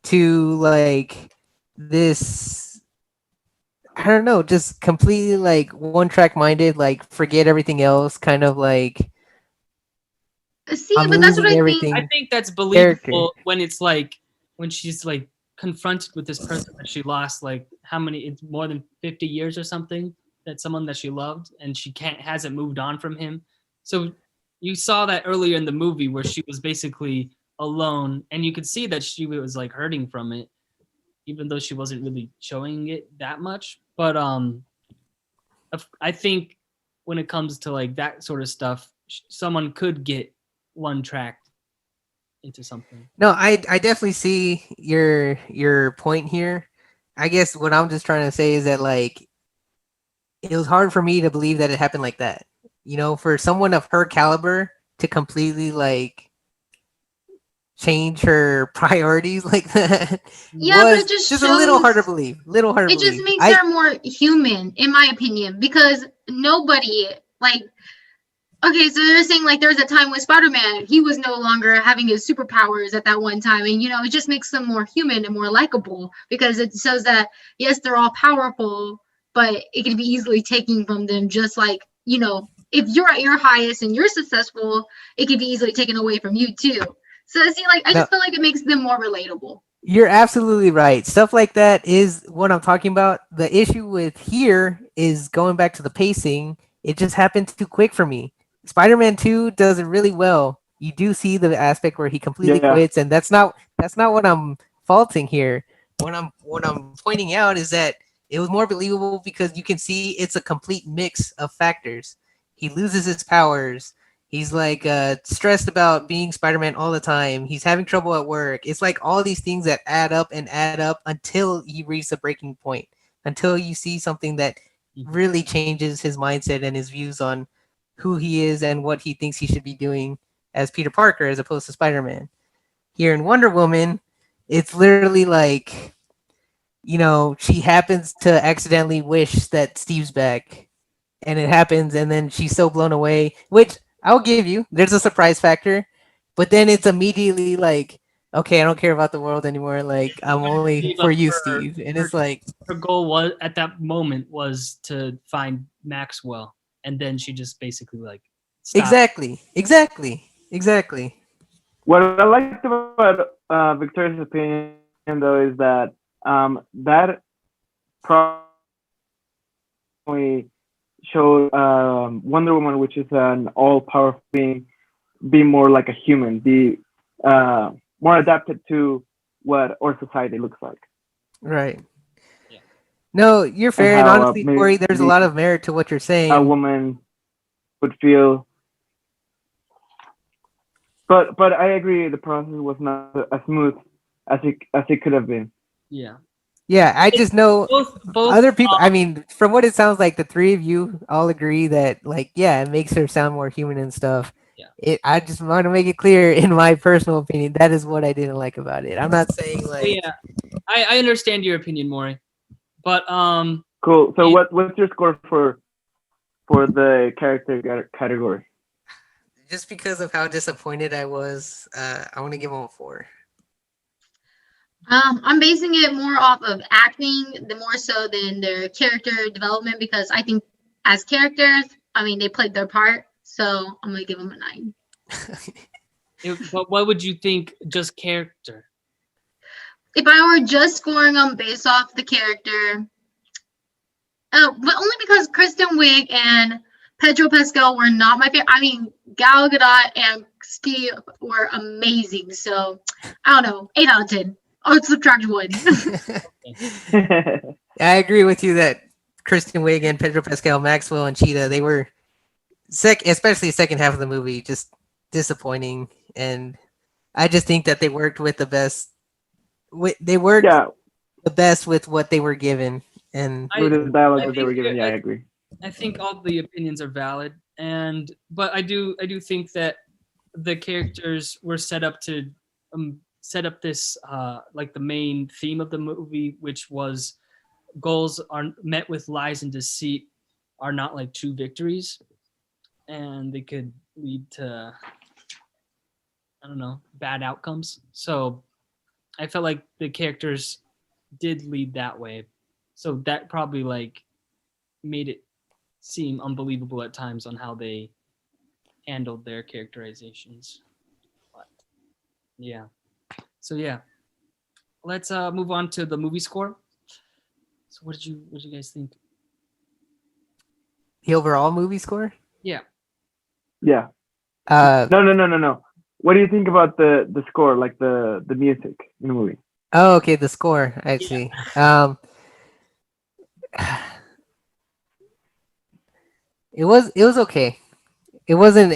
to like this, I don't know, just completely like one track minded, like forget everything else, kind of like See, but that's what I everything. I think that's believable Character. when it's like when she's like confronted with this person that she lost, like how many, it's more than 50 years or something, that someone that she loved, and she hasn't moved on from him. So you saw that earlier in the movie where she was basically alone, and you could see that she was like hurting from it, even though she wasn't really showing it that much. But I think when it comes to like that sort of stuff, someone could get one tracked into something. No, I definitely see your point here. I guess what I'm just trying to say is that like it was hard for me to believe that it happened like that. You know, for someone of her caliber to completely like change her priorities like that. Yeah, but it just a shows, little harder to believe. It just makes her more human, in my opinion, because nobody like. Okay, so they're saying like there was a time when Spider-Man, he was no longer having his superpowers at that one time, and it just makes them more human and more likable, because it shows that yes, they're all powerful, but it can be easily taken from them. Just like if you're at your highest and you're successful, it can be easily taken away from you too. So see, like I just feel like it makes them more relatable. You're absolutely right. Stuff like that is what I'm talking about. The issue with here is going back to the pacing. It just happened too quick for me. Spider-Man 2 does it really well. You do see the aspect where he completely quits, and that's not what I'm faulting here. What I'm pointing out is that it was more believable because you can see it's a complete mix of factors. He loses his powers. He's like stressed about being Spider-Man all the time. He's having trouble at work. It's like all these things that add up until he reaches a breaking point, until you see something that really changes his mindset and his views on who he is and what he thinks he should be doing as Peter Parker as opposed to Spider-Man. Here in Wonder Woman, it's literally like, she happens to accidentally wish that Steve's back, and it happens, and then she's so blown away, which I'll give you, there's a surprise factor, but then it's immediately like, okay, I don't care about the world anymore. Like I'm only Gave for up you, her- Steve. And her- it's like Her goal was at that moment was to find Maxwell, and then she just basically like stopped. exactly. What I liked about Victoria's opinion though is that that probably showed Wonder Woman, which is an all-powerful being, be more like a human, be more adapted to what our society looks like, Right. Yeah. No, you're and fair. And how honestly, Corey, there's a maybe lot of merit to what you're a saying. woman would feel. But I agree, the process was not as smooth as it could have been. Yeah. Yeah, I just know Both other people. I mean, from what it sounds like, the three of you all agree that, like, yeah, it makes her sound more human and stuff. Yeah. I just want to make it clear, in my personal opinion, that is what I didn't like about it. I'm not saying But like, yeah, I understand your opinion, Maury. But Cool. So Yeah. what's your score for the character category? just because of how disappointed I was, I want to give them a 4. I'm basing it more off of acting, the more so than their character development, because I think as characters, I mean, they played their part. So I'm gonna give them a 9. But what would you think just character? If I were just scoring them based off the character, but only because Kristen Wiig and Pedro Pascal were not my favorite. I mean, Gal Gadot and Steve were amazing. So I don't know, 8 out of 10. Oh, it's subtract 1. I agree with you that Kristen Wiig and Pedro Pascal, Maxwell and Cheetah, they were especially the second half of the movie, just disappointing. And I just think that they worked with the best. They worked Yeah, the best with what they were given. And with the dialogue I that they were think- given, yeah, I agree. I think all the opinions are valid, but I do think that the characters were set up to set up this like the main theme of the movie, which was goals are met with lies and deceit are not like true victories, and they could lead to I don't know bad outcomes. So I felt like the characters did lead that way, so that probably like made it seem unbelievable at times on how they handled their characterizations. But yeah. So yeah. Let's move on to the movie score. So what did you guys think? the overall movie score? Yeah. Yeah. Uh, No. What do you think about the score, like the music in the movie? oh, okay, the score. I see. It was okay. It wasn't.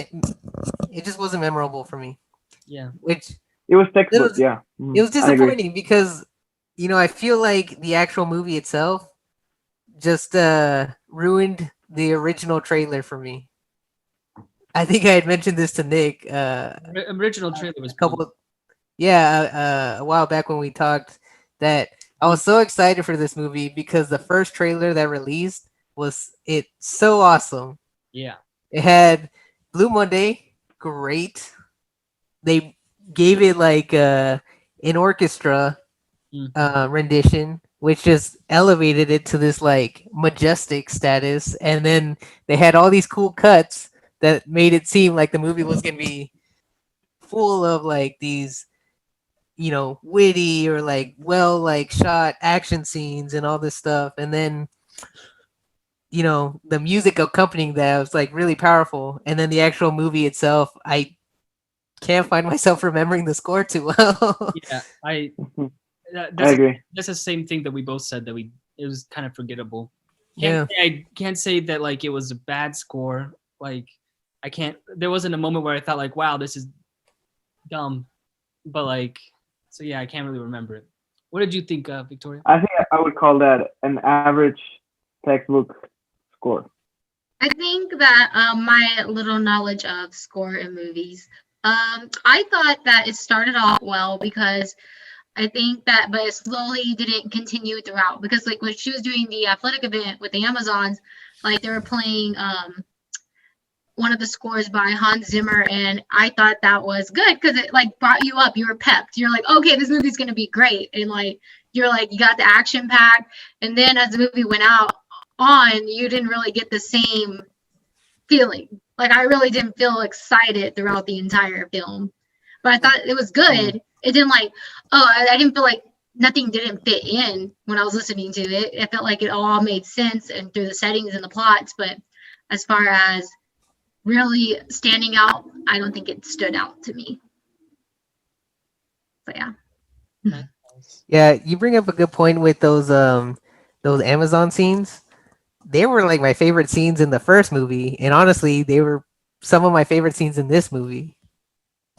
It just wasn't memorable for me. Yeah. Which It was textbook, was- yeah. it was I agree. disappointing because I feel like the actual movie itself just ruined the original trailer for me. I think I had mentioned this to Nick Original trailer was a couple. A while back when we talked that I was so excited for this movie because the first trailer that released was so awesome. Yeah. It had Blue Monday, great. They gave it like an orchestra rendition, which just elevated it to this like majestic status. And then they had all these cool cuts that made it seem like the movie was gonna be full of like these, witty or like like shot action scenes and all this stuff. And then the music accompanying that was like really powerful. And then the actual movie itself, I can't find myself remembering the score too well. Yeah. I That's agree. that's the same thing that we both said that it was kind of forgettable. Yeah. I can't say that like it was a bad score. Like there wasn't a moment where I thought like, wow, this is dumb. But like so yeah, I can't really remember it. What did you think, Victoria? I think I would call that an average textbook score. I think that my little knowledge of score in movies, I thought that it started off well because I think that, but it slowly didn't continue throughout because like when she was doing the athletic event with the Amazons, like they were playing one of the scores by Hans Zimmer, and I thought that was good because it like brought you up. You were pepped. You're like, okay, this movie's gonna be great, and like you're like you got the action pack. And then as the movie went on, you didn't really get the same feeling. Like I really didn't feel excited throughout the entire film, but I thought it was good. It didn't like, oh, I didn't feel like nothing didn't fit in when I was listening to it. It felt like it all made sense and through the settings and the plots. But as far as really standing out, I don't think it stood out to me. But yeah. Yeah, you bring up a good point with those Amazon scenes. They were like my favorite scenes in the first movie, and honestly, they were some of my favorite scenes in this movie.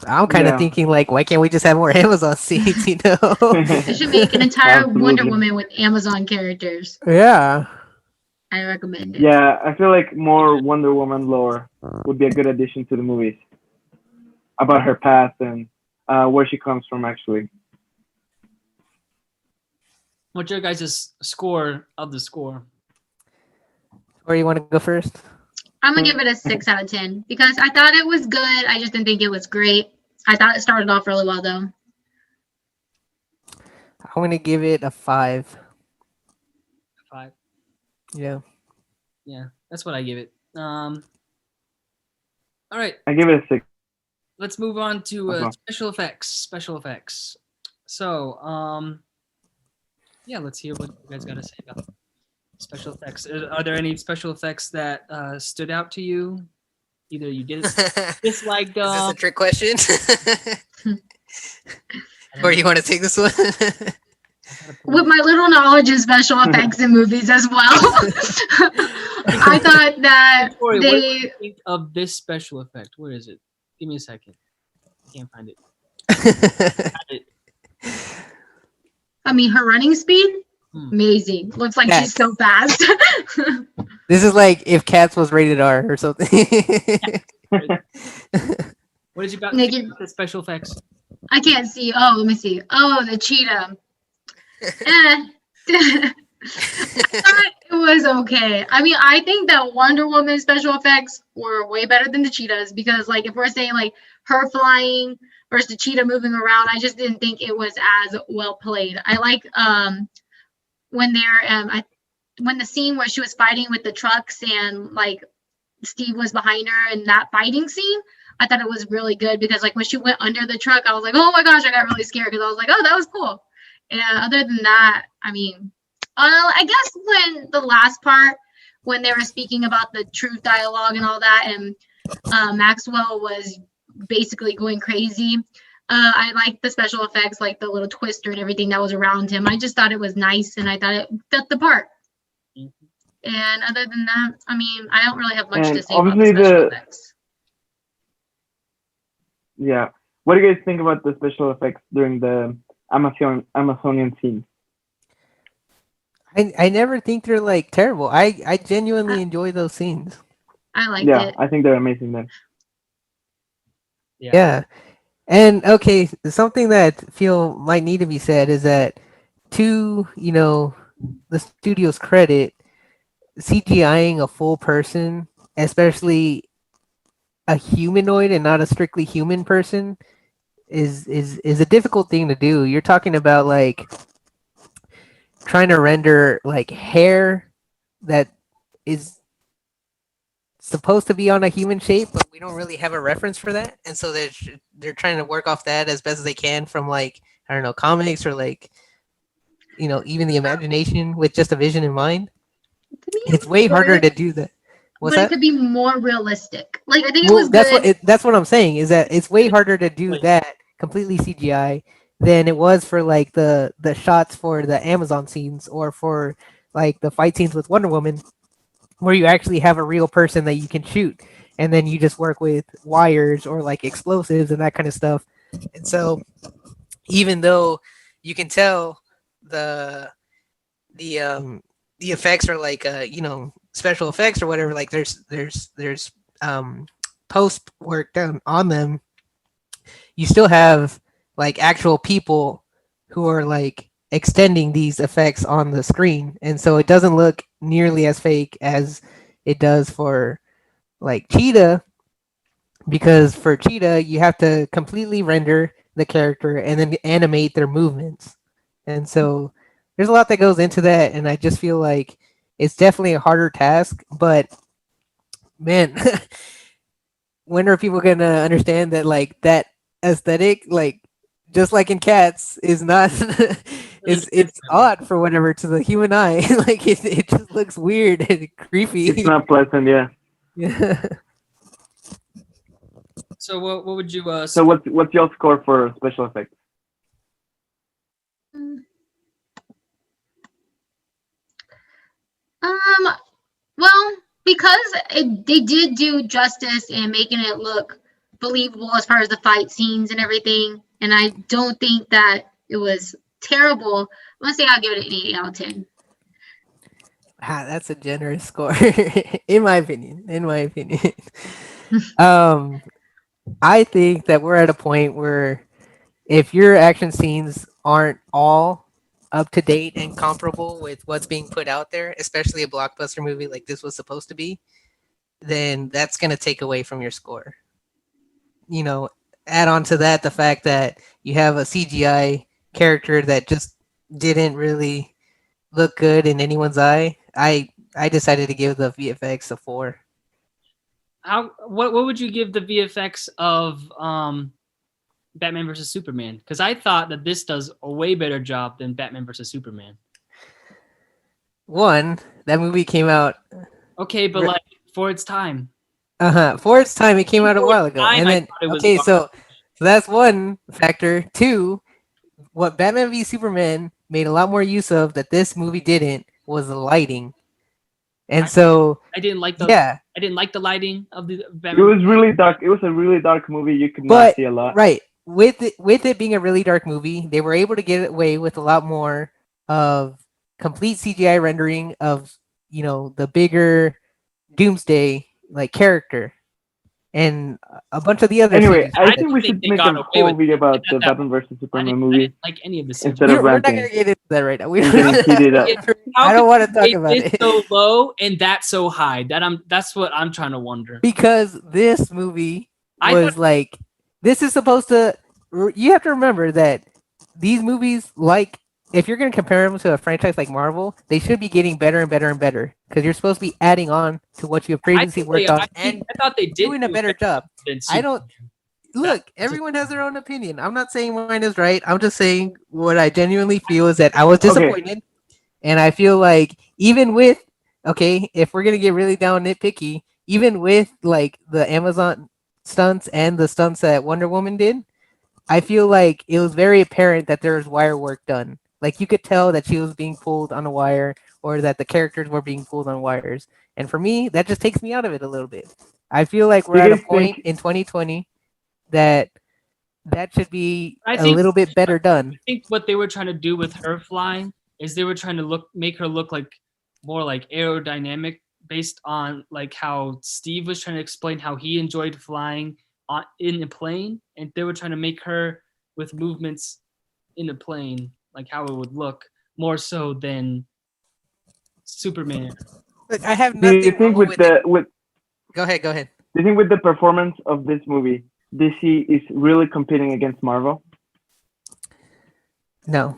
I'm kind of Yeah. thinking like, why can't we just have more Amazon scenes? You know? They should make an entire Absolutely. Wonder Woman with Amazon characters. Yeah. I recommend it. Yeah, I feel like more Wonder Woman lore would be a good addition to the movies about her past and where she comes from, actually. What's your guys' score of the score? Or you want to go first? I'm gonna give it a 6 out of 10 because I thought it was good. I just didn't think it was great. I thought it started off really well though. I'm gonna give it a 5. 5. Yeah. Yeah, that's what I give it. All right, I give it a 6. let's move on to Okay. special effects. Special effects. So, yeah, let's hear what you guys got to say about special effects. Are there any special effects that stood out to you? Either you did dislike Is this a them. trick question? Or you want to take this one? With my little knowledge of special effects in movies as well, I thought that Corey, what do they. you think of this special effect? Where is it? Give me a second. I can't find it. Got it. I mean, her running speed, Hmm. amazing. Looks like Yes. she's so fast. This is like if Cats was rated R or something. What did you about Nick, think you- about the special effects? I can't see. Oh, let me see. Oh, the cheetah. I thought it was okay. I mean, I think that Wonder Woman special effects were way better than the cheetahs because, like, if we're saying like her flying versus the cheetah moving around, I just didn't think it was as well played. I like when they're when the scene where she was fighting with the trucks and like Steve was behind her in that fighting scene. I thought it was really good because like when she went under the truck, I was like, oh my gosh, I got really scared because I was like, oh, that was cool. And other than that, I mean, I guess when the last part, when they were speaking about the truth dialogue and all that, and Maxwell was basically going crazy. I liked the special effects, like the little twister and everything that was around him. I just thought it was nice, and I thought it fit the part. Mhm. And other than that, I mean, I don't really have much And to say about the obviously special the- effects. Yeah. What do you guys think about the special effects during the Amazonian scene? I never think they're like terrible. I genuinely enjoy those scenes. I liked Yeah, it. I think they're amazing then. Yeah. And okay, something that feel might need to be said is that to, the studio's credit, CGIing a full person, especially a humanoid and not a strictly human person, is a difficult thing to do. You're talking about like trying to render like hair that is supposed to be on a human shape, but we don't really have a reference for that, and so they're trying to work off that as best as they can from like, I don't know, comics or like, even the imagination with just a vision in mind. To me, It's way harder to do that. What's but it that? could be more realistic. Like I think it Well, was good. that's what I'm saying is that it's way harder to do Wait. that completely CGI than it was for like the shots for the Amazon scenes or for like the fight scenes with Wonder Woman, where you actually have a real person that you can shoot, and then you just work with wires or like explosives and that kind of stuff. And so, even though you can tell the effects are like special effects or whatever, like there's post work done on them, you still have like actual people who are like extending these effects on the screen, and so it doesn't look nearly as fake as it does for like Cheetah, because for Cheetah you have to completely render the character and then animate their movements, and so there's a lot that goes into that, and I just feel like it's definitely a harder task. But man, when are people gonna understand that like that aesthetic, like just like in Cats, is not it's odd for whatever to the human eye. Like it just looks weird and creepy. It's not pleasant. Yeah. Yeah. So what would you So what's your score for special effects? Well, because they did do justice in making it look believable as far as the fight scenes and everything, and I don't think that it was terrible. I'm gonna say I'll give it an 8 out of 10. That's a generous score, in my opinion. In my opinion, um, I think that we're at a point where if your action scenes aren't all up to date and comparable with what's being put out there, especially a blockbuster movie like this was supposed to be, then that's going to take away from your score. You know, add on to that the fact that you have a CGI character that just didn't really look good in anyone's eye. I decided to give the VFX a 4. what would you give the VFX of Batman versus Superman? Because I thought that this does a way better job than Batman versus Superman. One, that movie came out. Okay, but like for its time. For its time, it came out a For while its ago. time, And I then thought it was okay, so garbage. that's one factor. Two, what Batman v Superman made a lot more use of that this movie didn't was the lighting. And so I didn't like the yeah, I didn't like the lighting of the It Batman. was really dark. It was a really dark movie. You could not but see a lot. right, with it being a really dark movie, they were able to get away with a lot more of complete CGI rendering of, you know, the bigger Doomsday like character and a bunch of the other Anyway, CGI. I I think don't we think should they make got a away whole with video it about the at that Batman versus I Superman didn't movie like any of the instead CGI. of We're not ranting. gonna get into that right now. We're gonna heat it up. How I don't could want to you talk rate about this it. so low and that so high. That's what I'm trying to wonder. Because this movie I was thought like, this is supposed to. You have to remember that these movies, like, if you're going to compare them to a franchise like Marvel, they should be getting better and better and better because you're supposed to be adding on to what you have previously worked on and I thought they did doing a do better job. than I don't Superman. look. Everyone has their own opinion. I'm not saying mine is right. I'm just saying what I genuinely feel is that I was disappointed, and I feel like even with okay, if we're gonna get really down nitpicky, even with like the Amazon stunts and the stunts that Wonder Woman did, I feel like it was very apparent that there was wire work done. Like you could tell that she was being pulled on a wire or that the characters were being pulled on wires. And for me, that just takes me out of it a little bit. I feel like we're Do at you a guys point think? in 2020 that that should be I a think little bit better done. I think what they were trying to do with her flying is they were trying to make her look like more like aerodynamic based on like how Steve was trying to explain how he enjoyed flying in a plane, and they were trying to make her with movements in a plane like how it would look more so than Superman. Look, I have Do you nothing think wrong with it. with Go ahead, go ahead. do you think with the performance of this movie, DC is really competing against Marvel? No.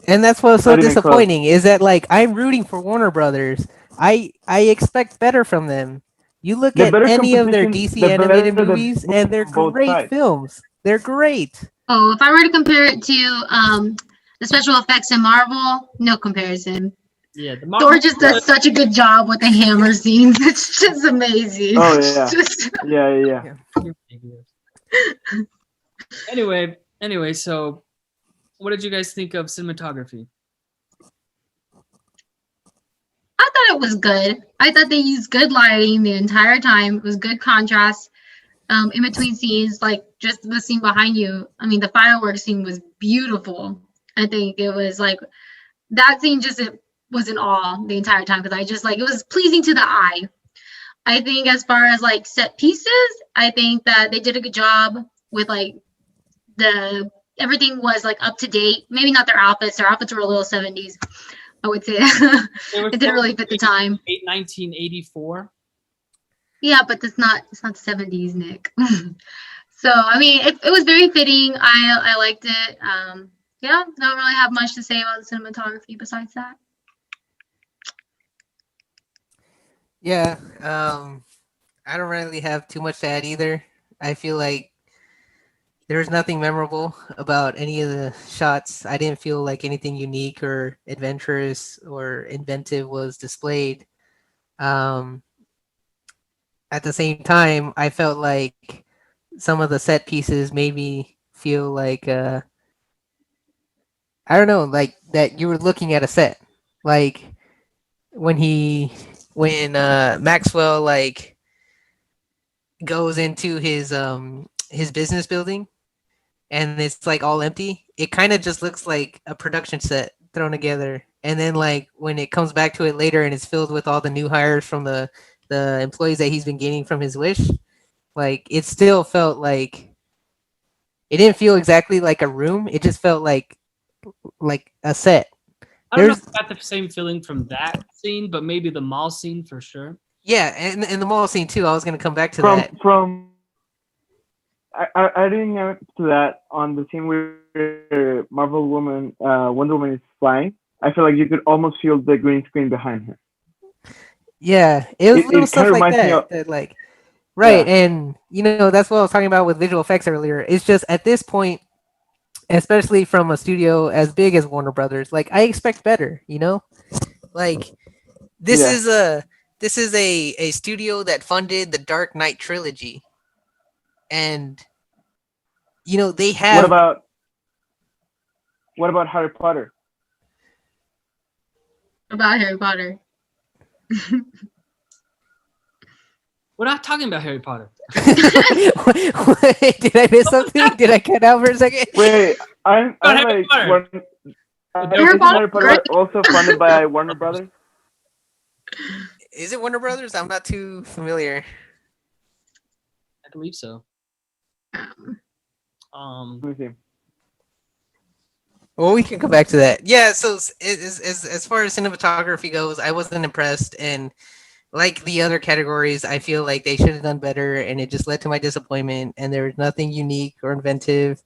And that's what's so Not even close. disappointing is that like I'm rooting for Warner Brothers. I expect better from them. You look The at better any of their competition, DC the animated better the movies, and they're from both great sides. films. They're great. Oh, if I were to compare it to the special effects in Marvel, no comparison. Yeah, the Thor just does such a good job with the hammer scenes. It's just amazing. Oh It's yeah, just- yeah. Anyway, so what did you guys think of cinematography? I thought it was good. I thought they used good lighting the entire time. It was good contrast in between scenes, like just the scene behind you. I mean, the fireworks scene was beautiful. I think it was like that scene just it was in awe the entire time because I just like it was pleasing to the eye. I think as far as like set pieces, I think that they did a good job with like the everything was like up to date. Maybe not their outfits. Their outfits were a little 70s. I would say it didn't really fit the time. 1984. Yeah, but it's not the 70s, Nick. So I mean, it was very fitting. I liked it. Yeah, don't really have much to say about the cinematography besides that. Yeah. I don't really have too much to add either. I feel like there was nothing memorable about any of the shots. I didn't feel like anything unique or adventurous or inventive was displayed. Um, at the same time, I felt like some of the set pieces made me feel like I don't know, like that you were looking at a set. Like when he when Maxwell like goes into his business building and it's like all empty, it kind of just looks like a production set thrown together. And then like when it comes back to it later and it's filled with all the new hires from the employees that he's been gaining from his wish, like it still felt like it didn't feel exactly like a room. It just felt like a set. I don't know if There's I got the same feeling from that scene, but maybe the mall scene for sure. yeah, and the mall scene too. I was gonna come back to from that. from I didn't get to that on the scene where Wonder Woman is flying. I feel like you could almost feel the green screen behind her. Yeah, it was little It kind stuff of like reminds me of, that. That like right, yeah. and you know that's what I was talking about with visual effects earlier. It's just at this point, especially from a studio as big as Warner Brothers, like I expect better. You know, like this Yeah. is a this is a studio that funded the Dark Knight trilogy, and you know they What have about what about Harry Potter? About Harry Potter. We're not talking about Harry Potter. Wait, did I miss something? Did I cut out for a second? Wait, I'm About Harry like Potter. one. Harry Isn't Potter Harry was great. Potter also funded by Warner Brothers? Is it Warner Brothers? I'm not too familiar. I believe so. Um, Um, Let me see. Well, we can come back to that. Yeah. So as far as cinematography goes, I wasn't impressed, and like the other categories, I feel like they should have done better, and it just led to my disappointment. And there was nothing unique or inventive,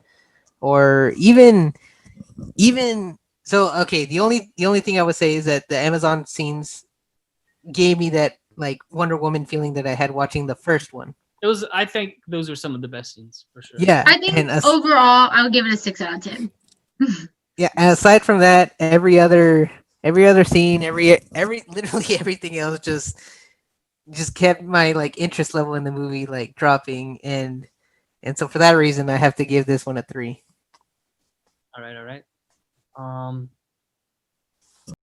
or even so. Okay, the only thing I would say is that the Amazon scenes gave me that like Wonder Woman feeling that I had watching the first one. I think those are some of the best scenes for sure. Yeah, I think overall, I would give it a 6 out of 10. yeah. And aside from that, every other scene, every literally everything else just kept my like interest level in the movie like dropping, and so for that reason I have to give this one a 3. All right, all right.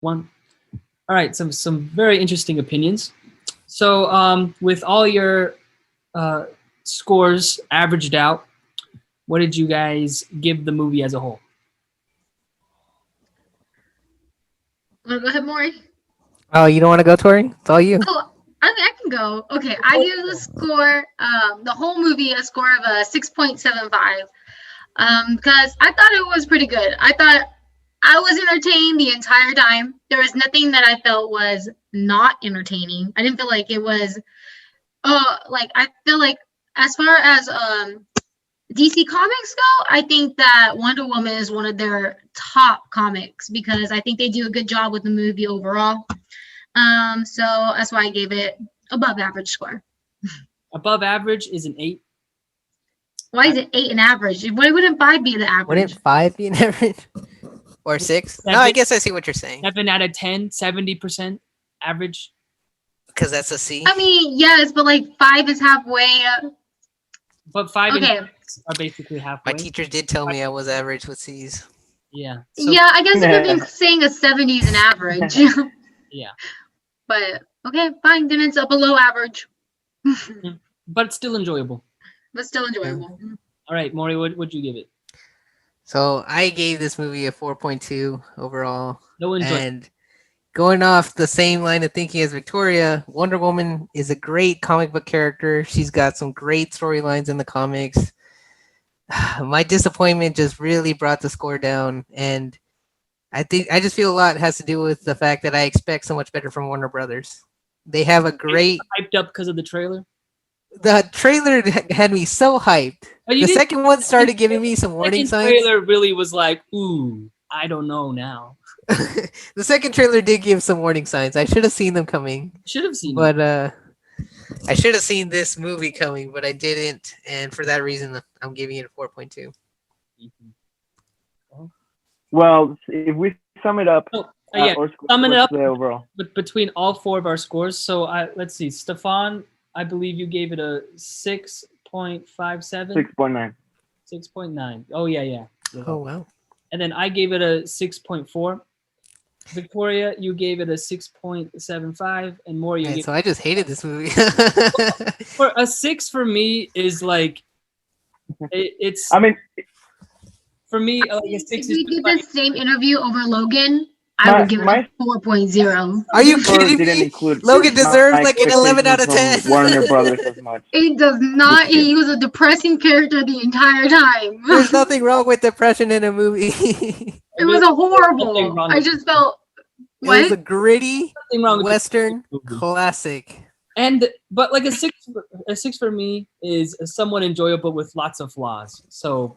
One. All right, some very interesting opinions. So, with all your scores averaged out, what did you guys give the movie as a whole? Want to go ahead, Maury? Oh, you don't want to go, Tori? It's all you. Oh, I can go. Okay, I give the score, the whole movie, a score of a 6.75. Because I thought it was pretty good. I thought I was entertained the entire time. There was nothing that I felt was not entertaining. I didn't feel like it was. Like I feel like as far as DC Comics go, I think that Wonder Woman is one of their top comics because I think they do a good job with the movie overall. So that's why I gave it above average score. Above average is an 8. Why is it 8 an average? Why wouldn't 5 be the average? Wouldn't 5 be an average? Or 6? No, I guess I see what you're saying. 7 out of 10, 70% average. Because that's a C. I mean, yes, but like 5 is halfway. But 5 Okay. and 6 are basically halfway. My teachers did tell me I was average with C's. Yeah. So, Yeah, I guess if you're being saying a 70 is an average. yeah. But okay, fine. Then it's a below average, But still enjoyable. but still enjoyable. All right, Maury, what'd you give it? So I gave this movie a 4.2 overall. No enjoyment. And going off the same line of thinking as Victoria, Wonder Woman is a great comic book character. She's got some great storylines in the comics. My disappointment just really brought the score down, and I just feel a lot has to do with the fact that I expect so much better from Warner Brothers. They have a great Hyped up because of the trailer. the trailer had me so hyped. But you The didn't- second one started giving me some the warning second signs. trailer really was like, ooh, I don't know now. The second trailer did give some warning signs. I should have seen them coming, Should have seen it. but I should have seen this movie coming, but I didn't, and for that reason, I'm giving it a 4.2. Well, if we sum it up, Oh, yeah, our score, summing it what's up. the overall? But between all four of our scores, so let's see, Stefan, I believe you gave it a 6.57. 6.9. 6.9. Oh yeah. Oh wow! And then I gave it a 6.4. Victoria, you gave it a 6.75, and more you Man, gave. so I just hated this movie. For a 6 for me is like, it's I mean, for me like a If 6 we is did like, the same interview over Logan, I would give it my a 4.0. Are you score kidding didn't me? include Logan my deserves like an 11 out of expectations 10. from Warner Brothers as much. It does not. He was a depressing character the entire time. There's nothing wrong with depression in a movie. It was a nothing horrible. Oh, wrong I with just felt It was a what? gritty nothing wrong with this Western movie. classic. But like a 6 for me is somewhat enjoyable with lots of flaws. So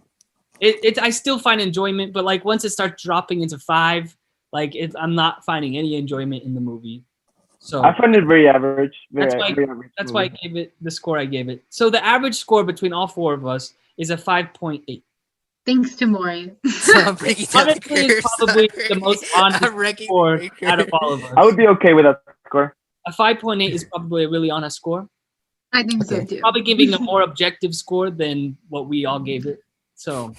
it I still find enjoyment, but like once it starts dropping into 5, like I'm not finding any enjoyment in the movie. So I find it very average. That's Very, why- very average that's why I movie. gave it the score I gave it. So the average score between all four of us is a 5.8. Thanks to Maury. So I'm breaking down the Honestly, it's curse. probably the most honest I'm wrecking score the out of curse. all of us. I would be okay with that score. A 5.8 is probably a really honest score. I think so Okay. too. Probably giving a more objective score than what we all gave it. So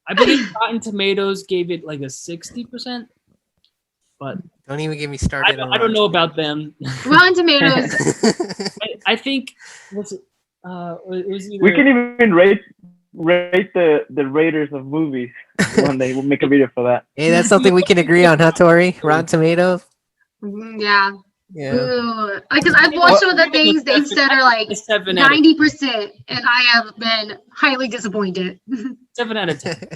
I believe Rotten Tomatoes gave it like a 60%, but Don't even get me I started. don't, I don't know about them. Rotten Tomatoes. I think was it was either We can even rate the raters of movies one day. We'll make a video for that. Hey, that's something we can agree on, huh, Tori? Rotten Tomatoes. Yeah. Yeah. Because I've watched some of the things they've said are like a 7 out of 90%, and I have been highly disappointed. 7 out of 10.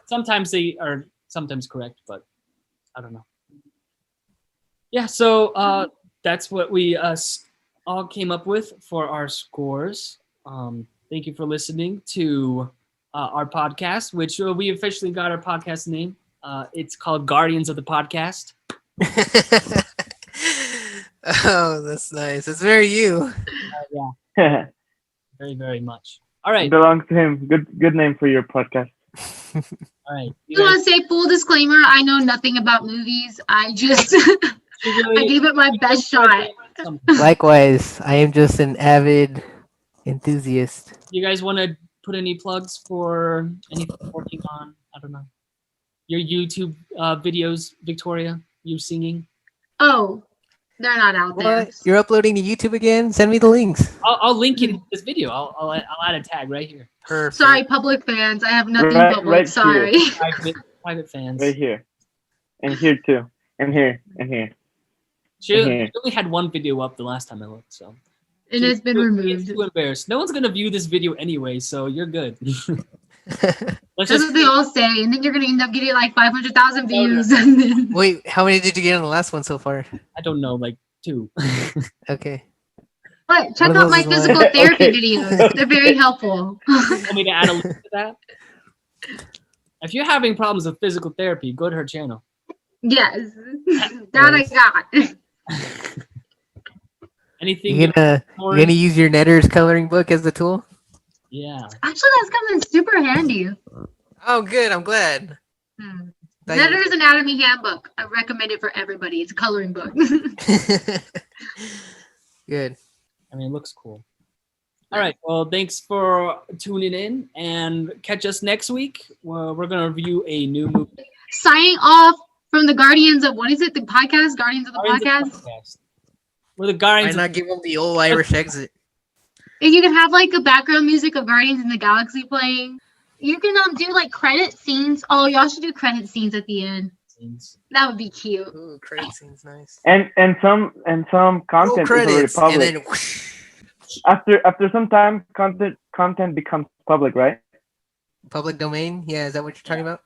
Sometimes they are sometimes correct, but I don't know. Yeah, so that's what we all came up with for our scores. Thank you for listening to our podcast, which we officially got our podcast name. It's called Guardians of the Podcast. Oh, that's nice. It's very you. Yeah, very, very much. All right, Belongs to him. Good name for your podcast. all right. You I want guys, to say full disclaimer, I know nothing about movies. I just you I really- gave it my best shot. Likewise, I am just an avid enthusiast. You guys want to put any plugs for anything you're working on? I don't know. Your YouTube videos, Victoria, you singing. Oh, they're not out there. What? You're uploading to YouTube again? Send me the links. I'll link it in this video. I'll add a tag right here. Perfect. Sorry, public fans. I have nothing Right- public. right Sorry. Private fans. Right here. And here too. And here. And here. She only had one video up the last time I looked, so It has been she's removed. too embarrassed. No one's gonna view this video anyway, so you're good. Let's That's just what they all say, and then you're gonna end up getting like 500,000 views. And then Wait, how many did you get on the last one so far? I don't know, like 2. Okay. but check One of out my those is physical mine. therapy Okay. videos. They're very helpful. Want me to add a link to that? If you're having problems with physical therapy, go to her channel. Yes, that I got. Anything? You gonna more? use your Netter's coloring book as the tool? Yeah. Actually, that's coming super handy. Oh, good. I'm glad. Hmm. Thought you- Netter's Anatomy Handbook. I recommend it for everybody. It's a coloring book. Good. I mean, it looks cool. All right. Well, thanks for tuning in, and catch us next week. We're gonna review a new movie. Signing off from the Guardians of what is it? The podcast, Guardians of the Guardians of Podcast. the Podcast. We're the Why Guardians. not give them the old Irish exit? And you can have like a background music of Guardians in the Galaxy playing. You can do like credit scenes. Oh, y'all should do credit scenes at the end. That would be cute. Ooh, credit scene's nice. And some Roll content is already credits, and public. then whoosh. After some time, content becomes public, right? Public domain. Yeah, is that what you're talking about?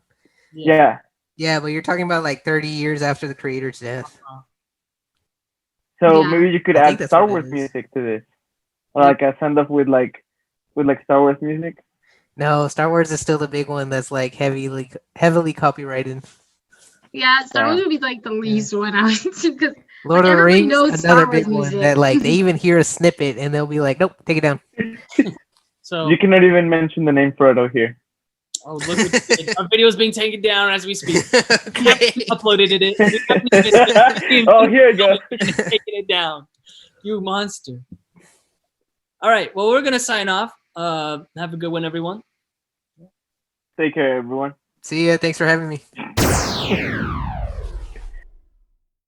Yeah. Yeah, but you're talking about like 30 years after the creator's death. So Yeah. maybe you could I think add that's Star what it Wars is. music to this. or like a send off with like Star Wars music. No, Star Wars is still the big one that's like heavily copyrighted. Yeah, Star Wars Damn. would be like the least one I would do because Lord of the everybody Rings, knows another Star Wars big one music. that like they even hear a snippet and they'll be like, "Nope, take it down." So You cannot even mention the name Frodo here. oh, look, our video is being taken down as we speak. Great. Uploaded it. We haven't Oh, here it goes. taking it down. You monster. All right. Well, we're gonna sign off. Have a good one, everyone. Take care, everyone. See ya. Thanks for having me.